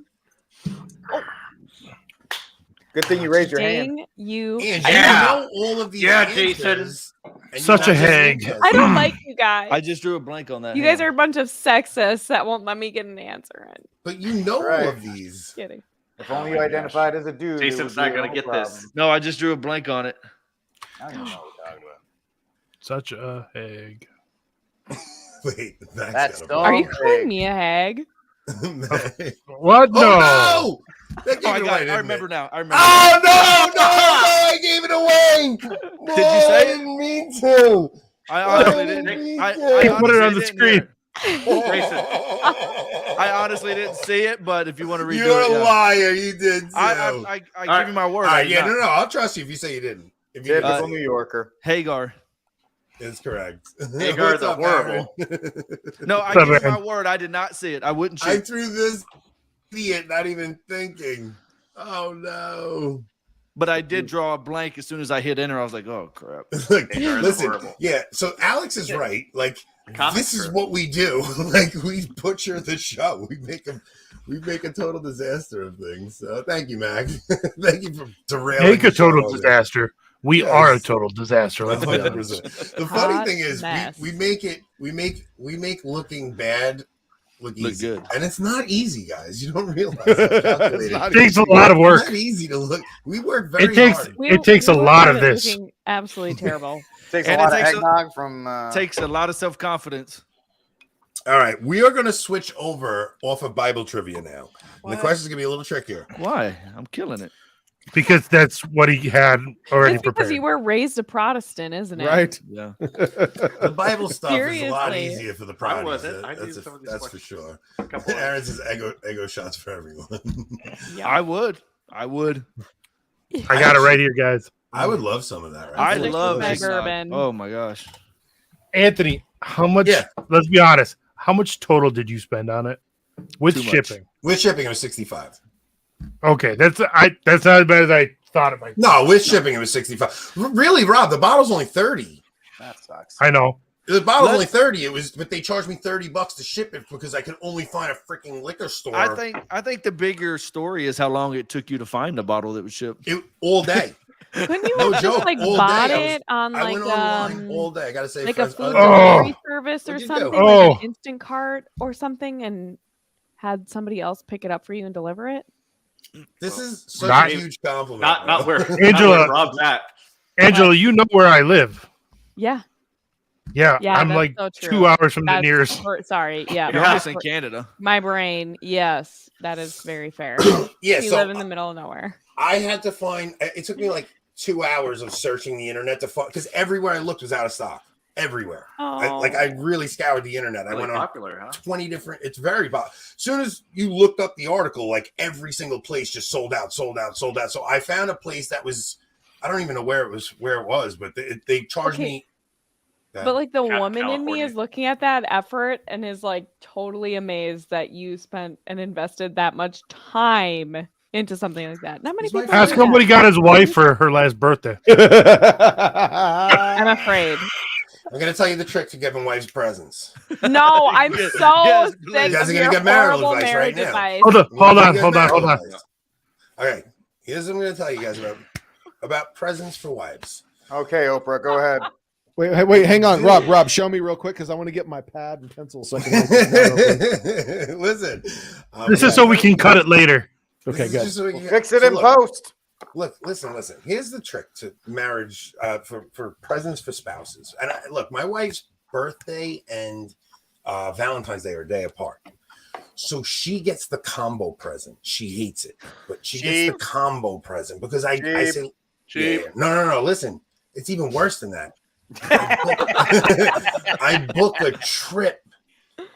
[SPEAKER 9] Good thing you raised your hand.
[SPEAKER 6] Dang you.
[SPEAKER 4] And
[SPEAKER 8] Yeah.
[SPEAKER 4] you know all of these
[SPEAKER 8] Yeah,
[SPEAKER 4] answers, and you're
[SPEAKER 3] Such
[SPEAKER 4] not
[SPEAKER 3] a
[SPEAKER 4] just
[SPEAKER 3] hag.
[SPEAKER 4] answers.
[SPEAKER 6] I don't like you guys.
[SPEAKER 7] I just drew a blank on that.
[SPEAKER 6] You guys are a bunch of sexists that won't let me get an answer in.
[SPEAKER 4] But you know
[SPEAKER 9] Right.
[SPEAKER 4] all of these.
[SPEAKER 6] Kidding.
[SPEAKER 9] If only you identified as a dude. it
[SPEAKER 8] Jason's
[SPEAKER 9] would be
[SPEAKER 8] not going
[SPEAKER 9] no
[SPEAKER 8] to get
[SPEAKER 9] problem.
[SPEAKER 8] this.
[SPEAKER 7] No, I just drew a blank on it.
[SPEAKER 9] I don't even know what we're talking about.
[SPEAKER 3] Such a hag.
[SPEAKER 4] Wait,
[SPEAKER 9] That's
[SPEAKER 4] gotta
[SPEAKER 9] dumb.
[SPEAKER 6] Are you
[SPEAKER 9] big.
[SPEAKER 6] calling me a hag?
[SPEAKER 4] be-
[SPEAKER 3] What? No.
[SPEAKER 4] Oh no! That
[SPEAKER 7] Oh,
[SPEAKER 4] gave
[SPEAKER 7] I
[SPEAKER 4] it
[SPEAKER 7] got
[SPEAKER 4] away,
[SPEAKER 7] it. I
[SPEAKER 4] didn't
[SPEAKER 7] remember
[SPEAKER 4] it?
[SPEAKER 7] now. I remember.
[SPEAKER 4] Oh no! I gave it away.
[SPEAKER 7] Did you say
[SPEAKER 4] I
[SPEAKER 7] it?
[SPEAKER 4] didn't mean to.
[SPEAKER 7] I honestly
[SPEAKER 4] Why
[SPEAKER 7] didn't.
[SPEAKER 4] did
[SPEAKER 7] I
[SPEAKER 4] you
[SPEAKER 3] put it on
[SPEAKER 7] honestly
[SPEAKER 3] the
[SPEAKER 7] didn't
[SPEAKER 3] screen?
[SPEAKER 7] hear it. I honestly didn't see it, but if you want to redo
[SPEAKER 4] You're
[SPEAKER 7] it,
[SPEAKER 4] a
[SPEAKER 7] yeah.
[SPEAKER 4] liar. You did too.
[SPEAKER 7] I give you my word.
[SPEAKER 4] All
[SPEAKER 7] I
[SPEAKER 4] right,
[SPEAKER 7] did
[SPEAKER 4] yeah,
[SPEAKER 7] not.
[SPEAKER 4] no, I'll trust you if you say you didn't. If you
[SPEAKER 9] Typical
[SPEAKER 4] didn't
[SPEAKER 9] New
[SPEAKER 4] say
[SPEAKER 9] Yorker.
[SPEAKER 7] Hagar.
[SPEAKER 4] it's correct.
[SPEAKER 8] Hagar
[SPEAKER 4] What's
[SPEAKER 8] the
[SPEAKER 4] up,
[SPEAKER 8] horrible.
[SPEAKER 4] Aaron?
[SPEAKER 7] No, I
[SPEAKER 3] What's up,
[SPEAKER 7] give you my
[SPEAKER 3] Aaron?
[SPEAKER 7] word. I did not see it. I wouldn't
[SPEAKER 4] I
[SPEAKER 7] cheat.
[SPEAKER 4] threw this idiot, not even thinking. Oh no!
[SPEAKER 7] But I did draw a blank as soon as I hit enter. I was like, oh crap.
[SPEAKER 4] Look,
[SPEAKER 8] Hagar the
[SPEAKER 4] listen,
[SPEAKER 8] horrible.
[SPEAKER 4] yeah. So Alex is right. Like
[SPEAKER 8] Comic
[SPEAKER 4] this is
[SPEAKER 8] strip.
[SPEAKER 4] what we do. Like we butcher the show. We make a total disaster of things. So thank you, Mac. Thank you for derailing.
[SPEAKER 3] Make a
[SPEAKER 4] the show
[SPEAKER 3] total
[SPEAKER 4] over.
[SPEAKER 3] disaster. We
[SPEAKER 4] Yes.
[SPEAKER 3] are a total disaster. Let's be honest.
[SPEAKER 4] 100%. The funny
[SPEAKER 6] Hot
[SPEAKER 4] thing is,
[SPEAKER 6] mess.
[SPEAKER 4] we make looking bad look
[SPEAKER 7] Look
[SPEAKER 4] easy,
[SPEAKER 7] good.
[SPEAKER 4] and it's not easy, guys. You don't realize how calculated.
[SPEAKER 5] not
[SPEAKER 3] It takes a lot of
[SPEAKER 4] It's
[SPEAKER 3] work.
[SPEAKER 4] not easy to look. We work very
[SPEAKER 3] It takes
[SPEAKER 4] hard.
[SPEAKER 3] it takes a
[SPEAKER 6] we
[SPEAKER 3] lot
[SPEAKER 6] look
[SPEAKER 3] of
[SPEAKER 6] at it
[SPEAKER 3] this.
[SPEAKER 6] looking absolutely terrible.
[SPEAKER 9] Takes
[SPEAKER 7] And
[SPEAKER 9] a
[SPEAKER 7] it
[SPEAKER 9] lot of
[SPEAKER 7] takes a-
[SPEAKER 9] eggnog from.
[SPEAKER 7] Takes a lot of self confidence.
[SPEAKER 4] All right, we are going to switch over off of Bible trivia now. And the question is going to be a little trickier.
[SPEAKER 7] Why? I'm killing it.
[SPEAKER 3] Because that's what he had already
[SPEAKER 6] It's because
[SPEAKER 3] prepared.
[SPEAKER 6] you were raised a Protestant, isn't it?
[SPEAKER 5] Right.
[SPEAKER 7] Yeah.
[SPEAKER 4] The Bible stuff is a lot
[SPEAKER 6] Seriously.
[SPEAKER 4] easier for the
[SPEAKER 8] I
[SPEAKER 4] Protestants.
[SPEAKER 8] wasn't. I knew
[SPEAKER 4] That's,
[SPEAKER 8] some of these
[SPEAKER 4] that's for
[SPEAKER 8] questions.
[SPEAKER 4] sure.
[SPEAKER 8] A couple of
[SPEAKER 4] Aaron says ego shots for everyone.
[SPEAKER 6] Yeah.
[SPEAKER 7] I would. I would.
[SPEAKER 3] I got it right here, guys.
[SPEAKER 4] I would love some of that. Right?
[SPEAKER 7] I
[SPEAKER 6] Stick
[SPEAKER 7] love
[SPEAKER 6] with my
[SPEAKER 7] eggnog.
[SPEAKER 6] bourbon.
[SPEAKER 7] Oh my gosh.
[SPEAKER 3] Anthony, how much?
[SPEAKER 4] Yeah.
[SPEAKER 3] Let's be honest. How much total did you spend on it with
[SPEAKER 7] Too much.
[SPEAKER 3] shipping?
[SPEAKER 4] With shipping, it was 65.
[SPEAKER 3] Okay, that's not as bad as I thought it might be.
[SPEAKER 4] No, with shipping, it was 65. Really, Rob, the bottle's only 30.
[SPEAKER 9] That sucks.
[SPEAKER 3] I know.
[SPEAKER 4] The bottle's only
[SPEAKER 7] Let's-
[SPEAKER 4] 30. It was, but they charged me $30 to ship it because I could only find a freaking liquor store.
[SPEAKER 7] I think the bigger story is how long it took you to find the bottle that was shipped.
[SPEAKER 4] it all day.
[SPEAKER 6] Couldn't you
[SPEAKER 4] No
[SPEAKER 6] have
[SPEAKER 4] joke,
[SPEAKER 6] just like
[SPEAKER 4] all
[SPEAKER 6] bought
[SPEAKER 4] day. I was-
[SPEAKER 6] it on
[SPEAKER 4] I
[SPEAKER 6] like
[SPEAKER 4] went online all day. I gotta say,
[SPEAKER 6] like a
[SPEAKER 4] friends,
[SPEAKER 6] food
[SPEAKER 3] Oh.
[SPEAKER 6] delivery service or
[SPEAKER 4] What'd you do?
[SPEAKER 6] something,
[SPEAKER 3] Oh.
[SPEAKER 6] like an instant cart or something, and had somebody else pick it up for you and deliver it?
[SPEAKER 4] this is such
[SPEAKER 3] Not-
[SPEAKER 4] a huge compliment.
[SPEAKER 8] Not
[SPEAKER 4] bro.
[SPEAKER 8] where
[SPEAKER 3] Angela-
[SPEAKER 8] not where Rob's at.
[SPEAKER 3] Angela, you know where I live.
[SPEAKER 6] Yeah.
[SPEAKER 3] Yeah,
[SPEAKER 6] Yeah,
[SPEAKER 3] I'm
[SPEAKER 6] that's
[SPEAKER 3] like
[SPEAKER 6] so true.
[SPEAKER 3] 2 hours from the
[SPEAKER 6] That's
[SPEAKER 3] nearest.
[SPEAKER 6] sorry. Yeah.
[SPEAKER 7] You're
[SPEAKER 6] my
[SPEAKER 7] almost in
[SPEAKER 6] br-
[SPEAKER 7] Canada.
[SPEAKER 6] My brain. Yes, that is very fair.
[SPEAKER 4] Yeah,
[SPEAKER 6] We
[SPEAKER 4] so
[SPEAKER 6] live in the middle of nowhere.
[SPEAKER 4] I had to find. It took me like 2 hours of searching the internet to find because everywhere I looked was out of stock. Everywhere.
[SPEAKER 6] Oh.
[SPEAKER 4] I really scoured the internet. I
[SPEAKER 8] Really
[SPEAKER 4] went on
[SPEAKER 8] popular, huh?
[SPEAKER 4] 20 different. It's very popular. As soon as you looked up the article, like every single place just sold out. So I found a place that was. I don't even know where it was, but they charged
[SPEAKER 6] Okay.
[SPEAKER 4] me.
[SPEAKER 6] But like the woman in me
[SPEAKER 8] California.
[SPEAKER 6] is looking at that effort and is like totally amazed that you spent and invested that much time into something like that. Not many
[SPEAKER 4] It's my
[SPEAKER 6] people
[SPEAKER 3] Ask
[SPEAKER 6] do
[SPEAKER 3] him what
[SPEAKER 6] that.
[SPEAKER 3] he got his wife for her last birthday.
[SPEAKER 6] I'm afraid.
[SPEAKER 4] I'm gonna tell you the trick to giving wives presents.
[SPEAKER 6] No, I'm
[SPEAKER 7] Yes,
[SPEAKER 6] so
[SPEAKER 7] yes,
[SPEAKER 6] sick
[SPEAKER 7] please.
[SPEAKER 4] You guys
[SPEAKER 6] of
[SPEAKER 4] are
[SPEAKER 6] your
[SPEAKER 4] gonna get marital
[SPEAKER 6] horrible
[SPEAKER 4] advice right
[SPEAKER 6] marriage
[SPEAKER 4] now.
[SPEAKER 6] advice.
[SPEAKER 3] Hold on.
[SPEAKER 4] Okay, here's what I'm gonna tell you guys about presents for wives.
[SPEAKER 9] Okay, Oprah, go ahead.
[SPEAKER 5] Wait, hang on, Rob, show me real quick because I want to get my pad and pencil so I can write this down real quick.
[SPEAKER 4] Listen,
[SPEAKER 3] This is so we can cut it later.
[SPEAKER 5] Okay,
[SPEAKER 4] this is
[SPEAKER 5] good.
[SPEAKER 4] just so we can get-
[SPEAKER 9] Fix it
[SPEAKER 4] so
[SPEAKER 9] in
[SPEAKER 4] look,
[SPEAKER 9] post.
[SPEAKER 4] Look, listen. Here's the trick to marriage for presents for spouses. And look, my wife's birthday and Valentine's Day are a day apart. So she gets the combo present. She hates it, but she gets the combo present because I say,
[SPEAKER 7] Cheap.
[SPEAKER 4] yeah. No. Listen, it's even worse than that. I book a trip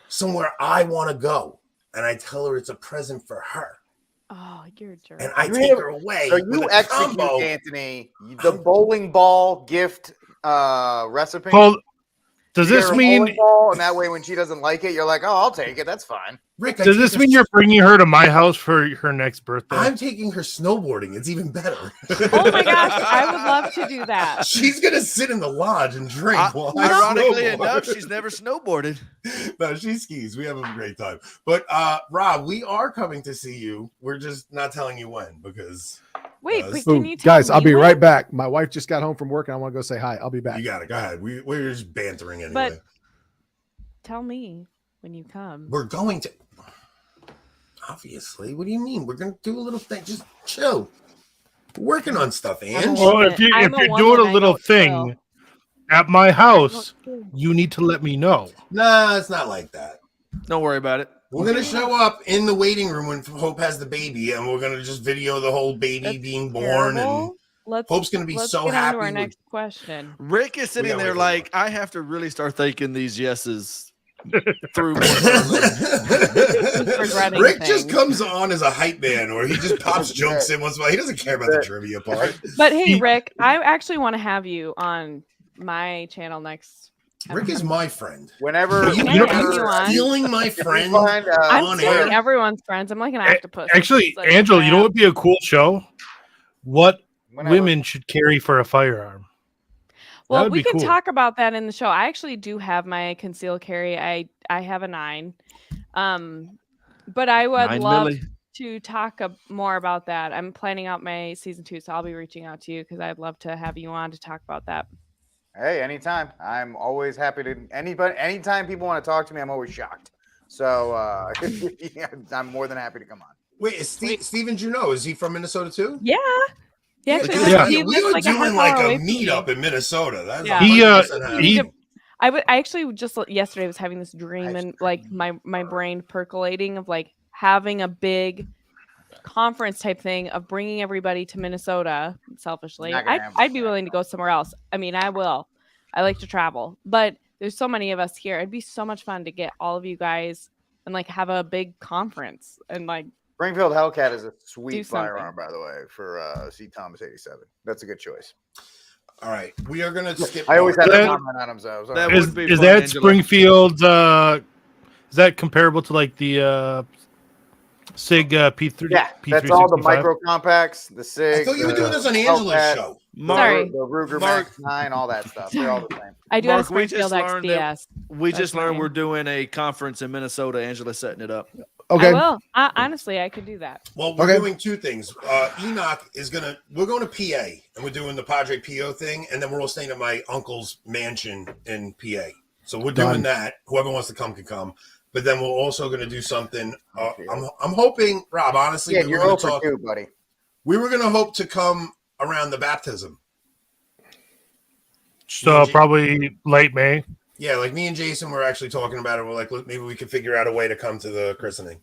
[SPEAKER 4] somewhere I want to go, and I tell her it's a present for her.
[SPEAKER 6] Oh, you're a jerk.
[SPEAKER 4] And I take her away.
[SPEAKER 9] So
[SPEAKER 4] with
[SPEAKER 9] you
[SPEAKER 4] a
[SPEAKER 9] execute,
[SPEAKER 4] combo.
[SPEAKER 9] Anthony, the bowling ball gift recipe.
[SPEAKER 3] Hold. Does
[SPEAKER 9] You get
[SPEAKER 3] this
[SPEAKER 9] her a
[SPEAKER 3] mean?
[SPEAKER 9] bowling ball, and that way when she doesn't like it, you're like, oh, I'll take it. That's fine.
[SPEAKER 4] Rick,
[SPEAKER 3] Does this mean you're bringing her to my house for her next birthday?
[SPEAKER 4] I'm taking her snowboarding. It's even better.
[SPEAKER 6] Oh my gosh, I would love to do that.
[SPEAKER 4] She's gonna sit in the lodge and drink while I
[SPEAKER 7] Ironically
[SPEAKER 4] snowboard.
[SPEAKER 7] enough, she's never snowboarded.
[SPEAKER 4] No, she skis. We have a great time. But Rob, we are coming to see you. We're just not telling you when because
[SPEAKER 6] Wait, but
[SPEAKER 5] Ooh,
[SPEAKER 6] can you tell
[SPEAKER 5] guys, I'll
[SPEAKER 6] me
[SPEAKER 5] be
[SPEAKER 6] when?
[SPEAKER 5] right back. My wife just got home from work and I want to go say hi. I'll be back.
[SPEAKER 4] you got it. Go ahead. We're just bantering anyway.
[SPEAKER 6] But tell me when you come.
[SPEAKER 4] We're going to. Obviously, what do you mean? We're gonna do a little thing. Just chill. We're working on stuff, Ange.
[SPEAKER 3] Well, if you're
[SPEAKER 6] I'm a
[SPEAKER 3] doing
[SPEAKER 6] woman,
[SPEAKER 3] a
[SPEAKER 6] I
[SPEAKER 3] little
[SPEAKER 6] don't
[SPEAKER 3] thing
[SPEAKER 6] chill.
[SPEAKER 3] at my house,
[SPEAKER 6] I don't-
[SPEAKER 3] you need to let me know.
[SPEAKER 4] Nah, it's not like that.
[SPEAKER 7] Don't worry about it.
[SPEAKER 4] We're gonna show up in the waiting room when Hope has the baby, and we're gonna just video the whole baby
[SPEAKER 6] That's
[SPEAKER 4] being born, and
[SPEAKER 6] terrible.
[SPEAKER 4] Hope's gonna be
[SPEAKER 6] let's
[SPEAKER 4] so
[SPEAKER 6] get
[SPEAKER 4] happy.
[SPEAKER 6] On to our
[SPEAKER 4] with-
[SPEAKER 6] next question.
[SPEAKER 7] Rick is sitting
[SPEAKER 4] gotta
[SPEAKER 7] there
[SPEAKER 4] wait
[SPEAKER 7] like, I have to really start thinking these yeses through more.
[SPEAKER 6] regretting
[SPEAKER 4] Rick just
[SPEAKER 6] things.
[SPEAKER 4] comes on as a hype man, or he just pops jokes in once in a while. He doesn't care about the trivia part.
[SPEAKER 6] But hey, Rick, I actually want to have you on my channel next.
[SPEAKER 4] Rick is my friend.
[SPEAKER 9] Whenever
[SPEAKER 4] You,
[SPEAKER 6] Can I
[SPEAKER 4] you're
[SPEAKER 6] have you on?
[SPEAKER 4] stealing my
[SPEAKER 9] if you
[SPEAKER 4] friend
[SPEAKER 9] find,
[SPEAKER 6] I'm
[SPEAKER 4] on
[SPEAKER 6] stealing
[SPEAKER 4] air.
[SPEAKER 6] everyone's friends. I'm like an octopus.
[SPEAKER 3] Actually,
[SPEAKER 6] It's like
[SPEAKER 3] Angela, you know
[SPEAKER 6] crap.
[SPEAKER 3] what would be a cool show? What
[SPEAKER 9] whenever-
[SPEAKER 3] women should carry for a firearm.
[SPEAKER 6] Well,
[SPEAKER 3] would
[SPEAKER 6] we
[SPEAKER 3] be
[SPEAKER 6] can
[SPEAKER 3] cool.
[SPEAKER 6] talk about that in the show. I actually do have my concealed carry. I have a 9. But I would
[SPEAKER 7] 9
[SPEAKER 6] love
[SPEAKER 7] milli.
[SPEAKER 6] to talk more about that. I'm planning out my season 2, so I'll be reaching out to you because I'd love to have you on to talk about that.
[SPEAKER 9] Hey, anytime. I'm always happy to anytime people want to talk to me, I'm always shocked. So I'm more than happy to come on.
[SPEAKER 4] Wait, is Steven Juneau, is he from Minnesota too?
[SPEAKER 6] Yeah. He actually
[SPEAKER 4] Because
[SPEAKER 3] Yeah.
[SPEAKER 6] he
[SPEAKER 4] we
[SPEAKER 6] lives
[SPEAKER 4] are
[SPEAKER 6] like a half
[SPEAKER 4] doing like
[SPEAKER 6] hour
[SPEAKER 4] a
[SPEAKER 6] away from me.
[SPEAKER 4] meetup in Minnesota. That's
[SPEAKER 6] Yeah.
[SPEAKER 3] He,
[SPEAKER 4] 100% happening.
[SPEAKER 3] he-
[SPEAKER 6] I actually just yesterday was having this dream and like my brain percolating of like having a big conference type thing of bringing everybody to Minnesota. Selfishly,
[SPEAKER 9] Not gonna happen.
[SPEAKER 6] I'd be willing to go somewhere else. I mean, I will. I like to travel, but there's so many of us here. It'd be so much fun to get all of you guys and like have a big conference and like.
[SPEAKER 9] Springfield Hellcat is a
[SPEAKER 6] Do
[SPEAKER 9] sweet
[SPEAKER 6] something.
[SPEAKER 9] firearm, by the way, for C. Thomas 87. That's a good choice.
[SPEAKER 4] All right, we are gonna skip.
[SPEAKER 9] I always have to
[SPEAKER 3] That-
[SPEAKER 9] comment on them, so
[SPEAKER 7] that
[SPEAKER 3] is
[SPEAKER 7] would be
[SPEAKER 3] is
[SPEAKER 7] fun,
[SPEAKER 3] that
[SPEAKER 7] Angela.
[SPEAKER 3] Springfield? Is that comparable to like the Sig P3?
[SPEAKER 9] yeah, that's all the
[SPEAKER 3] P365?
[SPEAKER 9] micro compacts, the
[SPEAKER 4] I
[SPEAKER 9] SIG.
[SPEAKER 4] thought you were
[SPEAKER 9] the
[SPEAKER 4] doing this on Angela's
[SPEAKER 9] Hellcat,
[SPEAKER 4] show.
[SPEAKER 6] Sorry.
[SPEAKER 9] the Ruger
[SPEAKER 7] Mark-
[SPEAKER 9] Max 9, all that stuff. They're all the same.
[SPEAKER 6] I do
[SPEAKER 7] Mark,
[SPEAKER 6] have
[SPEAKER 7] we just
[SPEAKER 6] Springfield
[SPEAKER 7] learned that-
[SPEAKER 6] XDS.
[SPEAKER 7] We
[SPEAKER 6] That's
[SPEAKER 7] just learned
[SPEAKER 6] mine.
[SPEAKER 7] we're doing a conference in Minnesota. Angela's setting it up.
[SPEAKER 5] Okay.
[SPEAKER 6] I will. Honestly, I could do that.
[SPEAKER 4] Well, we're
[SPEAKER 5] Okay.
[SPEAKER 4] doing two things. Enoch is we're going to PA and we're doing the Padre Pio thing, and then we're all staying at my uncle's mansion in PA. So we're doing
[SPEAKER 5] Done.
[SPEAKER 4] that. Whoever wants to come can come. But then we're also going to do something. I'm hoping, Rob. Honestly,
[SPEAKER 9] Yeah,
[SPEAKER 4] we
[SPEAKER 9] you're
[SPEAKER 4] were going
[SPEAKER 9] over
[SPEAKER 4] to talk.
[SPEAKER 9] too, buddy.
[SPEAKER 4] We were going to hope to come around the baptism.
[SPEAKER 3] So probably late May.
[SPEAKER 4] Yeah, like me and Jason were actually talking about it. We're like, look, maybe we could figure out a way to come to the christening.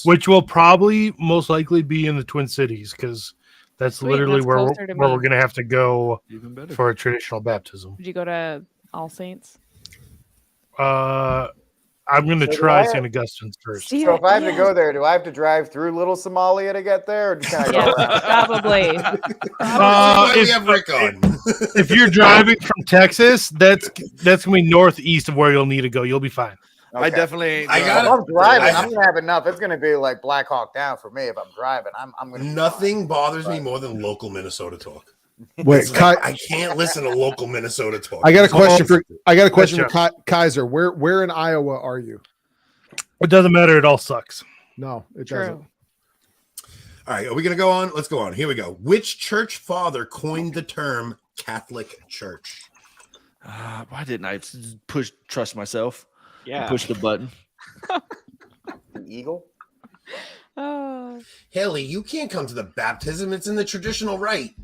[SPEAKER 3] Which will probably most likely be in the Twin Cities because that's literally
[SPEAKER 6] that's
[SPEAKER 3] where
[SPEAKER 6] closer to
[SPEAKER 3] we're
[SPEAKER 6] me.
[SPEAKER 3] going to have to go
[SPEAKER 7] Even better.
[SPEAKER 3] for a traditional baptism.
[SPEAKER 6] Would you go to All Saints?
[SPEAKER 3] I'm going to
[SPEAKER 9] So do
[SPEAKER 3] try
[SPEAKER 9] I-
[SPEAKER 3] St. Augustine's first.
[SPEAKER 9] So if I have to go there, do I have to drive through Little Somalia to get there, or can I go?
[SPEAKER 6] Yes, probably.
[SPEAKER 4] Why we
[SPEAKER 3] if-
[SPEAKER 4] have Rick on.
[SPEAKER 3] If you're driving from Texas, that's going to be northeast of where you'll need to go. You'll be fine.
[SPEAKER 7] I
[SPEAKER 9] Okay.
[SPEAKER 7] definitely ain't
[SPEAKER 4] I
[SPEAKER 9] If
[SPEAKER 4] got
[SPEAKER 7] driving.
[SPEAKER 9] I'm driving,
[SPEAKER 4] I-
[SPEAKER 9] I'm gonna have enough. It's gonna be like Black Hawk Down for me. If I'm driving, I'm gonna. be
[SPEAKER 4] Nothing bothers me more than local Minnesota talk.
[SPEAKER 5] Wait,
[SPEAKER 4] It's like, I can't listen to local Minnesota talk.
[SPEAKER 5] I got a question for
[SPEAKER 3] Gotcha.
[SPEAKER 5] Kaiser. Where in Iowa are you?
[SPEAKER 3] It doesn't matter. It all sucks.
[SPEAKER 5] No, it
[SPEAKER 6] True.
[SPEAKER 5] doesn't.
[SPEAKER 4] All right, are we going to go on? Let's go on. Here we go. Which church father coined the term Catholic Church?
[SPEAKER 7] Why didn't I trust myself?
[SPEAKER 8] Yeah.
[SPEAKER 7] Push the button.
[SPEAKER 9] The Eagle.
[SPEAKER 6] Oh.
[SPEAKER 4] Haley, you can't come to the baptism. It's in the traditional rite.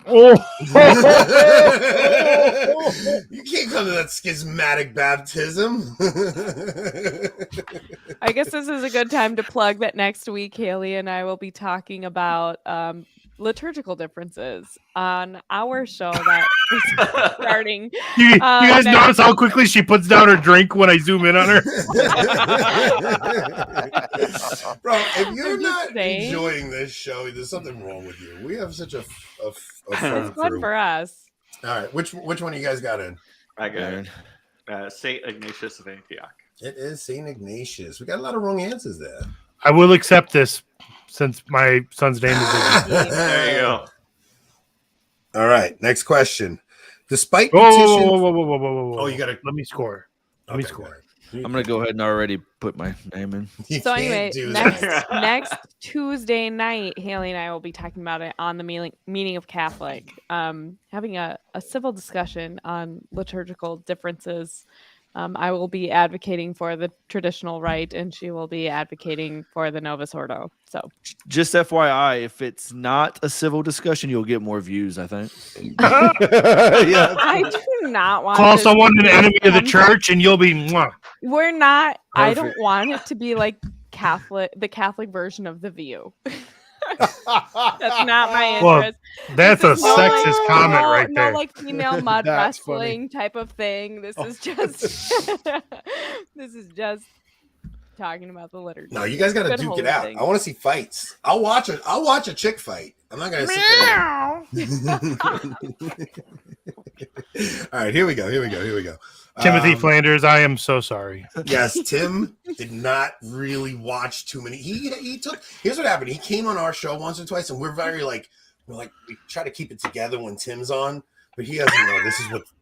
[SPEAKER 3] Oh,
[SPEAKER 4] You can't come to that schismatic baptism.
[SPEAKER 6] I guess this is a good time to plug that next week, Haley and I will be talking about liturgical differences on our show that is starting.
[SPEAKER 3] you guys
[SPEAKER 6] next-
[SPEAKER 3] notice how quickly she puts down her drink when I zoom in on her?
[SPEAKER 4] Bro, if you're
[SPEAKER 6] I'm just
[SPEAKER 4] not
[SPEAKER 6] saying.
[SPEAKER 4] enjoying this show, there's something wrong with you. We have such a fun
[SPEAKER 6] It's fun
[SPEAKER 4] crew.
[SPEAKER 6] for us.
[SPEAKER 4] All right, which one you guys got in?
[SPEAKER 8] I got Saint Ignatius of Antioch.
[SPEAKER 4] It is Saint Ignatius. We got a lot of wrong answers there.
[SPEAKER 3] I will accept this since my son's name is.
[SPEAKER 8] There you go.
[SPEAKER 4] All right, next question. Despite
[SPEAKER 3] Whoa,
[SPEAKER 4] petitions,
[SPEAKER 3] whoa.
[SPEAKER 4] Oh, you gotta-
[SPEAKER 3] let me score. Let me
[SPEAKER 4] Okay,
[SPEAKER 3] score.
[SPEAKER 4] go ahead.
[SPEAKER 7] I'm gonna go ahead and already put my name in.
[SPEAKER 4] You
[SPEAKER 6] So
[SPEAKER 4] can't
[SPEAKER 6] anyway,
[SPEAKER 4] do
[SPEAKER 6] next
[SPEAKER 4] that.
[SPEAKER 6] next Tuesday night, Haley and I will be talking about it on the meaning of Catholic, having a civil discussion on liturgical differences. I will be advocating for the traditional rite, and she will be advocating for the Novus Ordo. So
[SPEAKER 7] Just FYI, if it's not a civil discussion, you'll get more views, I think.
[SPEAKER 5] Yeah.
[SPEAKER 6] I do not want
[SPEAKER 3] Call
[SPEAKER 6] this
[SPEAKER 3] someone an
[SPEAKER 6] to
[SPEAKER 3] enemy of the
[SPEAKER 6] become-
[SPEAKER 3] church, and you'll be. Mwah.
[SPEAKER 6] We're not. I don't
[SPEAKER 7] Perfect.
[SPEAKER 6] want it to be like the Catholic version of The View. That's not my
[SPEAKER 3] Well,
[SPEAKER 6] interest.
[SPEAKER 3] That's a
[SPEAKER 6] This is no,
[SPEAKER 3] sexist
[SPEAKER 6] like,
[SPEAKER 3] comment
[SPEAKER 6] no,
[SPEAKER 3] right
[SPEAKER 6] no,
[SPEAKER 3] there.
[SPEAKER 6] like female mud
[SPEAKER 5] That's funny.
[SPEAKER 6] wrestling type of thing. This is just this is just talking about the liturgy.
[SPEAKER 4] No, you guys got to
[SPEAKER 6] Good
[SPEAKER 4] duke
[SPEAKER 6] holy
[SPEAKER 4] it out.
[SPEAKER 6] thing.
[SPEAKER 4] I want to see fights. I'll watch a chick fight. I'm not gonna sit there. All right, here we go.
[SPEAKER 3] Timothy Flanders, I am so sorry.
[SPEAKER 4] Yes, Tim did not really watch too many. He took. Here's what happened. He came on our show once or twice, and we try to keep it together when Tim's on, but he doesn't know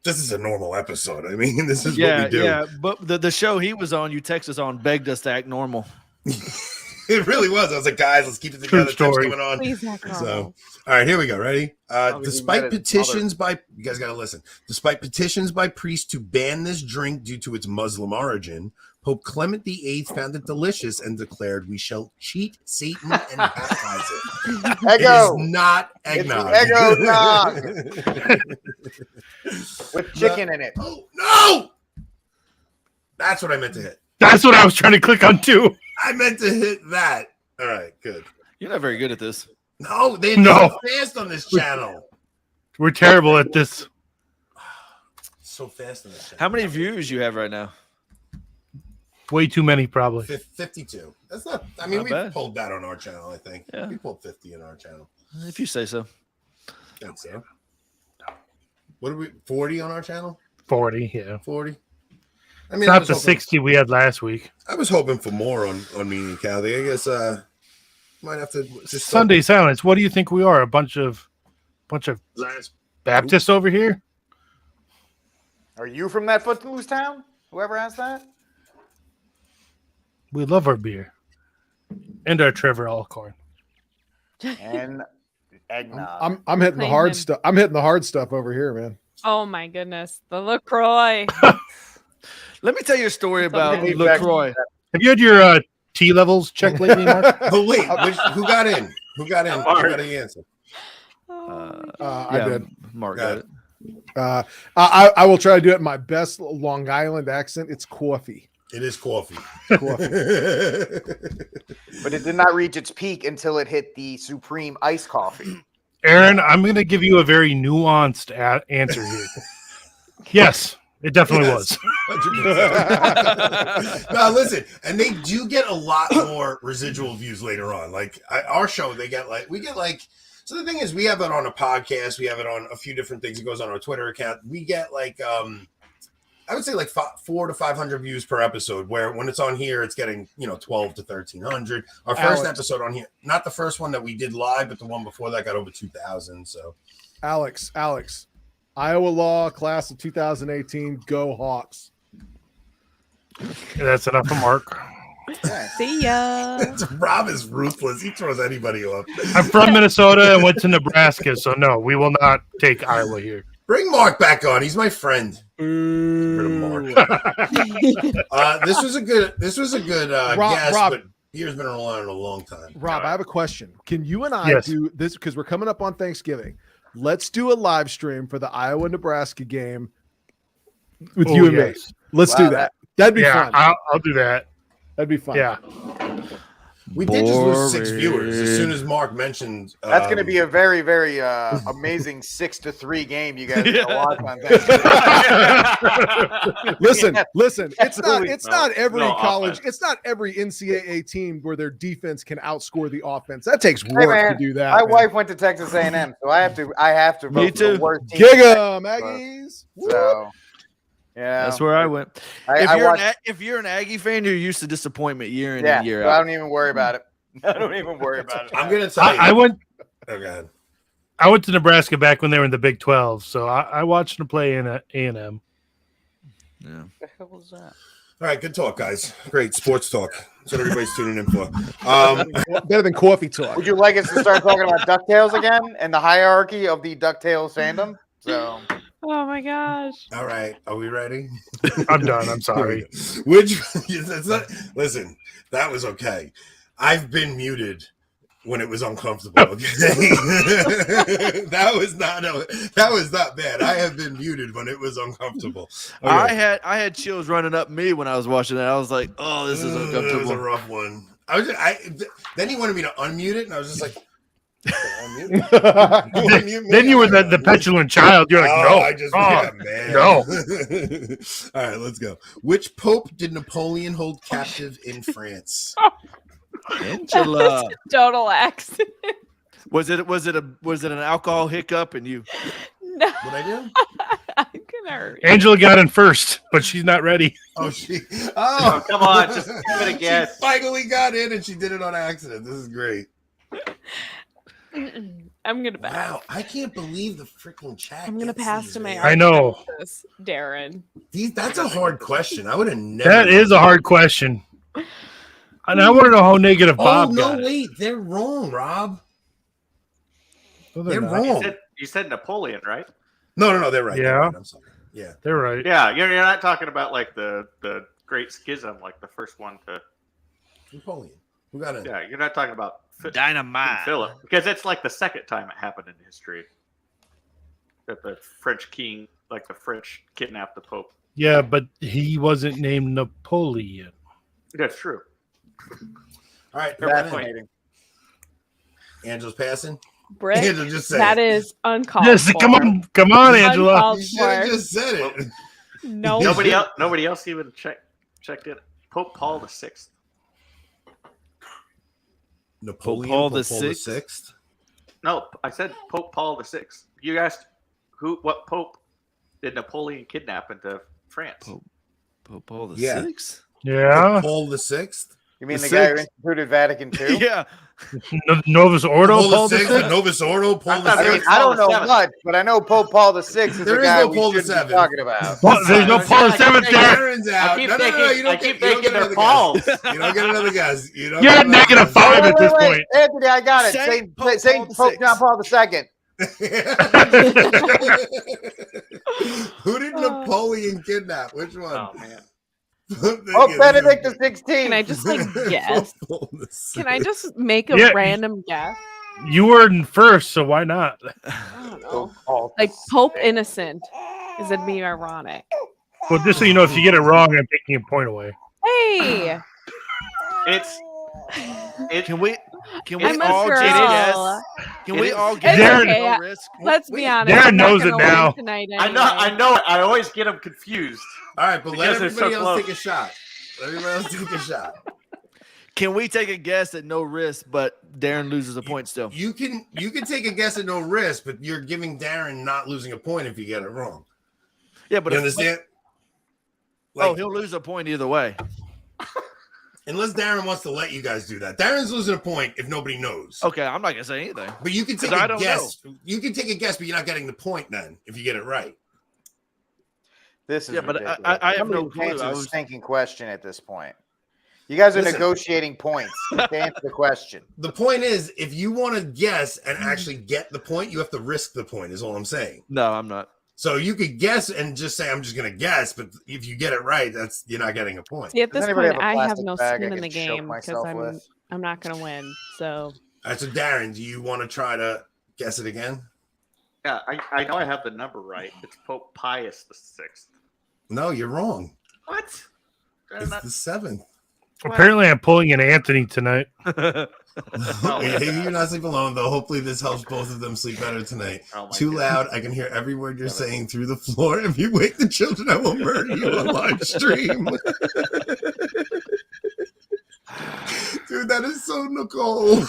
[SPEAKER 4] this is a normal episode. I mean, this is what we do.
[SPEAKER 7] Yeah. But the show he was on, you text us on, begged us to act normal.
[SPEAKER 4] It really was. I was like, guys, let's keep it
[SPEAKER 3] True
[SPEAKER 4] together. Tim's
[SPEAKER 3] story.
[SPEAKER 4] coming on.
[SPEAKER 6] Please act normal.
[SPEAKER 4] So, all right, here we go. Ready?
[SPEAKER 9] Probably
[SPEAKER 4] Despite
[SPEAKER 9] better than
[SPEAKER 4] petitions by you guys got to listen. Despite petitions by priests to ban this drink due to its Muslim origin, Pope Clement VIII found it delicious and declared, "We shall cheat Satan and baptize it." It
[SPEAKER 9] Eggo.
[SPEAKER 4] is not
[SPEAKER 9] It's
[SPEAKER 4] eggnog.
[SPEAKER 9] eggnog with chicken in it.
[SPEAKER 4] Oh no! That's what I meant to hit.
[SPEAKER 3] That's what I was trying to click on too.
[SPEAKER 4] I meant to hit that. All right, good.
[SPEAKER 7] You're not very good at this.
[SPEAKER 4] No, they're
[SPEAKER 3] No.
[SPEAKER 4] so fast on this channel.
[SPEAKER 3] We're terrible at this.
[SPEAKER 4] So fast on this channel.
[SPEAKER 7] How many views you have right now?
[SPEAKER 3] Way too many, probably.
[SPEAKER 4] 52. That's not. I mean,
[SPEAKER 7] Not
[SPEAKER 4] we
[SPEAKER 7] bad.
[SPEAKER 4] pulled that on our channel. I think
[SPEAKER 7] Yeah.
[SPEAKER 4] we pulled 50 in our channel.
[SPEAKER 7] If you say so.
[SPEAKER 4] Think so. What are we? 40 on our channel?
[SPEAKER 3] 40, yeah.
[SPEAKER 4] 40. I
[SPEAKER 3] It's
[SPEAKER 4] I
[SPEAKER 3] not
[SPEAKER 4] was
[SPEAKER 3] the
[SPEAKER 4] hoping-
[SPEAKER 3] 60 we had last week.
[SPEAKER 4] I was hoping for more on me and Callie. I guess might have to just
[SPEAKER 3] Sunday silence. What do you think we are? A bunch of Baptists over here?
[SPEAKER 9] Are you from that footloose town? Whoever asked that?
[SPEAKER 3] We love our beer. And our Trevor Alcorn.
[SPEAKER 9] And eggnog.
[SPEAKER 5] I'm hitting the
[SPEAKER 6] Claim
[SPEAKER 5] hard
[SPEAKER 6] him.
[SPEAKER 5] stuff. I'm hitting the hard stuff over here, man.
[SPEAKER 6] Oh my goodness, the LaCroix.
[SPEAKER 7] Let me tell you a story about
[SPEAKER 9] Okay.
[SPEAKER 7] LaCroix.
[SPEAKER 3] Have you had your T levels checked lately, Mark?
[SPEAKER 4] But wait, who got in? Who got in? Who got the answer?
[SPEAKER 6] Oh,
[SPEAKER 5] I did.
[SPEAKER 7] Mark
[SPEAKER 4] Got
[SPEAKER 7] got
[SPEAKER 4] it.
[SPEAKER 7] it.
[SPEAKER 5] I will try to do it in my best Long Island accent. It's coffee.
[SPEAKER 4] It is coffee.
[SPEAKER 5] Coffee.
[SPEAKER 9] But it did not reach its peak until it hit the supreme iced coffee.
[SPEAKER 3] Aaron, I'm going to give you a very nuanced answer here. Yes, it definitely was.
[SPEAKER 4] 100%. Now listen, and they do get a lot more residual views later on. Like our show, we get like. So the thing is, we have it on a podcast. We have it on a few different things. It goes on our Twitter account. We get like, I would say like 400 to 500 views per episode. Where when it's on here, it's getting 12 to 1300. Our first episode on here, not the first one that we did live, but the one before that got over 2,000. So,
[SPEAKER 5] Alex, Iowa Law class of 2018. Go Hawks.
[SPEAKER 3] That's enough for Mark.
[SPEAKER 6] See ya.
[SPEAKER 4] Rob is ruthless. He throws anybody off.
[SPEAKER 3] I'm from Minnesota and went to Nebraska, so no, we will not take Iowa here.
[SPEAKER 4] Bring Mark back on. He's my friend. Mark. This was a good guess,
[SPEAKER 5] Rob,
[SPEAKER 4] but beer's been around a long time.
[SPEAKER 5] Rob, I have a question. Can you and I do this because we're coming up on Thanksgiving? Let's do a live stream for the Iowa-Nebraska game with you and me. Let's do that. That'd be fun.
[SPEAKER 3] I'll do that.
[SPEAKER 5] That'd be fun.
[SPEAKER 3] Yeah.
[SPEAKER 4] We did just lose 6 viewers as soon as Mark mentioned.
[SPEAKER 9] That's going to be a very, very amazing 6-3 game you guys are watch on Thanksgiving.
[SPEAKER 5] Listen. It's not every college. Offense. It's not every NCAA team where their defense can outscore the offense. That takes work to do that.
[SPEAKER 9] My wife went to Texas A&M, so I have to.
[SPEAKER 7] Me too.
[SPEAKER 5] Gig 'em, Aggies.
[SPEAKER 9] So. Yeah,
[SPEAKER 7] that's where I went. If you're an Aggie fan, you're used to disappointment year in and year out.
[SPEAKER 9] I don't even worry about it. I'm
[SPEAKER 4] gonna tell you.
[SPEAKER 3] I went.
[SPEAKER 4] Oh God.
[SPEAKER 3] I went to Nebraska back when they were in the Big 12, so I watched them play in A&M.
[SPEAKER 7] Yeah.
[SPEAKER 9] What the hell was that?
[SPEAKER 4] All right, good talk, guys. Great sports talk. That's what everybody's tuning in for.
[SPEAKER 5] Better than coffee talk.
[SPEAKER 9] Would you like us to start talking about DuckTales again and the hierarchy of the DuckTales fandom? So.
[SPEAKER 6] Oh my gosh.
[SPEAKER 4] All right. Are we ready?
[SPEAKER 3] I'm done. I'm sorry.
[SPEAKER 4] Listen, that was okay. I've been muted when it was uncomfortable. Okay? that was not bad. I have been muted when it was uncomfortable.
[SPEAKER 7] Okay. I had chills running up me when I was watching that. I was like, oh, this is uncomfortable.
[SPEAKER 4] It was a rough one. Then he wanted me to unmute it, and I was just like,
[SPEAKER 3] then you were the petulant child. You're like,
[SPEAKER 4] man.
[SPEAKER 3] No.
[SPEAKER 4] All right, let's go. Which pope did Napoleon hold captive in France?
[SPEAKER 7] Angela.
[SPEAKER 6] Total accident.
[SPEAKER 7] Was it an alcohol hiccup and you?
[SPEAKER 6] No.
[SPEAKER 4] What I do?
[SPEAKER 6] I'm gonna hurt.
[SPEAKER 3] Angela got in first, but she's not ready.
[SPEAKER 4] Oh,
[SPEAKER 8] come on, just give it a guess.
[SPEAKER 4] She finally got in, and she did it on accident. This is great.
[SPEAKER 6] I'm gonna pass.
[SPEAKER 4] Wow, I can't believe the freaking chat.
[SPEAKER 6] I'm gonna pass to my.
[SPEAKER 3] I know.
[SPEAKER 6] This, Darren.
[SPEAKER 4] That's a hard question. I would have never.
[SPEAKER 3] That is a hard question. And I want to know how negative Bob got.
[SPEAKER 4] No, wait, they're wrong, Rob.
[SPEAKER 3] No,
[SPEAKER 4] they're wrong.
[SPEAKER 8] You said Napoleon, right?
[SPEAKER 4] No, they're right.
[SPEAKER 3] Yeah,
[SPEAKER 4] they're right. I'm sorry. Yeah,
[SPEAKER 3] they're right.
[SPEAKER 8] Yeah, you're not talking about like the Great Schism, like the first one to
[SPEAKER 4] Napoleon. Who got in?
[SPEAKER 8] Yeah, you're not talking about
[SPEAKER 7] Dynamite.
[SPEAKER 8] Philip, because it's like the second time it happened in history that the French king, like the French, kidnapped the Pope.
[SPEAKER 3] Yeah, but he wasn't named Napoleon.
[SPEAKER 8] That's true.
[SPEAKER 4] All right,
[SPEAKER 9] fascinating.
[SPEAKER 4] Angela's passing.
[SPEAKER 6] Brick,
[SPEAKER 4] Angela just said
[SPEAKER 6] that
[SPEAKER 4] it.
[SPEAKER 6] is uncalled
[SPEAKER 3] Yes,
[SPEAKER 6] for.
[SPEAKER 3] come on, Angela.
[SPEAKER 6] Uncalled
[SPEAKER 4] You should have
[SPEAKER 6] for.
[SPEAKER 4] just said it.
[SPEAKER 6] No.
[SPEAKER 8] Nobody else even checked in. Pope Paul VI.
[SPEAKER 4] Napoleon,
[SPEAKER 7] Paul
[SPEAKER 4] the
[SPEAKER 7] VI?
[SPEAKER 4] Sixth.
[SPEAKER 8] No, I said Pope Paul VI. You asked what Pope did Napoleon kidnap into France?
[SPEAKER 7] Pope Paul the
[SPEAKER 4] Yeah.
[SPEAKER 7] Sixth?
[SPEAKER 3] Yeah.
[SPEAKER 4] Paul the Sixth.
[SPEAKER 9] You mean
[SPEAKER 7] The
[SPEAKER 9] the guy who
[SPEAKER 7] sixth.
[SPEAKER 9] instituted Vatican II?
[SPEAKER 7] Yeah.
[SPEAKER 3] Novus Ordo,
[SPEAKER 4] Paul
[SPEAKER 3] Paul
[SPEAKER 4] the
[SPEAKER 3] the
[SPEAKER 4] Sixth.
[SPEAKER 3] Sixth?
[SPEAKER 4] Novus Ordo, Paul
[SPEAKER 8] I
[SPEAKER 4] the
[SPEAKER 8] thought
[SPEAKER 9] I mean,
[SPEAKER 4] Sixth.
[SPEAKER 9] I don't
[SPEAKER 8] Paul
[SPEAKER 9] know
[SPEAKER 8] VII.
[SPEAKER 9] much, but I know Pope Paul VI is
[SPEAKER 4] There
[SPEAKER 9] the
[SPEAKER 4] is
[SPEAKER 9] guy
[SPEAKER 4] no
[SPEAKER 9] we
[SPEAKER 4] Paul
[SPEAKER 9] should be
[SPEAKER 4] VII.
[SPEAKER 9] talking about.
[SPEAKER 3] Well, there's no Paul the Seventh there.
[SPEAKER 4] Aaron's out.
[SPEAKER 8] I keep
[SPEAKER 4] No,
[SPEAKER 8] thinking,
[SPEAKER 4] you don't
[SPEAKER 8] I keep
[SPEAKER 4] get- you don't
[SPEAKER 8] thinking
[SPEAKER 4] get
[SPEAKER 8] they're
[SPEAKER 4] another
[SPEAKER 8] Pauls.
[SPEAKER 4] guess. You don't get another guess. You don't
[SPEAKER 3] You're
[SPEAKER 4] get
[SPEAKER 3] at
[SPEAKER 4] another
[SPEAKER 3] negative
[SPEAKER 4] guess.
[SPEAKER 3] 5 at this point.
[SPEAKER 9] Anthony, I got it.
[SPEAKER 7] Saint Pope
[SPEAKER 9] Saint
[SPEAKER 7] Paul
[SPEAKER 9] Pope
[SPEAKER 7] VI.
[SPEAKER 9] John Paul II.
[SPEAKER 4] Who did Napoleon kidnap? Which one?
[SPEAKER 8] Oh man.
[SPEAKER 9] Pope Benedict XVI.
[SPEAKER 6] Can I just like guess?
[SPEAKER 4] Paul the
[SPEAKER 6] Can I
[SPEAKER 4] Sixth.
[SPEAKER 6] just make a
[SPEAKER 3] Yeah.
[SPEAKER 6] random guess?
[SPEAKER 3] You were in first, so why not?
[SPEAKER 6] I don't know.
[SPEAKER 9] So-called
[SPEAKER 6] Like Pope Innocent. Is it be ironic?
[SPEAKER 3] Well, just so you know, if you get it wrong, I'm taking a point away.
[SPEAKER 6] Hey,
[SPEAKER 8] It's
[SPEAKER 7] Can we
[SPEAKER 6] I'm a
[SPEAKER 7] all just
[SPEAKER 6] girl.
[SPEAKER 7] guess? Can we
[SPEAKER 8] It
[SPEAKER 7] all
[SPEAKER 8] is-
[SPEAKER 7] guess?
[SPEAKER 3] Darren-
[SPEAKER 7] at no
[SPEAKER 6] okay.
[SPEAKER 7] risk?
[SPEAKER 6] Let's be honest.
[SPEAKER 3] Darren
[SPEAKER 6] I'm not
[SPEAKER 3] knows it
[SPEAKER 6] gonna win
[SPEAKER 3] now.
[SPEAKER 6] Tonight
[SPEAKER 8] I
[SPEAKER 6] anyway.
[SPEAKER 8] know it. I always get them confused.
[SPEAKER 4] All right, but let
[SPEAKER 8] Because they're so
[SPEAKER 4] everybody else
[SPEAKER 8] close.
[SPEAKER 4] take a shot. Let everybody else take a shot.
[SPEAKER 7] Can we take a guess at no risk, but Darren loses a point still?
[SPEAKER 4] You can take a guess at no risk, but you're giving Darren not losing a point if you get it wrong.
[SPEAKER 7] Yeah, but
[SPEAKER 4] You
[SPEAKER 7] if-
[SPEAKER 4] understand?
[SPEAKER 7] he'll lose a point either way.
[SPEAKER 4] Unless Darren wants to let you guys do that. Darren's losing a point if nobody knows.
[SPEAKER 7] Okay, I'm not gonna say anything.
[SPEAKER 4] But you can take
[SPEAKER 7] 'Cause I
[SPEAKER 4] a
[SPEAKER 7] don't
[SPEAKER 4] guess. You can take a guess, but you're not getting the point then if you get it right.
[SPEAKER 9] This is
[SPEAKER 7] Yeah, but
[SPEAKER 9] ridiculous.
[SPEAKER 7] I have no
[SPEAKER 9] Somebody
[SPEAKER 7] clue.
[SPEAKER 9] answer
[SPEAKER 7] I
[SPEAKER 9] the
[SPEAKER 7] was-
[SPEAKER 9] stinking question at this point. You guys are
[SPEAKER 4] Listen.
[SPEAKER 9] negotiating points. You have to answer the question.
[SPEAKER 4] The point is, if you want to guess and actually get the point, you have to risk the point, is all I'm saying.
[SPEAKER 7] No, I'm not.
[SPEAKER 4] So you could guess and just say, I'm just going to guess, but if you get it right, you're not getting a point.
[SPEAKER 6] See, at
[SPEAKER 9] Does
[SPEAKER 6] this
[SPEAKER 9] anybody
[SPEAKER 6] point,
[SPEAKER 9] have a
[SPEAKER 6] I have
[SPEAKER 9] plastic
[SPEAKER 6] no
[SPEAKER 9] bag I
[SPEAKER 6] skin in
[SPEAKER 9] can
[SPEAKER 6] the
[SPEAKER 9] choke
[SPEAKER 6] game because
[SPEAKER 9] myself with?
[SPEAKER 6] I'm not gonna win. So
[SPEAKER 4] All right, so Darren, do you want to try to guess it again?
[SPEAKER 8] Yeah, I know I have the number right. It's Pope Pius VI.
[SPEAKER 4] No, you're wrong.
[SPEAKER 8] What?
[SPEAKER 4] It's the 7th.
[SPEAKER 3] Apparently, I'm pulling an Anthony tonight.
[SPEAKER 4] You're not sleep alone, though. Hopefully, this helps both of them sleep better tonight.
[SPEAKER 8] Oh my
[SPEAKER 4] Too
[SPEAKER 8] goodness.
[SPEAKER 4] loud. I can hear every word you're saying through the floor. If you wake the children, I will murder you on live stream. Dude, that is so Nicole.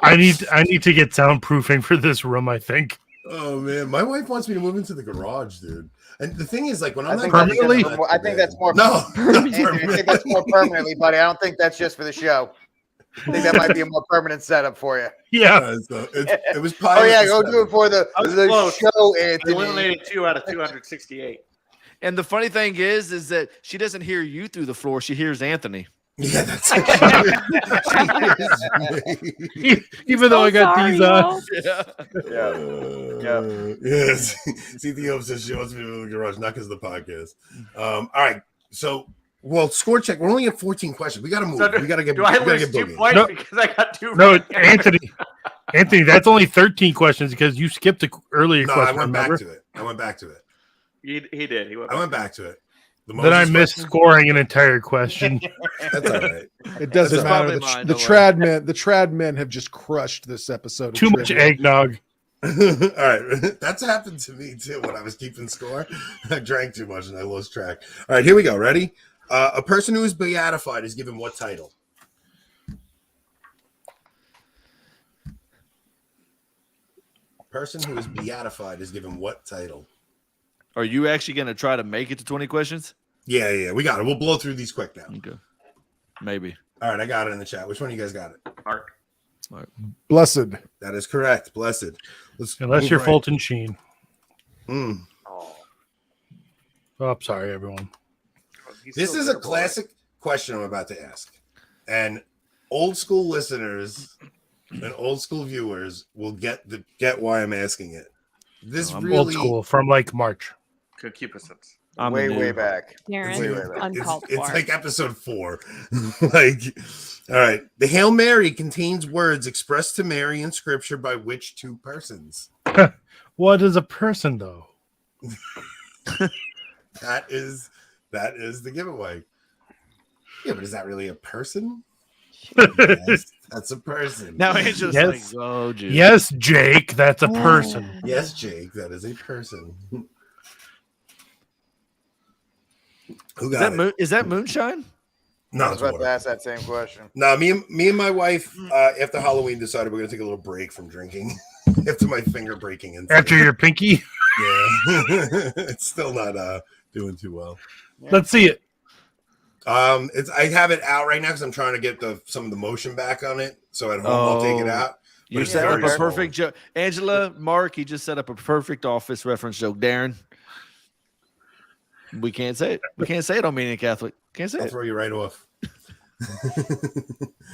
[SPEAKER 3] I need to get soundproofing for this room. I think.
[SPEAKER 4] Oh man, my wife wants me to move into the garage, dude. And the thing is, like, when I'm
[SPEAKER 9] I
[SPEAKER 4] not
[SPEAKER 9] think,
[SPEAKER 3] Permanently?
[SPEAKER 9] that's more.
[SPEAKER 4] no,
[SPEAKER 9] Anthony, I think that's more permanently, buddy. I don't think that's just for the show. I think that might be a more permanent setup for you.
[SPEAKER 3] Yeah.
[SPEAKER 4] It was
[SPEAKER 9] Oh yeah, go do it for the
[SPEAKER 8] was close.
[SPEAKER 9] show,
[SPEAKER 8] I
[SPEAKER 9] Anthony.
[SPEAKER 8] eliminated 2 out of 268.
[SPEAKER 7] And the funny thing is that she doesn't hear you through the floor. She hears Anthony.
[SPEAKER 4] Yeah, that's
[SPEAKER 3] Even though I got
[SPEAKER 6] sorry,
[SPEAKER 3] these
[SPEAKER 6] Will.
[SPEAKER 4] Yes. CTO says she wants me to move to the garage, not because of the podcast. All right. So, well, score check. We're only at 14 questions. We got to move.
[SPEAKER 8] So
[SPEAKER 4] we got to get.
[SPEAKER 8] Do I
[SPEAKER 4] we gotta
[SPEAKER 8] lose
[SPEAKER 4] get
[SPEAKER 8] 2
[SPEAKER 4] boogie.
[SPEAKER 8] points
[SPEAKER 3] No.
[SPEAKER 8] because I got 2
[SPEAKER 3] No,
[SPEAKER 8] right?
[SPEAKER 3] Anthony, that's only 13 questions because you skipped the earlier
[SPEAKER 4] No, I
[SPEAKER 3] question.
[SPEAKER 4] went back
[SPEAKER 3] remember?
[SPEAKER 4] to it. I went back to it.
[SPEAKER 8] He did. He went
[SPEAKER 4] I went back to it. The
[SPEAKER 3] Then I
[SPEAKER 4] Moses
[SPEAKER 3] missed
[SPEAKER 4] question?
[SPEAKER 3] scoring an entire question.
[SPEAKER 4] That's all right.
[SPEAKER 5] It doesn't
[SPEAKER 7] That's
[SPEAKER 5] matter.
[SPEAKER 7] probably
[SPEAKER 5] The,
[SPEAKER 7] mine,
[SPEAKER 5] the
[SPEAKER 7] don't
[SPEAKER 5] trad men, the trad men have just crushed this episode. of
[SPEAKER 3] Too much
[SPEAKER 5] trivia.
[SPEAKER 3] eggnog.
[SPEAKER 4] All right. That's happened to me too when I was keeping score. I drank too much and I lost track. All right, here we go. Ready? A person who is beatified is given what title? A person who is beatified is given what title?
[SPEAKER 7] Are you actually going to try to make it to 20 questions?
[SPEAKER 4] Yeah. We got it. We'll blow through these quick now.
[SPEAKER 7] Okay. Maybe.
[SPEAKER 4] All right, I got it in the chat. Which one of you guys got it?
[SPEAKER 8] Mark.
[SPEAKER 5] Blessed.
[SPEAKER 4] That is correct. Blessed. Let's
[SPEAKER 3] Unless
[SPEAKER 4] move
[SPEAKER 3] you're
[SPEAKER 4] right.
[SPEAKER 3] Fulton Sheen.
[SPEAKER 4] Mm.
[SPEAKER 8] Oh,
[SPEAKER 3] Oh, I'm sorry, everyone.
[SPEAKER 8] he's
[SPEAKER 4] This
[SPEAKER 8] so
[SPEAKER 4] is a
[SPEAKER 8] good boy.
[SPEAKER 4] classic question I'm about to ask. And old school listeners and old school viewers will get why I'm asking it. This
[SPEAKER 7] I'm
[SPEAKER 4] really
[SPEAKER 3] Old school from like March.
[SPEAKER 8] Concupiscence.
[SPEAKER 7] I'm
[SPEAKER 9] way,
[SPEAKER 7] the
[SPEAKER 9] way
[SPEAKER 7] new-
[SPEAKER 9] back.
[SPEAKER 6] Darren,
[SPEAKER 9] Wait, wait, wait.
[SPEAKER 6] uncalled
[SPEAKER 4] it's
[SPEAKER 6] for.
[SPEAKER 4] like episode 4. Like, all right. The Hail Mary contains words expressed to Mary in scripture by which 2 persons?
[SPEAKER 3] What is a person, though?
[SPEAKER 4] That is the giveaway. Yeah, but is that really a person? Yes, that's a person.
[SPEAKER 7] Now Angela's
[SPEAKER 3] Yes.
[SPEAKER 7] like, oh, geez.
[SPEAKER 3] Yes, Jake, that's a person.
[SPEAKER 4] Yes, Jake, that is a person. Who
[SPEAKER 7] Is
[SPEAKER 4] got
[SPEAKER 7] that,
[SPEAKER 4] it?
[SPEAKER 7] is that moonshine?
[SPEAKER 4] No,
[SPEAKER 9] I was
[SPEAKER 4] it's
[SPEAKER 9] about
[SPEAKER 4] water.
[SPEAKER 9] to ask that same question.
[SPEAKER 4] No, me and my wife after Halloween decided we're gonna take a little break from drinking after my finger breaking incident.
[SPEAKER 3] After your pinky,
[SPEAKER 4] Yeah, it's still not doing too well.
[SPEAKER 3] let's see it.
[SPEAKER 4] It's I have it out right now because I'm trying to get some of the motion back on it. So at home I'll take it
[SPEAKER 7] Oh.
[SPEAKER 4] out. But
[SPEAKER 7] You
[SPEAKER 4] it's
[SPEAKER 7] set up
[SPEAKER 4] very
[SPEAKER 7] a
[SPEAKER 4] small.
[SPEAKER 7] perfect joke. Angela, Mark, he just set up a perfect office reference joke. Darren, we can't say it. We can't say it on Meaning Catholic. Can't say
[SPEAKER 4] I'll
[SPEAKER 7] it.
[SPEAKER 4] throw you right off.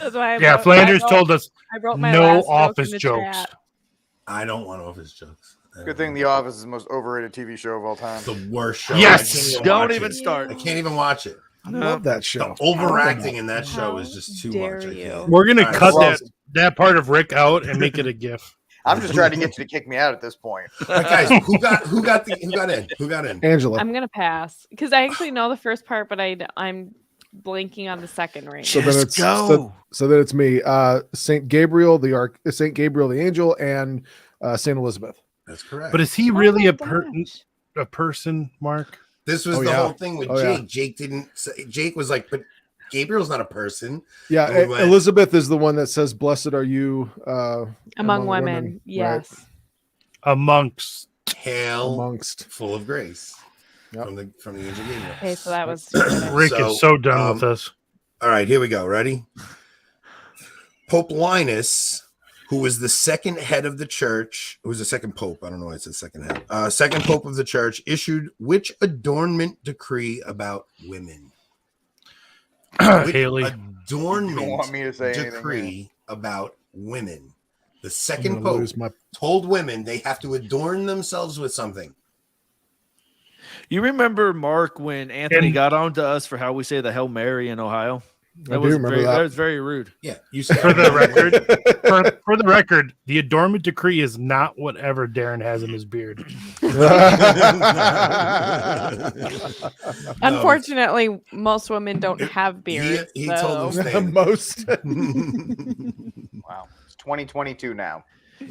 [SPEAKER 6] That's why I
[SPEAKER 3] Yeah,
[SPEAKER 6] wrote-
[SPEAKER 3] Flanders
[SPEAKER 6] I wrote-
[SPEAKER 3] told us
[SPEAKER 6] I wrote my
[SPEAKER 3] no
[SPEAKER 6] last joke in
[SPEAKER 3] office
[SPEAKER 6] the
[SPEAKER 3] jokes.
[SPEAKER 6] chat.
[SPEAKER 4] I don't want office jokes.
[SPEAKER 9] Good thing The Office is the most overrated TV show of all time.
[SPEAKER 4] It's the worst show.
[SPEAKER 3] Yes!
[SPEAKER 4] I can't even
[SPEAKER 7] Don't
[SPEAKER 4] watch
[SPEAKER 7] even
[SPEAKER 4] it.
[SPEAKER 7] start.
[SPEAKER 4] I can't even watch it.
[SPEAKER 5] I love that show.
[SPEAKER 4] The overacting in that show
[SPEAKER 6] How
[SPEAKER 4] is just too
[SPEAKER 6] dare
[SPEAKER 4] much. I
[SPEAKER 6] you.
[SPEAKER 4] can't.
[SPEAKER 3] We're gonna
[SPEAKER 4] All right,
[SPEAKER 3] cut
[SPEAKER 4] well,
[SPEAKER 3] that that part of Rick out and make it a GIF.
[SPEAKER 9] I'm just trying to get you to kick me out at this point.
[SPEAKER 4] All right, guys, who got in?
[SPEAKER 5] Angela.
[SPEAKER 6] I'm gonna pass because I actually know the first part, but I'm blanking on the second right
[SPEAKER 5] So
[SPEAKER 6] now.
[SPEAKER 5] then it's so then it's me, Saint Gabriel, Saint Gabriel the angel, and Saint Elizabeth.
[SPEAKER 4] That's correct.
[SPEAKER 3] But is he really a person, Mark?
[SPEAKER 4] This was the whole thing with Jake. Jake didn't say, Jake was like, but Gabriel's not a person.
[SPEAKER 5] Yeah,
[SPEAKER 4] And we went,
[SPEAKER 5] Elizabeth is the one that says, "Blessed are you
[SPEAKER 6] among women." Yes.
[SPEAKER 5] Right?
[SPEAKER 3] Amongst.
[SPEAKER 4] Hail,
[SPEAKER 5] Amongst.
[SPEAKER 4] full of grace.
[SPEAKER 5] Yep.
[SPEAKER 4] From the angel Gabriel.
[SPEAKER 6] Okay, so that was
[SPEAKER 3] Rick is so done with us.
[SPEAKER 4] All right, here we go. Ready? Pope Linus, who was the second head of the church, who was the second pope. I don't know why it says second head. Second pope of the church issued which adornment decree about women?
[SPEAKER 3] Haley.
[SPEAKER 4] Adornment
[SPEAKER 9] You don't want me to say anything,
[SPEAKER 4] decree about women. The
[SPEAKER 5] I'm
[SPEAKER 4] second
[SPEAKER 5] gonna
[SPEAKER 4] pope
[SPEAKER 5] lose my-
[SPEAKER 4] told women they have to adorn themselves with something.
[SPEAKER 7] You remember, Mark, when Anthony got on to us for how we say the Hail Mary in Ohio?
[SPEAKER 5] I do remember that.
[SPEAKER 7] That was very rude.
[SPEAKER 4] Yeah, you said
[SPEAKER 3] For the record, the adornment decree is not whatever Darren has in his beard.
[SPEAKER 6] unfortunately most women don't have beards.
[SPEAKER 4] He
[SPEAKER 6] so.
[SPEAKER 4] told them stay.
[SPEAKER 5] Most.
[SPEAKER 9] Wow. It's 2022 now.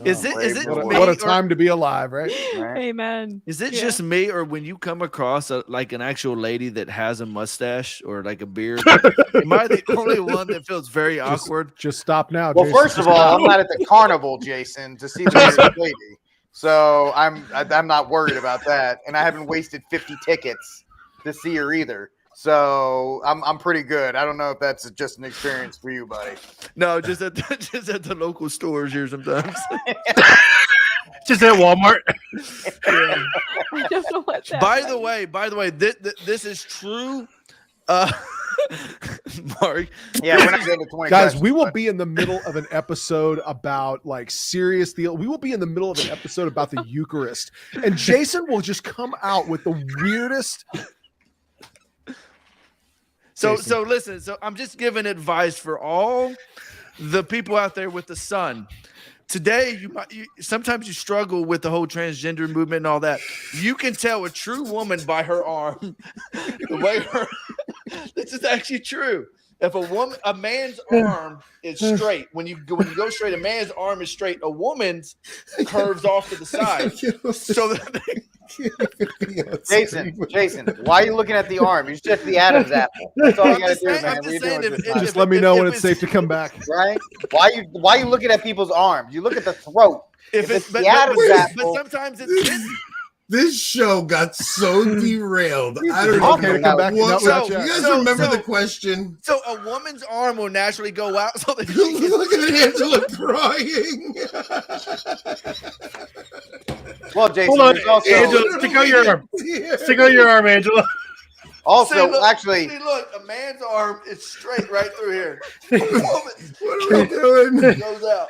[SPEAKER 7] Is it
[SPEAKER 5] What
[SPEAKER 7] me,
[SPEAKER 5] a
[SPEAKER 7] or-
[SPEAKER 5] time to be alive, right?
[SPEAKER 9] Right?
[SPEAKER 6] Amen.
[SPEAKER 7] Is it
[SPEAKER 6] Yeah.
[SPEAKER 7] just me, or when you come across like an actual lady that has a mustache or like a beard, am I the only one that feels very awkward?
[SPEAKER 5] Just stop now.
[SPEAKER 9] Well,
[SPEAKER 5] Jason.
[SPEAKER 9] first of all, I'm not at the carnival, Jason, to see the weird lady. So I'm not worried about that. And I haven't wasted 50 tickets to see her either. So I'm pretty good. I don't know if that's just an experience for you, buddy.
[SPEAKER 7] No, just at the local stores here sometimes.
[SPEAKER 3] Just at Walmart.
[SPEAKER 6] I don't know what that
[SPEAKER 7] By
[SPEAKER 6] means.
[SPEAKER 7] the way, this is true. Mark.
[SPEAKER 9] Yeah, we're not getting to 20
[SPEAKER 5] Guys,
[SPEAKER 9] questions,
[SPEAKER 5] we will
[SPEAKER 9] but-
[SPEAKER 5] be in the middle of an episode about like serious deal. We will be in the middle of an episode about the Eucharist, and Jason will just come out with the weirdest.
[SPEAKER 7] So
[SPEAKER 5] Jason.
[SPEAKER 7] listen. So I'm just giving advice for all the people out there with the sun. Today, sometimes you struggle with the whole transgender movement and all that. You can tell a true woman by her arm. The way this is actually true. If a man's arm is straight, when you go straight, a man's arm is straight. A woman's curves off to the side. So
[SPEAKER 9] Jason, why are you looking at the arm? You just the Adam's apple. That's all you got to do, man. What are you doing with your time?
[SPEAKER 5] Just let me know when it's safe to come back.
[SPEAKER 9] Right? Why are you looking at people's arms? You look at the throat. If it's the Adam's apple,
[SPEAKER 7] but sometimes it's
[SPEAKER 4] This show got so derailed. I don't
[SPEAKER 9] Okay,
[SPEAKER 4] know.
[SPEAKER 9] to come back.
[SPEAKER 4] What-
[SPEAKER 5] No,
[SPEAKER 4] you guys
[SPEAKER 7] so-
[SPEAKER 4] remember
[SPEAKER 7] so-
[SPEAKER 4] the question?
[SPEAKER 7] so a woman's arm will naturally go out so that she
[SPEAKER 4] Look at Angela crying.
[SPEAKER 9] well, Jason,
[SPEAKER 3] Hold on,
[SPEAKER 9] there's also,
[SPEAKER 3] Angela, stick out your arm. Stick out your arm, Angela.
[SPEAKER 9] also
[SPEAKER 7] See, look,
[SPEAKER 9] actually,
[SPEAKER 7] see, look, a man's arm is straight right through here. A woman's
[SPEAKER 4] What are we doing?
[SPEAKER 7] goes out.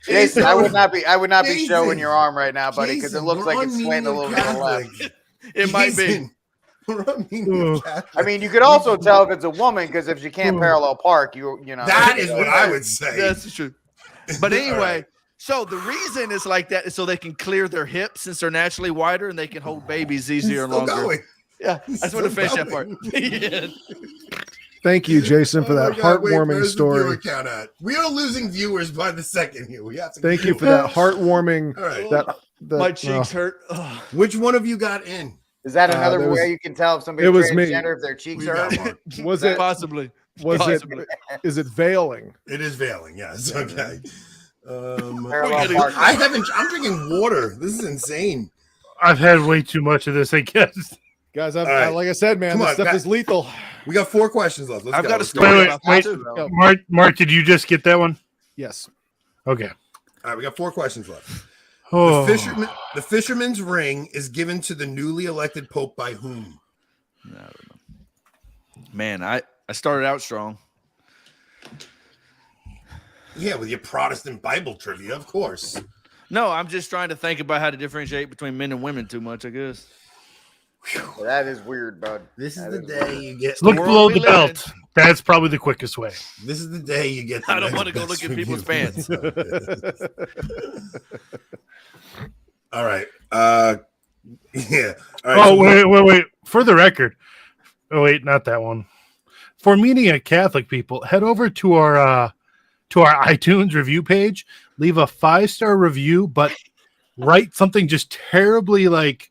[SPEAKER 9] Jason, I would not be
[SPEAKER 4] Jason.
[SPEAKER 9] showing your arm right now, buddy, because it
[SPEAKER 4] Jason,
[SPEAKER 9] looks
[SPEAKER 4] we're
[SPEAKER 9] like
[SPEAKER 4] on
[SPEAKER 9] it's slanting a little
[SPEAKER 4] Medium
[SPEAKER 9] to the left.
[SPEAKER 4] Catholic.
[SPEAKER 7] It might be.
[SPEAKER 4] Jason, we're on Medium Catholic.
[SPEAKER 9] I mean, you could also tell if it's a woman because if she can't parallel park, you know.
[SPEAKER 4] That is what I would say.
[SPEAKER 7] That's true. But anyway,
[SPEAKER 4] All right.
[SPEAKER 7] so the reason it's like that is so they can clear their hips since they're naturally wider and they can hold babies easier and
[SPEAKER 4] Still
[SPEAKER 7] longer.
[SPEAKER 4] going.
[SPEAKER 7] Yeah, I just want to
[SPEAKER 4] Still
[SPEAKER 7] finish that part.
[SPEAKER 4] going.
[SPEAKER 7] Yeah.
[SPEAKER 5] Thank you, Jason, for
[SPEAKER 4] Oh
[SPEAKER 5] that
[SPEAKER 4] my God, wait,
[SPEAKER 5] heartwarming
[SPEAKER 4] where's the viewer
[SPEAKER 5] story.
[SPEAKER 4] count at? We are losing viewers by the second here. We have to.
[SPEAKER 5] Thank you for that heartwarming.
[SPEAKER 4] All right.
[SPEAKER 5] That
[SPEAKER 7] My cheeks hurt. Ugh.
[SPEAKER 4] Which one of you got in?
[SPEAKER 9] Is that another
[SPEAKER 5] there was-
[SPEAKER 9] way you can tell if somebody's
[SPEAKER 5] it was me.
[SPEAKER 9] transgender if their cheeks
[SPEAKER 4] We
[SPEAKER 9] are
[SPEAKER 4] got
[SPEAKER 9] hurt?
[SPEAKER 4] one.
[SPEAKER 5] was it.
[SPEAKER 7] Possibly.
[SPEAKER 5] Was it?
[SPEAKER 7] Possibly.
[SPEAKER 5] Is it veiling?
[SPEAKER 4] It is veiling. Yes. Okay.
[SPEAKER 9] Parallel park.
[SPEAKER 4] I haven't. I'm drinking water. This is insane.
[SPEAKER 3] I've had way too much of this, I guess.
[SPEAKER 5] Guys,
[SPEAKER 4] All right.
[SPEAKER 5] like I said, man,
[SPEAKER 4] Come
[SPEAKER 5] this
[SPEAKER 4] on,
[SPEAKER 5] stuff
[SPEAKER 4] Matt.
[SPEAKER 5] is lethal.
[SPEAKER 4] We got 4 questions left. Let's
[SPEAKER 7] I've
[SPEAKER 4] go.
[SPEAKER 7] got a
[SPEAKER 4] Let's go.
[SPEAKER 7] story
[SPEAKER 3] Wait,
[SPEAKER 7] about
[SPEAKER 3] wait,
[SPEAKER 7] that
[SPEAKER 3] wait.
[SPEAKER 7] too.
[SPEAKER 3] Mark, did you just get that one?
[SPEAKER 5] Yes.
[SPEAKER 3] Okay.
[SPEAKER 4] All right, we got 4 questions left.
[SPEAKER 3] Oh,
[SPEAKER 4] The fisherman's ring is given to the newly elected pope by whom?
[SPEAKER 7] I don't know. Man, I started out strong.
[SPEAKER 4] Yeah, with your Protestant Bible trivia, of course.
[SPEAKER 7] No, I'm just trying to think about how to differentiate between men and women too much, I guess.
[SPEAKER 9] That is weird, bud.
[SPEAKER 4] This is
[SPEAKER 9] That
[SPEAKER 4] the
[SPEAKER 9] is
[SPEAKER 4] day
[SPEAKER 9] weird.
[SPEAKER 4] you get.
[SPEAKER 3] Look
[SPEAKER 7] world
[SPEAKER 3] below
[SPEAKER 7] we
[SPEAKER 3] the
[SPEAKER 7] live in.
[SPEAKER 3] belt. That's probably the quickest way.
[SPEAKER 4] This is the day you get. The
[SPEAKER 7] I don't
[SPEAKER 4] next
[SPEAKER 7] wanna go
[SPEAKER 4] best
[SPEAKER 7] look at people's
[SPEAKER 4] review.
[SPEAKER 7] pants.
[SPEAKER 4] All right. Yeah. All right.
[SPEAKER 3] Oh,
[SPEAKER 4] so
[SPEAKER 3] wait. For the record. Oh, wait, not that one. For meeting at Catholic people, head over to our iTunes review page, leave a 5-star review, but write something just terribly like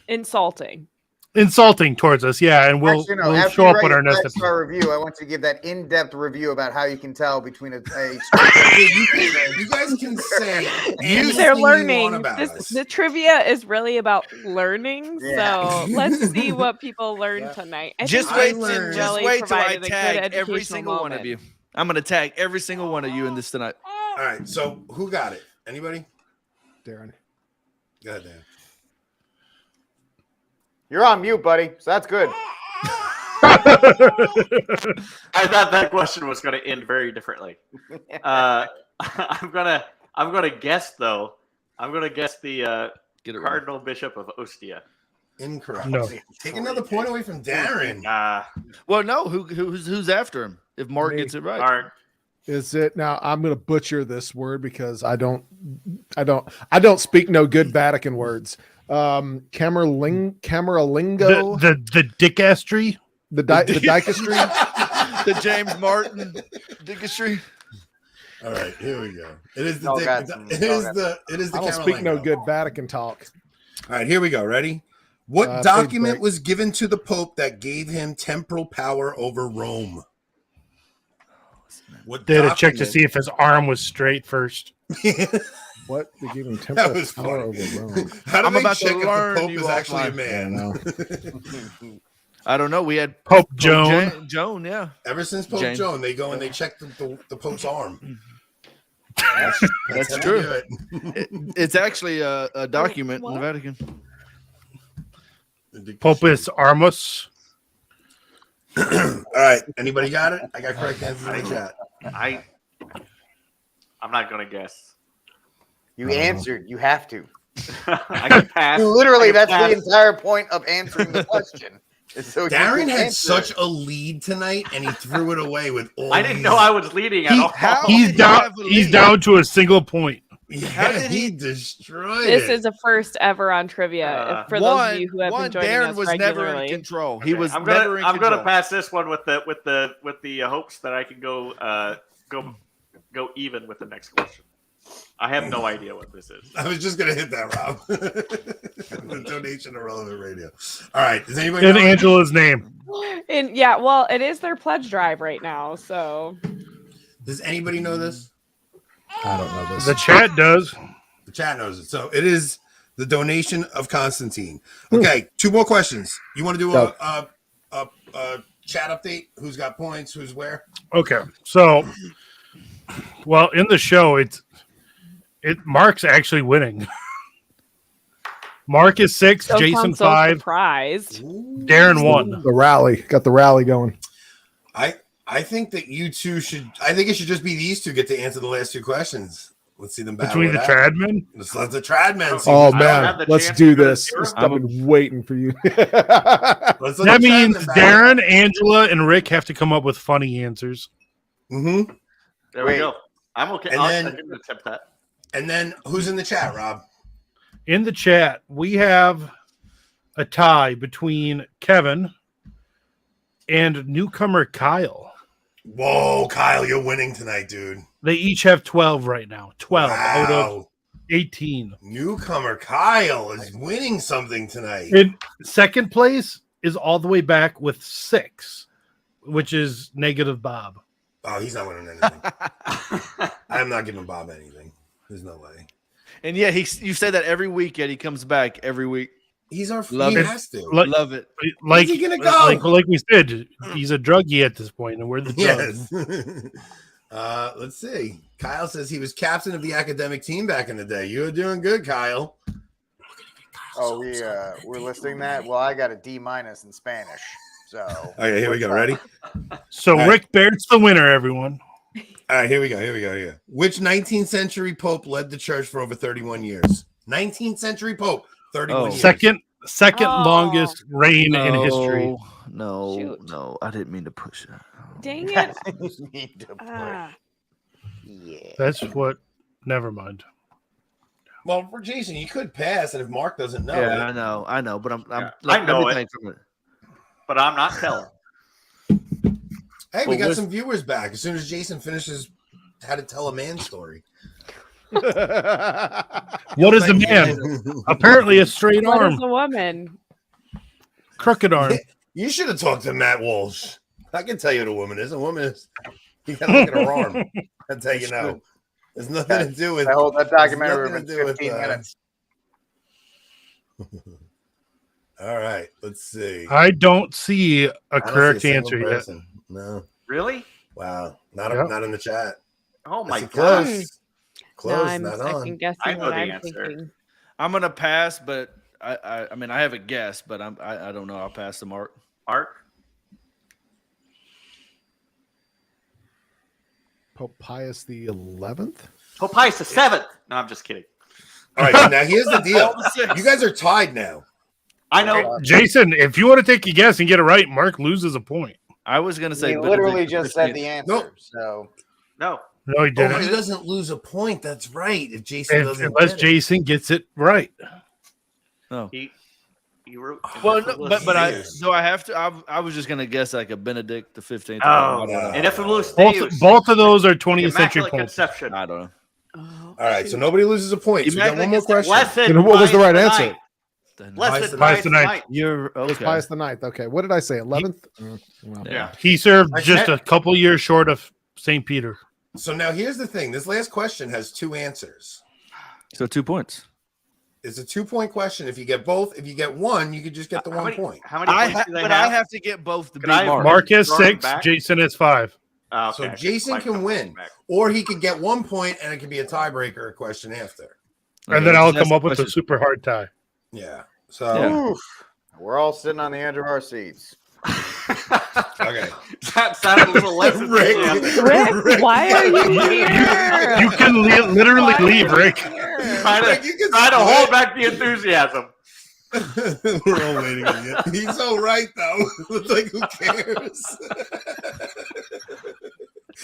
[SPEAKER 6] Insulting.
[SPEAKER 3] insulting towards us. Yeah, and we'll
[SPEAKER 9] Actually, no,
[SPEAKER 3] we'll
[SPEAKER 9] after
[SPEAKER 3] show
[SPEAKER 9] you
[SPEAKER 3] up
[SPEAKER 9] write
[SPEAKER 3] on our
[SPEAKER 9] your
[SPEAKER 3] next
[SPEAKER 9] 5-star
[SPEAKER 3] episode.
[SPEAKER 9] review, I want you to give that in-depth review about how you can tell between a
[SPEAKER 4] you guys can say anything
[SPEAKER 6] They're
[SPEAKER 4] you
[SPEAKER 6] learning.
[SPEAKER 4] want about us.
[SPEAKER 6] The trivia is really about learning.
[SPEAKER 9] Yeah.
[SPEAKER 6] So let's see what people learn tonight. I
[SPEAKER 7] Just
[SPEAKER 6] think
[SPEAKER 7] wait,
[SPEAKER 6] Jason
[SPEAKER 4] learned-
[SPEAKER 7] just
[SPEAKER 6] really
[SPEAKER 7] wait till I
[SPEAKER 6] provided a good
[SPEAKER 7] tag every
[SPEAKER 6] educational
[SPEAKER 7] single one of
[SPEAKER 6] moment.
[SPEAKER 7] you. I'm gonna tag every single one of you in this tonight.
[SPEAKER 4] All right. So who got it? Anybody?
[SPEAKER 5] Darren.
[SPEAKER 4] Go ahead, Dan.
[SPEAKER 9] You're on mute, buddy. So that's good.
[SPEAKER 8] I thought that question was going to end very differently. I'm gonna guess though. I'm gonna guess the
[SPEAKER 7] Get it right.
[SPEAKER 8] Cardinal Bishop of Ostia.
[SPEAKER 4] Incorrect.
[SPEAKER 3] No.
[SPEAKER 4] Take another point away from Darren.
[SPEAKER 7] Well, no, who's after him? If Mark
[SPEAKER 5] Me.
[SPEAKER 7] gets it right.
[SPEAKER 8] Mark.
[SPEAKER 5] Is it now? I'm going to butcher this word because I don't speak no good Vatican words. Camerlingo,
[SPEAKER 3] The dickastry.
[SPEAKER 5] the dicastry.
[SPEAKER 7] The James Martin Dickastry.
[SPEAKER 4] All right, here we go. It is the
[SPEAKER 9] Y'all
[SPEAKER 4] dick,
[SPEAKER 9] got some-
[SPEAKER 4] it
[SPEAKER 9] y'all
[SPEAKER 4] is
[SPEAKER 9] got
[SPEAKER 4] the it is the
[SPEAKER 5] I don't speak no
[SPEAKER 4] Carolingo.
[SPEAKER 5] good Vatican talk.
[SPEAKER 4] All right, here we go. Ready? What
[SPEAKER 5] Big
[SPEAKER 4] document
[SPEAKER 5] break.
[SPEAKER 4] was given to the Pope that gave him temporal power over Rome? What
[SPEAKER 3] They had to check to
[SPEAKER 4] document-
[SPEAKER 3] see if his arm was straight first.
[SPEAKER 5] What? They gave him
[SPEAKER 4] That
[SPEAKER 5] temporal
[SPEAKER 4] was
[SPEAKER 5] power
[SPEAKER 4] funny.
[SPEAKER 5] over Rome.
[SPEAKER 4] How do
[SPEAKER 7] I'm
[SPEAKER 4] they
[SPEAKER 7] about to
[SPEAKER 4] check if the
[SPEAKER 7] learn
[SPEAKER 4] Pope
[SPEAKER 7] you
[SPEAKER 4] is actually a
[SPEAKER 7] offline.
[SPEAKER 4] man?
[SPEAKER 7] I don't know. We had
[SPEAKER 3] Pope Joan.
[SPEAKER 7] Joan, yeah.
[SPEAKER 4] Ever since Pope
[SPEAKER 7] Jane.
[SPEAKER 4] Joan, they go and they check the Pope's arm.
[SPEAKER 7] That's
[SPEAKER 4] how they
[SPEAKER 7] true.
[SPEAKER 4] do it.
[SPEAKER 7] It's actually a document in the
[SPEAKER 6] What?
[SPEAKER 7] Vatican.
[SPEAKER 3] Popus Armus.
[SPEAKER 4] All right, anybody got it? I got correct answers in the chat.
[SPEAKER 8] I'm not gonna guess.
[SPEAKER 9] You answered. You have to.
[SPEAKER 8] I can pass.
[SPEAKER 9] Literally,
[SPEAKER 8] I can
[SPEAKER 9] that's
[SPEAKER 8] pass.
[SPEAKER 9] the entire point of answering the question. is so you
[SPEAKER 4] Darren
[SPEAKER 9] can
[SPEAKER 4] had
[SPEAKER 9] answer
[SPEAKER 4] such
[SPEAKER 9] it.
[SPEAKER 4] a lead tonight, and he threw it away with all.
[SPEAKER 8] I didn't know I was leading at
[SPEAKER 7] He-
[SPEAKER 8] all.
[SPEAKER 7] how-
[SPEAKER 3] He's
[SPEAKER 7] did he
[SPEAKER 3] down.
[SPEAKER 7] have a
[SPEAKER 3] He's
[SPEAKER 7] lead?
[SPEAKER 3] down to a single point.
[SPEAKER 7] How
[SPEAKER 4] Yeah,
[SPEAKER 7] did
[SPEAKER 4] he
[SPEAKER 7] he-
[SPEAKER 4] destroyed
[SPEAKER 6] This
[SPEAKER 4] it.
[SPEAKER 6] is a first ever on trivia for those of you who have been joining
[SPEAKER 7] Darren
[SPEAKER 6] us
[SPEAKER 7] was
[SPEAKER 6] regularly.
[SPEAKER 7] never in control. He
[SPEAKER 8] Okay,
[SPEAKER 7] was
[SPEAKER 8] I'm
[SPEAKER 7] never in
[SPEAKER 8] gonna
[SPEAKER 7] control.
[SPEAKER 8] pass this one with the hopes that I can go even with the next question. I have no idea what this is.
[SPEAKER 4] I was just gonna hit that, Rob. The donation to Relevant Radio. All right, does anybody
[SPEAKER 3] In
[SPEAKER 4] know?
[SPEAKER 3] Angela's name.
[SPEAKER 6] And yeah, well, it is their pledge drive right now, so
[SPEAKER 4] Does anybody know this?
[SPEAKER 5] I don't know this.
[SPEAKER 3] The chat does.
[SPEAKER 4] The chat knows it. So it is the donation of Constantine. Okay, two more questions. You want to do
[SPEAKER 5] Go.
[SPEAKER 4] a chat update? Who's got points? Who's where?
[SPEAKER 3] Okay, so, well, in the show, Mark's actually winning. Mark is 6,
[SPEAKER 6] don't
[SPEAKER 3] Jason
[SPEAKER 6] sound so
[SPEAKER 3] 5,
[SPEAKER 6] surprised.
[SPEAKER 3] Darren 1.
[SPEAKER 5] The rally got the rally going.
[SPEAKER 4] I think that you two should. I think it should just be these two get to answer the last two questions. Let's see them battle
[SPEAKER 3] Between the
[SPEAKER 4] it out.
[SPEAKER 3] Tradmen.
[SPEAKER 4] Let's let the Tradmen see.
[SPEAKER 5] Oh
[SPEAKER 8] I don't
[SPEAKER 5] man,
[SPEAKER 8] have the
[SPEAKER 5] let's
[SPEAKER 8] chance
[SPEAKER 5] do
[SPEAKER 8] to go to
[SPEAKER 5] this.
[SPEAKER 8] zero.
[SPEAKER 5] I've been waiting for you.
[SPEAKER 4] Let's let
[SPEAKER 3] That
[SPEAKER 4] the
[SPEAKER 3] means
[SPEAKER 4] Tradmen battle.
[SPEAKER 3] Darren, Angela, and Rick have to come up with funny answers.
[SPEAKER 4] Mm-hmm.
[SPEAKER 8] There
[SPEAKER 9] Wait.
[SPEAKER 8] we go. I'm okay.
[SPEAKER 4] And
[SPEAKER 8] I
[SPEAKER 4] then-
[SPEAKER 8] can attempt that.
[SPEAKER 4] And then who's in the chat, Rob?
[SPEAKER 3] In the chat, we have a tie between Kevin and newcomer Kyle.
[SPEAKER 4] Whoa, Kyle, you're winning tonight, dude.
[SPEAKER 3] They each have 12 right now. 12 out of
[SPEAKER 4] Wow.
[SPEAKER 3] 18.
[SPEAKER 4] Newcomer Kyle is winning something tonight.
[SPEAKER 3] In second place is all the way back with 6, which is negative Bob.
[SPEAKER 4] Oh, he's not winning anything. I'm not giving Bob anything. There's no way.
[SPEAKER 7] And yeah, you say that every week, yet he comes back every week.
[SPEAKER 4] He's our
[SPEAKER 7] Love
[SPEAKER 4] he
[SPEAKER 3] it.
[SPEAKER 4] has to.
[SPEAKER 3] Like,
[SPEAKER 7] Love it.
[SPEAKER 3] like,
[SPEAKER 4] he gonna go?
[SPEAKER 3] like we said, he's a druggie at this point, and we're the drugs.
[SPEAKER 4] Yes. Let's see. Kyle says he was captain of the academic team back in the day. You were doing good, Kyle.
[SPEAKER 9] Oh, we're listing that. Well, I got a D- in Spanish. So
[SPEAKER 4] Okay, here we go. Ready?
[SPEAKER 3] So
[SPEAKER 4] All right.
[SPEAKER 3] Rick Barrett's the winner, everyone.
[SPEAKER 4] All right, here we go. Which 19th century pope led the church for over 31 years? 19th century pope, 31 years.
[SPEAKER 3] second longest reign in history.
[SPEAKER 7] No,
[SPEAKER 6] Shoot.
[SPEAKER 7] no, I didn't mean to push that.
[SPEAKER 6] Dang it.
[SPEAKER 9] Need to put- yeah.
[SPEAKER 3] That's what. Never mind.
[SPEAKER 4] Well, for Jason, you could pass, and if Mark doesn't know,
[SPEAKER 7] Yeah,
[SPEAKER 4] it,
[SPEAKER 7] I know, but I'm
[SPEAKER 8] Yeah,
[SPEAKER 7] like,
[SPEAKER 8] I know
[SPEAKER 7] let me
[SPEAKER 8] it.
[SPEAKER 7] think from it.
[SPEAKER 8] But I'm not telling.
[SPEAKER 4] hey, we
[SPEAKER 7] Well,
[SPEAKER 4] got
[SPEAKER 7] with-
[SPEAKER 4] some viewers back as soon as Jason finishes how to tell a man story.
[SPEAKER 3] What is a man? Apparently, a straight
[SPEAKER 6] What
[SPEAKER 3] arm,
[SPEAKER 6] is a woman?
[SPEAKER 3] crooked arm.
[SPEAKER 4] You should have talked to Matt Walsh. I can tell you what a woman is. A woman is you gotta look at her arm. That's how you know. There's nothing to do with
[SPEAKER 9] That documentary
[SPEAKER 4] nothing
[SPEAKER 9] was
[SPEAKER 4] to do with,
[SPEAKER 9] 15 minutes.
[SPEAKER 4] All right, let's see.
[SPEAKER 3] I don't see a
[SPEAKER 4] I don't see
[SPEAKER 3] correct
[SPEAKER 4] single
[SPEAKER 3] answer yet.
[SPEAKER 4] person. No.
[SPEAKER 8] Really?
[SPEAKER 4] Wow. Not
[SPEAKER 3] Yep.
[SPEAKER 4] not in the chat.
[SPEAKER 8] Oh my
[SPEAKER 4] That's
[SPEAKER 8] god.
[SPEAKER 4] close.
[SPEAKER 6] Now
[SPEAKER 4] Close,
[SPEAKER 6] I'm
[SPEAKER 4] not
[SPEAKER 6] second
[SPEAKER 4] on.
[SPEAKER 8] I
[SPEAKER 6] guessing
[SPEAKER 8] know
[SPEAKER 6] what
[SPEAKER 8] the
[SPEAKER 6] I'm
[SPEAKER 8] answer.
[SPEAKER 6] thinking.
[SPEAKER 7] I'm gonna pass, but I mean I have a guess, but I don't know. I'll pass the mark.
[SPEAKER 8] Mark?
[SPEAKER 5] Pope Pius the 11th.
[SPEAKER 8] Pope Pius the Seventh. No, I'm just kidding.
[SPEAKER 4] All right, so now here's the deal.
[SPEAKER 7] All the six.
[SPEAKER 4] You guys are tied now.
[SPEAKER 8] I know.
[SPEAKER 3] Jason, if you want to take a guess and get it right, Mark loses a point.
[SPEAKER 7] I was gonna say
[SPEAKER 9] He literally
[SPEAKER 7] Benedict
[SPEAKER 9] just said
[SPEAKER 7] XVI.
[SPEAKER 9] the answer.
[SPEAKER 4] Nope.
[SPEAKER 9] So
[SPEAKER 8] No.
[SPEAKER 3] No, he
[SPEAKER 4] Oh,
[SPEAKER 3] didn't.
[SPEAKER 4] he doesn't lose a point. That's right. If Jason doesn't
[SPEAKER 3] Unless
[SPEAKER 4] get it.
[SPEAKER 3] Jason gets it right.
[SPEAKER 7] No.
[SPEAKER 8] He wrote.
[SPEAKER 7] Well, no, but I
[SPEAKER 4] Years.
[SPEAKER 7] so I have to. I was just gonna guess like a Benedict the 15th.
[SPEAKER 8] Oh,
[SPEAKER 7] I don't know.
[SPEAKER 8] and Infamous
[SPEAKER 3] Both,
[SPEAKER 8] Deus.
[SPEAKER 3] both of those are 20th century
[SPEAKER 8] Immaculate
[SPEAKER 3] points.
[SPEAKER 8] Conception.
[SPEAKER 7] I don't know.
[SPEAKER 6] Oh,
[SPEAKER 4] All right, so nobody loses a point. So we got one more question.
[SPEAKER 8] Lesson.
[SPEAKER 5] And what was the
[SPEAKER 8] Pius
[SPEAKER 5] right
[SPEAKER 8] the
[SPEAKER 5] answer?
[SPEAKER 8] Ninth.
[SPEAKER 7] Then-
[SPEAKER 8] Lesson.
[SPEAKER 3] Pius the Ninth.
[SPEAKER 8] Ninth.
[SPEAKER 7] You're
[SPEAKER 5] It was
[SPEAKER 7] okay.
[SPEAKER 5] Pius the 9th. Okay. What did I say? 11th? Well,
[SPEAKER 8] Yeah.
[SPEAKER 3] He served
[SPEAKER 4] I
[SPEAKER 3] just
[SPEAKER 4] can't-
[SPEAKER 3] a couple years short of St. Peter.
[SPEAKER 4] So now here's the thing. This last question has two answers.
[SPEAKER 7] So 2 points.
[SPEAKER 4] It's a 2-point question. If you get both, if you get one, you could just get the
[SPEAKER 8] How
[SPEAKER 4] 1
[SPEAKER 8] many,
[SPEAKER 4] point.
[SPEAKER 8] how many points do they
[SPEAKER 7] But
[SPEAKER 8] have?
[SPEAKER 7] I have to get both the
[SPEAKER 8] Could
[SPEAKER 7] big
[SPEAKER 8] I-
[SPEAKER 7] mark.
[SPEAKER 3] Mark has
[SPEAKER 8] Throwing
[SPEAKER 3] 6,
[SPEAKER 8] back?
[SPEAKER 3] Jason has 5.
[SPEAKER 8] Oh,
[SPEAKER 4] So
[SPEAKER 8] okay.
[SPEAKER 4] Jason
[SPEAKER 8] Like
[SPEAKER 4] can
[SPEAKER 8] the
[SPEAKER 4] win,
[SPEAKER 8] back.
[SPEAKER 4] or he could get 1 point, and it could be a tiebreaker question after.
[SPEAKER 3] And
[SPEAKER 7] Okay,
[SPEAKER 3] then I'll
[SPEAKER 7] just ask
[SPEAKER 3] come up
[SPEAKER 7] the
[SPEAKER 3] with a
[SPEAKER 7] question.
[SPEAKER 3] super hard tie.
[SPEAKER 4] Yeah. So
[SPEAKER 7] Yeah.
[SPEAKER 9] oof, we're all sitting on the edge of our seats.
[SPEAKER 4] okay.
[SPEAKER 8] That sounded a little less
[SPEAKER 4] Rick.
[SPEAKER 8] enthusiastic.
[SPEAKER 6] Rick, why are you here?
[SPEAKER 3] You can literally
[SPEAKER 6] Why are
[SPEAKER 3] leave,
[SPEAKER 6] you
[SPEAKER 3] Rick.
[SPEAKER 6] here?
[SPEAKER 8] Trying to hold back the enthusiasm.
[SPEAKER 4] We're all waiting on you. He's so right though. It's like who cares?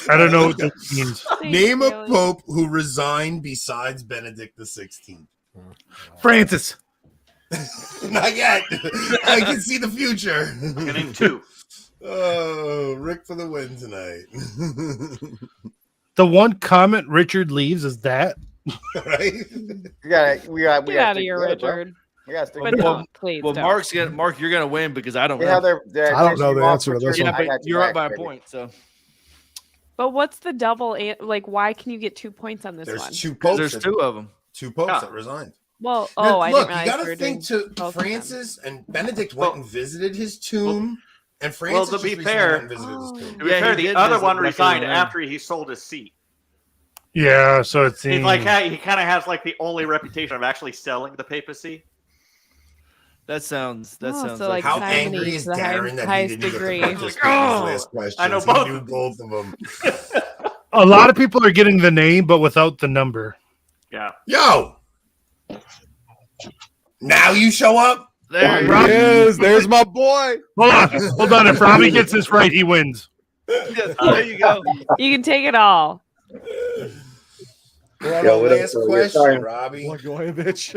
[SPEAKER 3] I don't know what this means.
[SPEAKER 6] Thanks,
[SPEAKER 4] Name a
[SPEAKER 6] Bailey.
[SPEAKER 4] pope who resigned besides Benedict XVI.
[SPEAKER 3] Francis.
[SPEAKER 4] Not yet. I can see the future.
[SPEAKER 8] Getting 2.
[SPEAKER 4] Oh, Rick for the win tonight.
[SPEAKER 3] The one comment Richard leaves is that.
[SPEAKER 4] Right?
[SPEAKER 9] We got
[SPEAKER 6] Get out of
[SPEAKER 9] stick
[SPEAKER 6] here,
[SPEAKER 9] together, bro.
[SPEAKER 6] Richard.
[SPEAKER 9] We got to stick
[SPEAKER 6] But
[SPEAKER 9] together.
[SPEAKER 6] don't, please
[SPEAKER 7] Well,
[SPEAKER 6] don't.
[SPEAKER 7] Mark, you're gonna win because I don't
[SPEAKER 9] Yeah,
[SPEAKER 7] know.
[SPEAKER 5] I don't know the answer to this
[SPEAKER 7] Yeah,
[SPEAKER 5] one.
[SPEAKER 7] but you're up by a point. So
[SPEAKER 6] But what's the double? Like, why can you get 2 points on this
[SPEAKER 4] There's
[SPEAKER 6] one?
[SPEAKER 4] two popes.
[SPEAKER 7] there's 2 of them.
[SPEAKER 4] Two popes
[SPEAKER 8] Yeah.
[SPEAKER 4] that resigned.
[SPEAKER 6] Well,
[SPEAKER 4] Now,
[SPEAKER 6] I
[SPEAKER 4] look,
[SPEAKER 6] didn't realize
[SPEAKER 4] you
[SPEAKER 6] we
[SPEAKER 4] got
[SPEAKER 6] were
[SPEAKER 4] to think
[SPEAKER 6] doing
[SPEAKER 4] to
[SPEAKER 6] both of them.
[SPEAKER 4] Francis and Benedict
[SPEAKER 8] Well-
[SPEAKER 4] went and visited his tomb, and Francis
[SPEAKER 8] Well, to
[SPEAKER 4] just
[SPEAKER 8] be
[SPEAKER 4] recently
[SPEAKER 8] fair-
[SPEAKER 4] went and visited his tomb.
[SPEAKER 8] To be
[SPEAKER 7] Yeah,
[SPEAKER 8] fair,
[SPEAKER 7] he
[SPEAKER 8] the
[SPEAKER 7] did
[SPEAKER 8] other
[SPEAKER 7] visit
[SPEAKER 8] one
[SPEAKER 7] Becky
[SPEAKER 8] resigned
[SPEAKER 7] Lynn.
[SPEAKER 8] after he sold his seat.
[SPEAKER 3] Yeah, so it seems.
[SPEAKER 8] He's like, he kind of has like the only reputation of actually selling the papacy.
[SPEAKER 7] That sounds
[SPEAKER 6] Oh, so,
[SPEAKER 7] like
[SPEAKER 4] How
[SPEAKER 6] Simon
[SPEAKER 4] angry
[SPEAKER 6] needs
[SPEAKER 4] is
[SPEAKER 6] the
[SPEAKER 4] Darren that he
[SPEAKER 6] highest
[SPEAKER 4] didn't
[SPEAKER 6] degree.
[SPEAKER 4] get to participate
[SPEAKER 8] Like,
[SPEAKER 4] in
[SPEAKER 8] oh,
[SPEAKER 4] his last questions?
[SPEAKER 8] I know
[SPEAKER 4] He
[SPEAKER 8] both.
[SPEAKER 4] knew both of them.
[SPEAKER 3] a lot of people are getting the name, but without the number.
[SPEAKER 8] Yeah.
[SPEAKER 4] Yo! Now you show up?
[SPEAKER 7] there.
[SPEAKER 3] Rob-
[SPEAKER 5] He is. There's my boy.
[SPEAKER 3] Hold on. If Robbie gets this right, he wins.
[SPEAKER 7] There you go.
[SPEAKER 6] You can take it all.
[SPEAKER 4] We're on
[SPEAKER 10] Yo,
[SPEAKER 4] our
[SPEAKER 10] what up,
[SPEAKER 4] last
[SPEAKER 10] bro?
[SPEAKER 4] question,
[SPEAKER 10] Sorry.
[SPEAKER 4] Robbie. All
[SPEAKER 5] Blagojevich.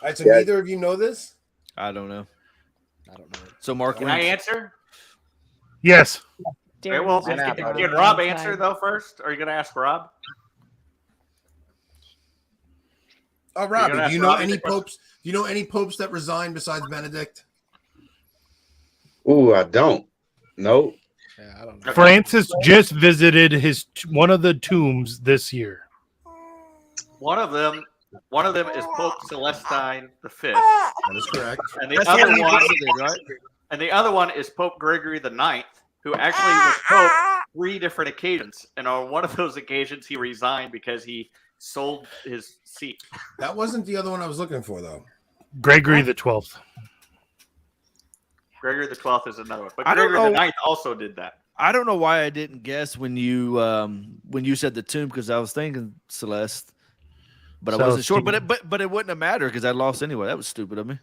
[SPEAKER 4] right, so
[SPEAKER 10] Yeah.
[SPEAKER 4] neither of you know this?
[SPEAKER 7] I don't know.
[SPEAKER 5] I don't know.
[SPEAKER 7] So Mark
[SPEAKER 8] Can I
[SPEAKER 7] wins.
[SPEAKER 8] answer?
[SPEAKER 3] Yes.
[SPEAKER 8] Okay, well,
[SPEAKER 6] Darren's
[SPEAKER 9] not,
[SPEAKER 8] can
[SPEAKER 9] buddy.
[SPEAKER 8] Rob answer though first? Or are you going to ask Rob?
[SPEAKER 4] Oh,
[SPEAKER 8] gonna
[SPEAKER 4] Robbie,
[SPEAKER 8] ask
[SPEAKER 4] do you know
[SPEAKER 8] Robbie
[SPEAKER 4] any
[SPEAKER 8] the question?
[SPEAKER 4] popes? Do you know any popes that resigned besides Benedict?
[SPEAKER 10] Ooh, I don't. Nope.
[SPEAKER 5] Yeah, I don't know.
[SPEAKER 3] Francis just visited one of the tombs this year.
[SPEAKER 8] One of them is Pope Celestine V,
[SPEAKER 4] That is correct.
[SPEAKER 8] and the
[SPEAKER 7] That's
[SPEAKER 8] other
[SPEAKER 7] the one
[SPEAKER 8] one,
[SPEAKER 7] he visited, right?
[SPEAKER 8] and the other one is Pope Gregory IX, who actually was Pope 3 different occasions, and on one of those occasions he resigned because he sold his seat.
[SPEAKER 4] That wasn't the other one I was looking for, though.
[SPEAKER 3] Gregory the 12th.
[SPEAKER 8] Gregory the 12th is another one, but
[SPEAKER 7] I don't
[SPEAKER 8] Gregory
[SPEAKER 7] know-
[SPEAKER 8] IX also did that.
[SPEAKER 7] I don't know why I didn't guess when you said the tomb because I was thinking Celeste. But I
[SPEAKER 3] So
[SPEAKER 7] wasn't sure.
[SPEAKER 3] Steve-
[SPEAKER 7] But it wouldn't have mattered because I lost anyway. That was stupid of me.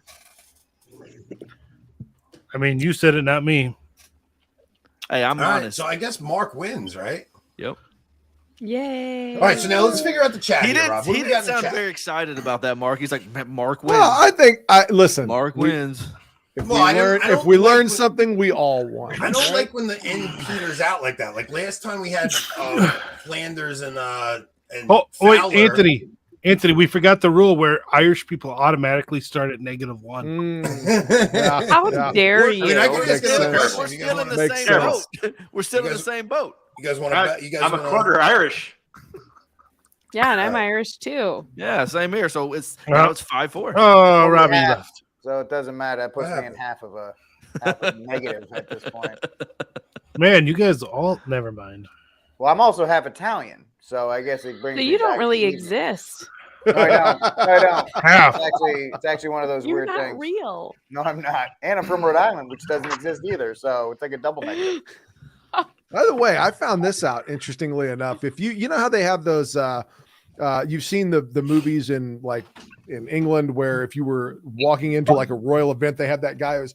[SPEAKER 3] I mean, you said it, not me.
[SPEAKER 7] Hey, I'm
[SPEAKER 4] All right,
[SPEAKER 7] honest.
[SPEAKER 4] so I guess Mark wins, right?
[SPEAKER 7] Yep.
[SPEAKER 6] Yay.
[SPEAKER 4] All right, so now let's figure out the chat
[SPEAKER 7] He
[SPEAKER 4] here,
[SPEAKER 7] didn't.
[SPEAKER 4] Rob. What
[SPEAKER 7] He
[SPEAKER 4] do we got
[SPEAKER 7] didn't
[SPEAKER 4] in the
[SPEAKER 7] sound
[SPEAKER 4] chat?
[SPEAKER 7] very excited about that. Mark. He's like, Mark wins.
[SPEAKER 5] Well, I think listen.
[SPEAKER 7] Mark wins.
[SPEAKER 5] If
[SPEAKER 4] Well, I
[SPEAKER 5] we
[SPEAKER 4] don't-
[SPEAKER 5] learn,
[SPEAKER 4] I don't
[SPEAKER 5] if we
[SPEAKER 4] like
[SPEAKER 5] learn
[SPEAKER 4] when-
[SPEAKER 5] something, we all won.
[SPEAKER 4] I don't
[SPEAKER 5] right?
[SPEAKER 4] like when the end peters out like that. Like last time we had Flanders and
[SPEAKER 3] Oh, wait,
[SPEAKER 4] Fowler.
[SPEAKER 3] Anthony, we forgot the rule where Irish people automatically start at -1.
[SPEAKER 5] Yeah,
[SPEAKER 6] How
[SPEAKER 5] yeah.
[SPEAKER 6] dare
[SPEAKER 4] I
[SPEAKER 6] you?
[SPEAKER 4] mean, I can
[SPEAKER 5] Makes
[SPEAKER 4] ask another
[SPEAKER 5] sense.
[SPEAKER 4] question.
[SPEAKER 7] We're
[SPEAKER 4] if you guys
[SPEAKER 7] still in
[SPEAKER 4] wanna-
[SPEAKER 7] the
[SPEAKER 5] Makes
[SPEAKER 7] same
[SPEAKER 5] sense.
[SPEAKER 7] boat. We're still
[SPEAKER 4] You
[SPEAKER 7] in the
[SPEAKER 4] guys-
[SPEAKER 7] same boat.
[SPEAKER 4] You guys want to bet? You guys
[SPEAKER 8] I'm a
[SPEAKER 4] wanna-
[SPEAKER 8] quarter Irish.
[SPEAKER 6] Yeah, and I'm Irish too.
[SPEAKER 7] Yeah, same here. So it's
[SPEAKER 3] Well-
[SPEAKER 7] now it's 5-4.
[SPEAKER 3] Oh, Robbie
[SPEAKER 9] half.
[SPEAKER 3] left.
[SPEAKER 9] So it doesn't matter. That puts
[SPEAKER 4] What
[SPEAKER 9] me in half of a negative at this point.
[SPEAKER 3] Man, you guys all never mind.
[SPEAKER 9] Well, I'm also half Italian, so I guess it brings.
[SPEAKER 6] So
[SPEAKER 9] me
[SPEAKER 6] you don't
[SPEAKER 9] back
[SPEAKER 6] really
[SPEAKER 9] to even.
[SPEAKER 6] exist.
[SPEAKER 9] No, I don't. No, I don't.
[SPEAKER 3] Half.
[SPEAKER 9] It's actually one of those
[SPEAKER 6] You're
[SPEAKER 9] weird
[SPEAKER 6] not
[SPEAKER 9] things.
[SPEAKER 6] real.
[SPEAKER 9] No, I'm not. And I'm from Rhode Island, which doesn't exist either. So it's like a double negative.
[SPEAKER 5] By the way, I found this out interestingly enough. If you know how they have those you've seen the movies in like in England where if you were walking into like a royal event, they have that guy who's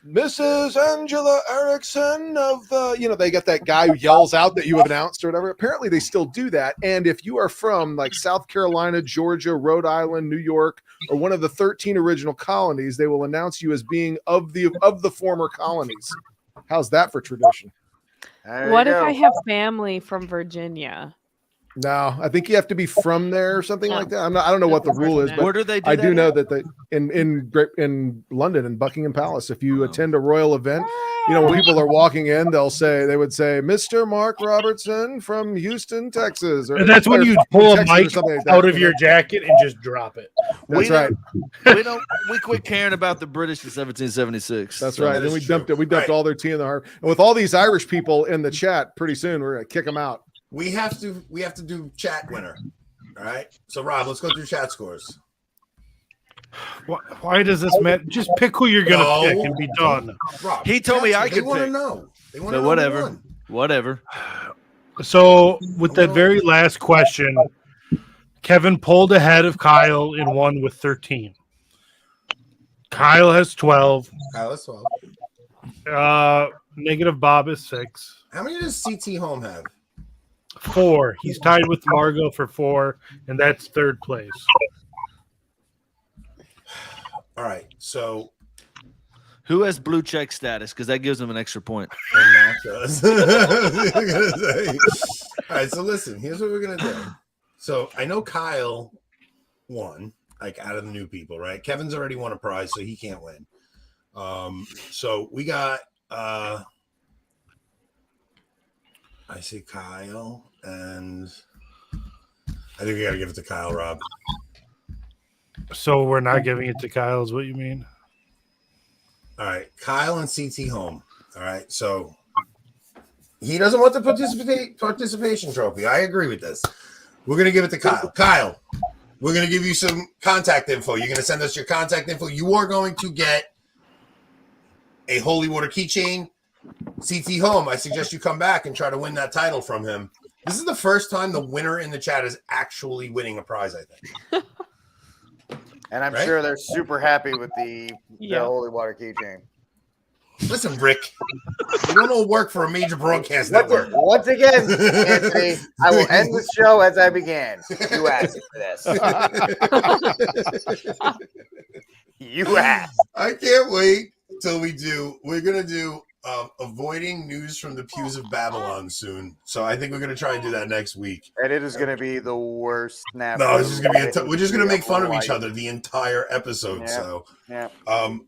[SPEAKER 5] Mrs. Angela Erickson of the, they got that guy who yells out that you have announced or whatever. Apparently they still do that. And if you are from like South Carolina, Georgia, Rhode Island, New York, or one of the 13 original colonies, they will announce you as being of the former colonies. How's that for tradition?
[SPEAKER 9] There
[SPEAKER 6] What
[SPEAKER 9] you
[SPEAKER 6] if
[SPEAKER 9] go.
[SPEAKER 6] I have family from Virginia?
[SPEAKER 5] No, I think you have to be from there or something like that. I don't know what the rule is,
[SPEAKER 7] Where
[SPEAKER 5] but
[SPEAKER 7] do they do
[SPEAKER 5] I
[SPEAKER 7] that
[SPEAKER 5] do know
[SPEAKER 7] at?
[SPEAKER 5] that in London in Buckingham Palace, if you attend a royal event, when people are walking in, they would say, Mr. Mark Robertson from Houston, Texas.
[SPEAKER 3] And that's when
[SPEAKER 5] or
[SPEAKER 3] you pull a
[SPEAKER 5] Texas or
[SPEAKER 3] mic
[SPEAKER 5] something like that.
[SPEAKER 3] out of your jacket and just drop it.
[SPEAKER 5] That's
[SPEAKER 7] We
[SPEAKER 5] right.
[SPEAKER 7] We quit caring about the British in 1776.
[SPEAKER 5] That's
[SPEAKER 7] So-
[SPEAKER 5] right.
[SPEAKER 4] that
[SPEAKER 5] Then
[SPEAKER 4] is
[SPEAKER 5] we
[SPEAKER 4] true.
[SPEAKER 5] dumped it. We dumped
[SPEAKER 4] Right.
[SPEAKER 5] all their tea in the harbor. And with all these Irish people in the chat, pretty soon we're gonna kick them out.
[SPEAKER 4] We have to do chat winner. All right. So Rob, let's go through chat scores.
[SPEAKER 3] Why does this matter? Just pick who you're gonna
[SPEAKER 4] No.
[SPEAKER 3] pick and be done.
[SPEAKER 4] Rob,
[SPEAKER 7] He told me I
[SPEAKER 4] they
[SPEAKER 7] could
[SPEAKER 4] want to
[SPEAKER 7] pick.
[SPEAKER 4] know. They want
[SPEAKER 7] So
[SPEAKER 4] to know
[SPEAKER 7] whatever.
[SPEAKER 4] who won.
[SPEAKER 7] Whatever.
[SPEAKER 3] So with that very last question, Kevin pulled ahead of Kyle and won with 13. Kyle has 12.
[SPEAKER 4] Kyle, that's 12.
[SPEAKER 3] Negative Bob is 6.
[SPEAKER 4] How many does CT Home have?
[SPEAKER 3] 4. He's tied with Margot for 4, and that's third place.
[SPEAKER 4] All right. So
[SPEAKER 7] Who has blue check status? Because that gives them an extra point.
[SPEAKER 4] and Matt does. I was gonna say. All right. So listen. Here's what we're gonna do. So I know Kyle won, like out of the new people, right? Kevin's already won a prize, so he can't win. So we got. I see Kyle, and I think we got to give it to Kyle, Rob.
[SPEAKER 3] So we're not giving it to Kyle, is what you mean?
[SPEAKER 4] All right, Kyle and CT Home. All right, so he doesn't want the participation trophy. I agree with this. We're gonna give it to Kyle. Kyle, we're gonna give you some contact info. You're gonna send us your contact info. You are going to get a holy water keychain. CT Home, I suggest you come back and try to win that title from him. This is the first time the winner in the chat is actually winning a prize, I think.
[SPEAKER 9] And I'm
[SPEAKER 4] Right?
[SPEAKER 9] sure they're super happy with the
[SPEAKER 6] Yeah.
[SPEAKER 9] holy water keychain.
[SPEAKER 4] Listen, Rick, you don't all work for a major broadcast network.
[SPEAKER 9] Once again, Anthony, I will end the show as I began. You asked for this. You asked.
[SPEAKER 4] I can't wait till we do. We're gonna do avoiding news from the pews of Babylon soon. So I think we're gonna try and do that next week.
[SPEAKER 9] And it is going to be the worst snap.
[SPEAKER 4] No, it's just gonna be. We're just gonna make fun of each other the entire episode.
[SPEAKER 9] Yeah.
[SPEAKER 4] So,
[SPEAKER 9] Yeah.
[SPEAKER 4] all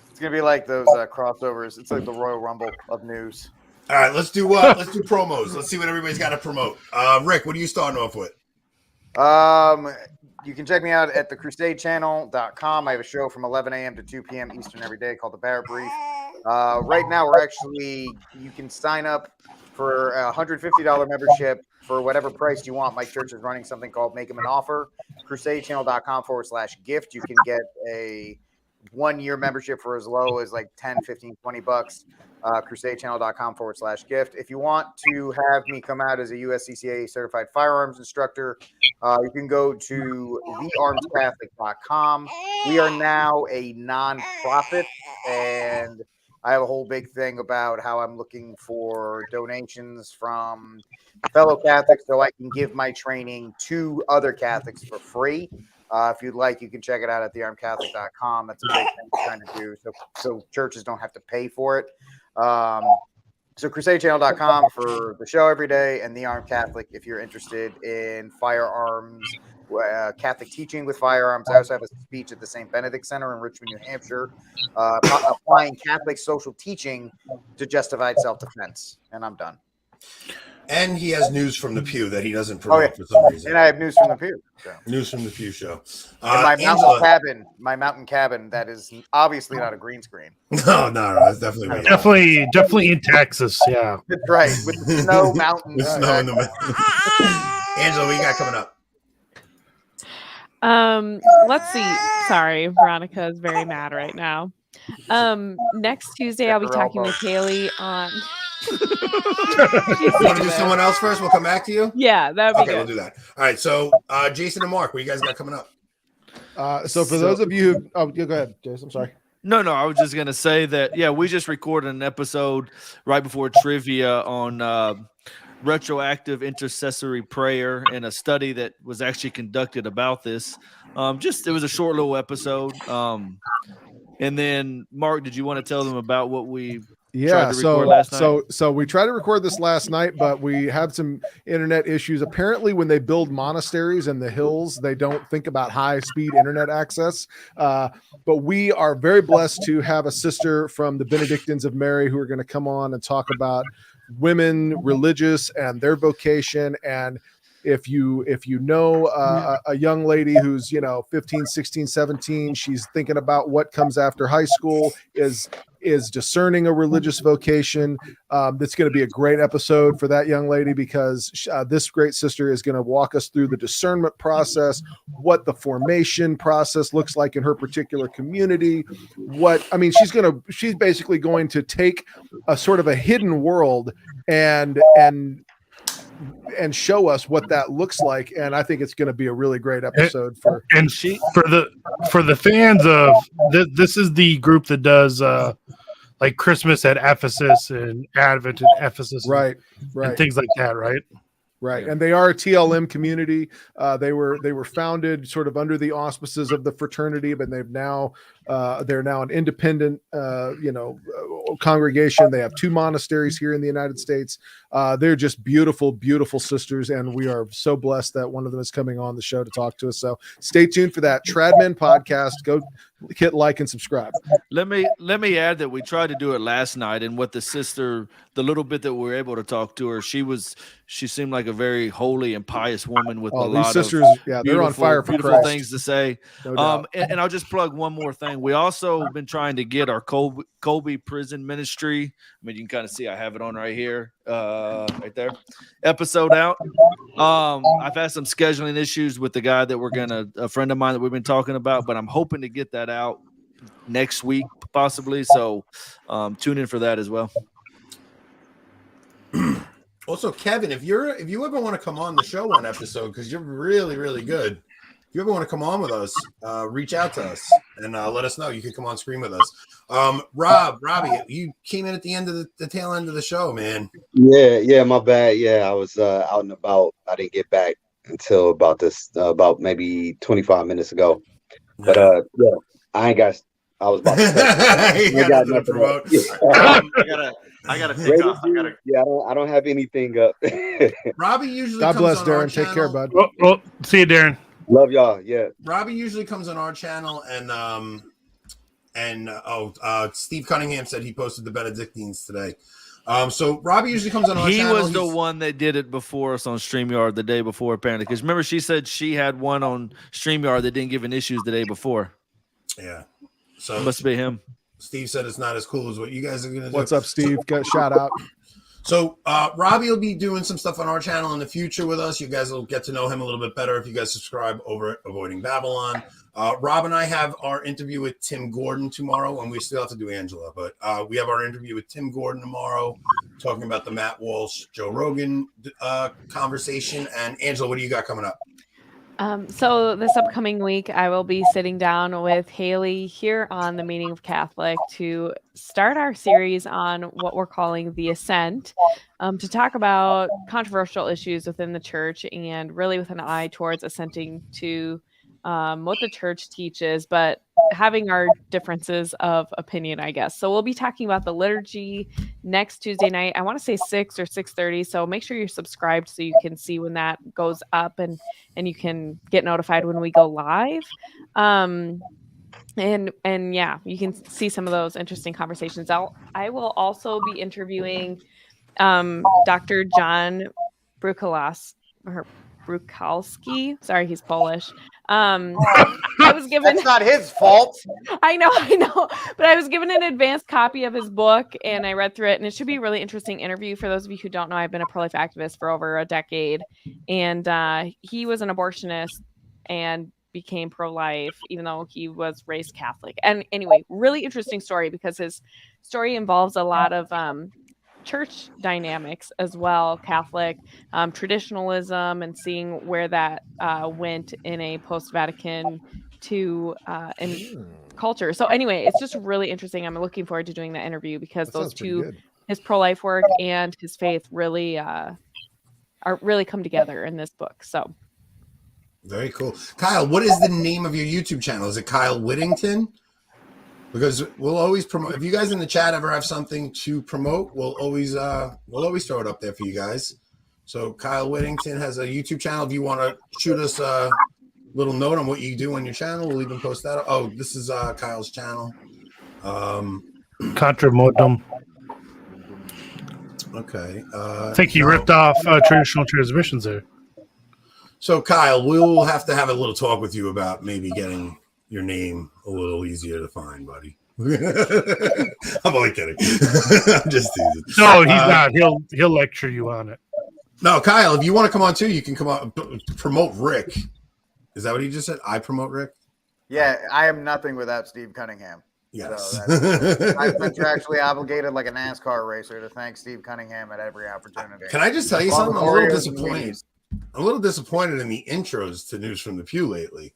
[SPEAKER 9] It's going to be like those crossovers. It's like the Royal Rumble of news.
[SPEAKER 4] right, let's do promos. Let's see what everybody's got to promote. Rick, what are you starting off with?
[SPEAKER 9] You can check me out at thecrusadechannel.com. I have a show from 11 a.m. to 2 p.m. Eastern every day called The Barrett Brief. Right now, you can sign up for a $150 membership for whatever price you want. My church is running something called Make 'em an Offer. Crusadechannel.com/gift. You can get a 1-year membership for as low as like 10, 15, 20 bucks. crusadechannel.com/gift. If you want to have me come out as a USCCA certified firearms instructor, you can go to thearmscatholic.com. We are now a nonprofit, and I have a whole big thing about how I'm looking for donations from fellow Catholics so I can give my training to other Catholics for free. If you'd like, you can check it out at thearmcatholic.com. That's a big thing we're trying to do, so churches don't have to pay for it. So crusadechannel.com for the show every day, and The Armed Catholic if you're interested in firearms, Catholic teaching with firearms. I also have a speech at the St. Benedict Center in Richmond, New Hampshire, applying Catholic social teaching to justified self-defense. And I'm done.
[SPEAKER 4] And he has news from the pew that he doesn't promote for some reason.
[SPEAKER 9] And I have news from the pew. So.
[SPEAKER 4] News from the pew show.
[SPEAKER 9] And my mountain cabin that is obviously not a green screen.
[SPEAKER 4] No, that's definitely
[SPEAKER 3] definitely in Texas. Yeah,
[SPEAKER 9] that's right. With the snow mountain.
[SPEAKER 4] With snow in the mountain. Angela, what you got coming up?
[SPEAKER 6] Let's see. Sorry, Veronica is very mad right now. Next Tuesday I'll be talking with Haley on.
[SPEAKER 4] You want to do someone else first? We'll come back to you.
[SPEAKER 6] Yeah, that would be good.
[SPEAKER 4] We'll do that. All right. So, Jason and Mark, what you guys got coming up?
[SPEAKER 5] So for those of you who, go ahead, Jason. I'm sorry.
[SPEAKER 7] No, I was just gonna say that. Yeah, we just recorded an episode right before trivia on retroactive intercessory prayer and a study that was actually conducted about this. It was a short little episode. And then Mark, did you want to tell them about what we?
[SPEAKER 5] Yeah, so we tried to record this last night, but we had some internet issues. Apparently, when they build monasteries in the hills, they don't think about high-speed internet access. But we are very blessed to have a sister from the Benedictines of Mary who are going to come on and talk about women religious and their vocation. And if you know a young lady who's 15, 16, 17, she's thinking about what comes after high school, is discerning a religious vocation. That's going to be a great episode for that young lady because this great sister is going to walk us through the discernment process, what the formation process looks like in her particular community. She's basically going to take a sort of a hidden world and show us what that looks like, and I think it's going to be a really great episode for
[SPEAKER 3] the fans of this is the group that does like Christmas at Ephesus and Advent at Ephesus,
[SPEAKER 5] right,
[SPEAKER 3] and things like that, right?
[SPEAKER 5] Right, and they are a TLM community. They were founded sort of under the auspices of the fraternity, but they're now an independent, congregation. They have 2 monasteries here in the United States. They're just beautiful, beautiful sisters, and we are so blessed that one of them is coming on the show to talk to us. So stay tuned for that Tradman podcast. Go hit like and subscribe.
[SPEAKER 7] Let me add that we tried to do it last night, and what the sister, the little bit that we were able to talk to her, she seemed like a very holy and pious woman with a lot
[SPEAKER 5] sisters,
[SPEAKER 7] of
[SPEAKER 5] they're on fire for
[SPEAKER 7] beautiful
[SPEAKER 5] Christ.
[SPEAKER 7] things to say.
[SPEAKER 5] No
[SPEAKER 7] and I'll just plug one more thing. We also been trying to get our Colby Prison Ministry. I mean, you can kind of see I have it on right here, right there. Episode out. I've had some scheduling issues with the guy that a friend of mine that we've been talking about, but I'm hoping to get that out next week possibly. So tune in for that as well.
[SPEAKER 4] Also, Kevin, if you ever want to come on the show one episode, because you're really, really good, if you ever want to come on with us, reach out to us and let us know. You can come on screen with us. Robbie, you came in at the end of the tail end of the show, man.
[SPEAKER 10] Yeah, my bad. Yeah, I was out and about. I didn't get back until about maybe 25 minutes ago. But yeah, I was about to say,
[SPEAKER 4] I got nothing to promote.
[SPEAKER 10] I gotta take off. I don't have anything up.
[SPEAKER 4] Robbie usually
[SPEAKER 5] God
[SPEAKER 4] comes
[SPEAKER 5] bless
[SPEAKER 4] on
[SPEAKER 5] Darren.
[SPEAKER 4] our
[SPEAKER 5] Take
[SPEAKER 4] channel.
[SPEAKER 5] care, bud.
[SPEAKER 3] Well, see you, Darren.
[SPEAKER 10] Love y'all. Yeah.
[SPEAKER 4] Robbie usually comes on our channel, and Steve Cunningham said he posted the Benedictines today. So Robbie usually comes on our channel.
[SPEAKER 7] He was the one that did it before us on StreamYard the day before, apparently. Because remember, she said she had one on StreamYard that didn't give an issues the day before.
[SPEAKER 4] Yeah. So
[SPEAKER 7] it must be him.
[SPEAKER 4] Steve said it's not as cool as what you guys are going to do.
[SPEAKER 5] What's up, Steve? Got a shout out.
[SPEAKER 4] So Robbie will be doing some stuff on our channel in the future with us. You guys will get to know him a little bit better if you guys subscribe over at Avoiding Babylon. Rob and I have our interview with Tim Gordon tomorrow, and we still have to do Angela, but we have our interview with Tim Gordon tomorrow, talking about the Matt Walsh, Joe Rogan conversation. And Angela, what do you got coming up?
[SPEAKER 6] So this upcoming week, I will be sitting down with Haley here on the Meaning of Catholic to start our series on what we're calling the Ascent, to talk about controversial issues within the church and really with an eye towards assenting to what the church teaches, but having our differences of opinion, I guess. So we'll be talking about the liturgy next Tuesday night. I want to say 6 or 6:30. So make sure you're subscribed so you can see when that goes up and you can get notified when we go live. And yeah, you can see some of those interesting conversations. I will also be interviewing Dr. John Brukalski. Sorry, he's Polish. I was given
[SPEAKER 9] That's not his fault.
[SPEAKER 6] I know, but I was given an advanced copy of his book and I read through it, and it should be a really interesting interview. For those of you who don't know, I've been a pro-life activist for over a decade, and he was an abortionist and became pro-life, even though he was raised Catholic. And anyway, really interesting story because his story involves a lot of church dynamics as well, Catholic traditionalism, and seeing where that went in a post-Vatican II culture. So anyway, it's just really interesting. I'm looking forward to doing that interview because those two, his pro-life work and his faith, really really come together in this book. So
[SPEAKER 4] very cool. Kyle, what is the name of your YouTube channel? Is it Kyle Whittington? Because we'll always promote. If you guys in the chat ever have something to promote, we'll always throw it up there for you guys. So Kyle Whittington has a YouTube channel. If you want to shoot us a little note on what you do on your channel, we'll even post that up. Oh, this is Kyle's channel.
[SPEAKER 3] Contra Modum.
[SPEAKER 4] Okay.
[SPEAKER 3] I think he ripped off traditional transmissions there.
[SPEAKER 4] So Kyle, we'll have to have a little talk with you about maybe getting your name a little easier to find, buddy. I'm only kidding. I'm just teasing.
[SPEAKER 3] No, he's not. He'll lecture you on it.
[SPEAKER 4] No, Kyle, if you want to come on too, you can come on. Promote Rick. Is that what he just said? I promote Rick?
[SPEAKER 9] Yeah, I am nothing without Steve Cunningham.
[SPEAKER 4] Yes.
[SPEAKER 9] So I'm contractually obligated like a NASCAR racer to thank Steve Cunningham at every opportunity.
[SPEAKER 4] Can I just tell you something? I'm a little disappointed. I'm a little disappointed in the intros to News from the Pew lately.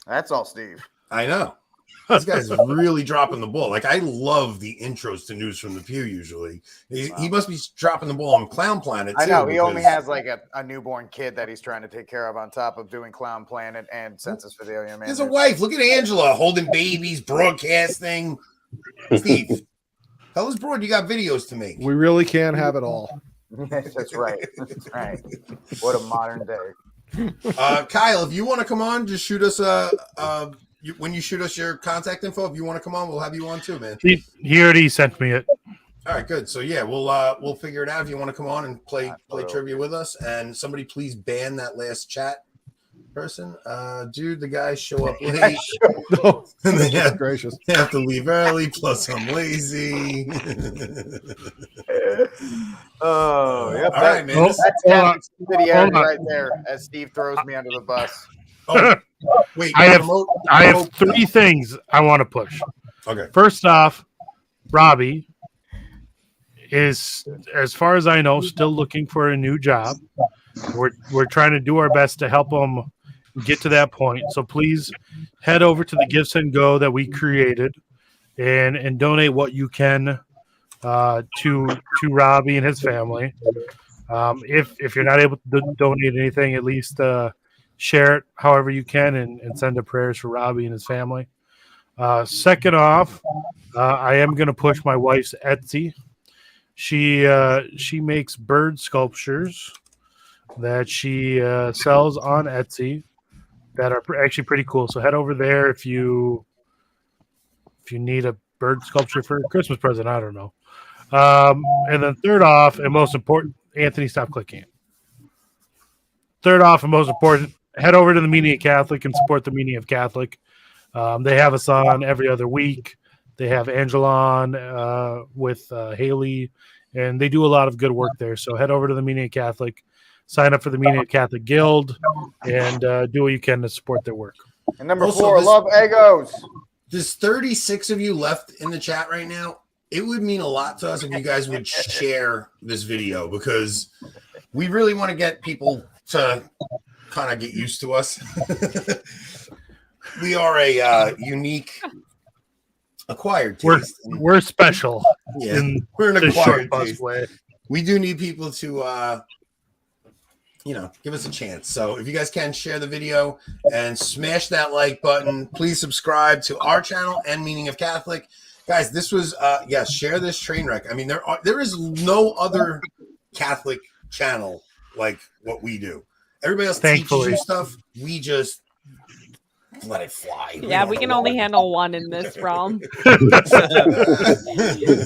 [SPEAKER 9] That's all Steve.
[SPEAKER 4] I know. This guy's really dropping the ball. Like, I love the intros to News from the Pew usually. He must be dropping the ball on Clown Planet, too.
[SPEAKER 9] I know. He only has, like, a newborn kid that he's trying to take care of on top of doing Clown Planet and Census for the Alien Man.
[SPEAKER 4] There's a wife. Look at Angela holding babies, broadcasting. Steve, tell us, Broad, you got videos to make.
[SPEAKER 5] We really can have it all.
[SPEAKER 9] That's right. That's right. What a modern day.
[SPEAKER 4] Kyle, if you want to come on, just shoot us when you shoot us your contact info. If you want to come on, we'll have you on too, man.
[SPEAKER 3] He already sent me it.
[SPEAKER 4] All right, good. So yeah, we'll figure it out if you want to come on and play trivia with us. And somebody please ban that last chat person. Dude, the guys show up late.
[SPEAKER 5] No,
[SPEAKER 4] and they
[SPEAKER 5] gracious.
[SPEAKER 4] They have to leave early. Plus, I'm lazy.
[SPEAKER 9] Oh, yep.
[SPEAKER 4] All right, man.
[SPEAKER 9] That's subsidiarity right there. As Steve throws me under the bus.
[SPEAKER 4] Oh, wait.
[SPEAKER 3] I have 3 things I want to push.
[SPEAKER 4] Okay.
[SPEAKER 3] First off, Robbie is, as far as I know, still looking for a new job. We're trying to do our best to help him get to that point. So please head over to the Gifts and Go that we created and donate what you can to Robbie and his family. If you're not able to donate anything, at least share it however you can and send the prayers for Robbie and his family. Second off, I am going to push my wife's Etsy. She makes bird sculptures that she sells on Etsy that are actually pretty cool. So head over there if you need a bird sculpture for a Christmas present. I don't know. And then third off, and most important, Anthony, stop clicking it. Third off, and most important, head over to the Meaning of Catholic and support the Meaning of Catholic. They have us on every other week. They have Angela on with Haley and they do a lot of good work there. So head over to the Media Catholic, sign up for the Media Catholic Guild, and do what you can to support their work.
[SPEAKER 9] And number
[SPEAKER 4] Also,
[SPEAKER 9] 4, love Egos.
[SPEAKER 4] There's 36 of you left in the chat right now. It would mean a lot to us if you guys would share this video, because we really want to get people to kind of get used to us. We are a unique acquired taste.
[SPEAKER 3] We're special.
[SPEAKER 4] Yeah, we're an
[SPEAKER 3] the
[SPEAKER 4] acquired
[SPEAKER 3] short
[SPEAKER 4] taste.
[SPEAKER 3] way.
[SPEAKER 4] We do need people to give us a chance. So if you guys can, share the video and smash that like button. Please subscribe to our channel and Meaning of Catholic. Guys, this was share this train wreck. I mean, there is no other Catholic channel like what we do. Everybody else teaches you stuff. We just let it fly.
[SPEAKER 6] Yeah, we can only handle one in this realm.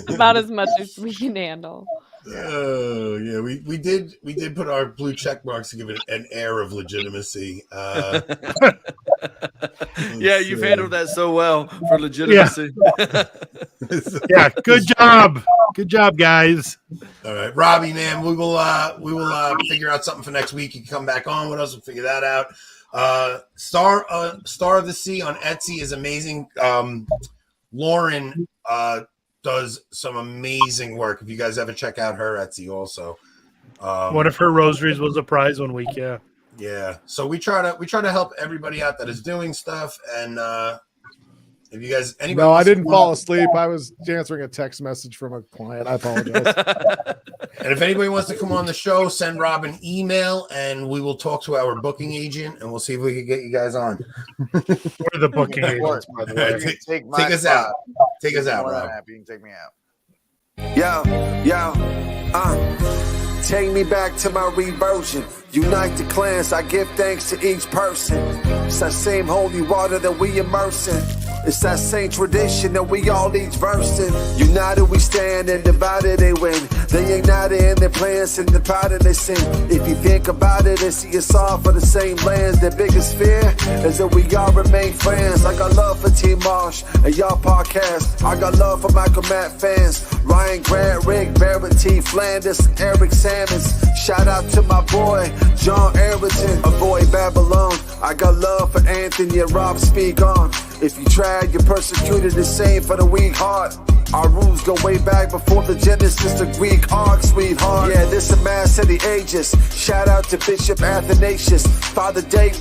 [SPEAKER 6] About as much as we can handle.
[SPEAKER 4] Oh yeah, we did put our blue check marks to give it an air of legitimacy.
[SPEAKER 7] Yeah, you've handled that so well for legitimacy.
[SPEAKER 3] Yeah, good job. Good job, guys.
[SPEAKER 4] All right, Robbie, man, we will figure out something for next week. You can come back on with us and figure that out. Star of the Sea on Etsy is amazing. Lauren does some amazing work. If you guys ever check out her Etsy also.
[SPEAKER 3] One of her rosaries was a prize one week, yeah.
[SPEAKER 4] Yeah. So we try to help everybody out that is doing stuff. And if you guys
[SPEAKER 5] No, I didn't fall asleep. I was answering a text message from a client. I apologize.
[SPEAKER 4] And if anybody wants to come on the show, send Rob an email and we will talk to our booking agent and we'll see if we can get you guys on.
[SPEAKER 3] We're the booking agents, by the way.
[SPEAKER 4] Take us out. Take us out, Rob.
[SPEAKER 9] You can take me out.
[SPEAKER 1] Take me back to my reversion. Unite the clans, I give thanks to each person. It's that same holy water that we immerse in. It's that same tradition that we all each versed in. United we stand and divided they win. They ignited in their plans and departed they sin. If you think about it and see us all for the same lands, their biggest fear is that we all remain friends. I got love for Team Marsh and y'all podcast. I got love for Michael Matt fans. Ryan Grant, Rick, Barrett, T. Flanders, and Eric Sammons. Shout out to my boy, John Arrington. Avoid Babylon. I got love for Anthony and Rob Speak On. If you tried, you're persecuted, the same for the weak heart. Our rules go way back before the Genesis, the Greek ark, sweetheart. Yeah, this a mass of the ages. Shout out to Bishop Athanasius, Father Dave.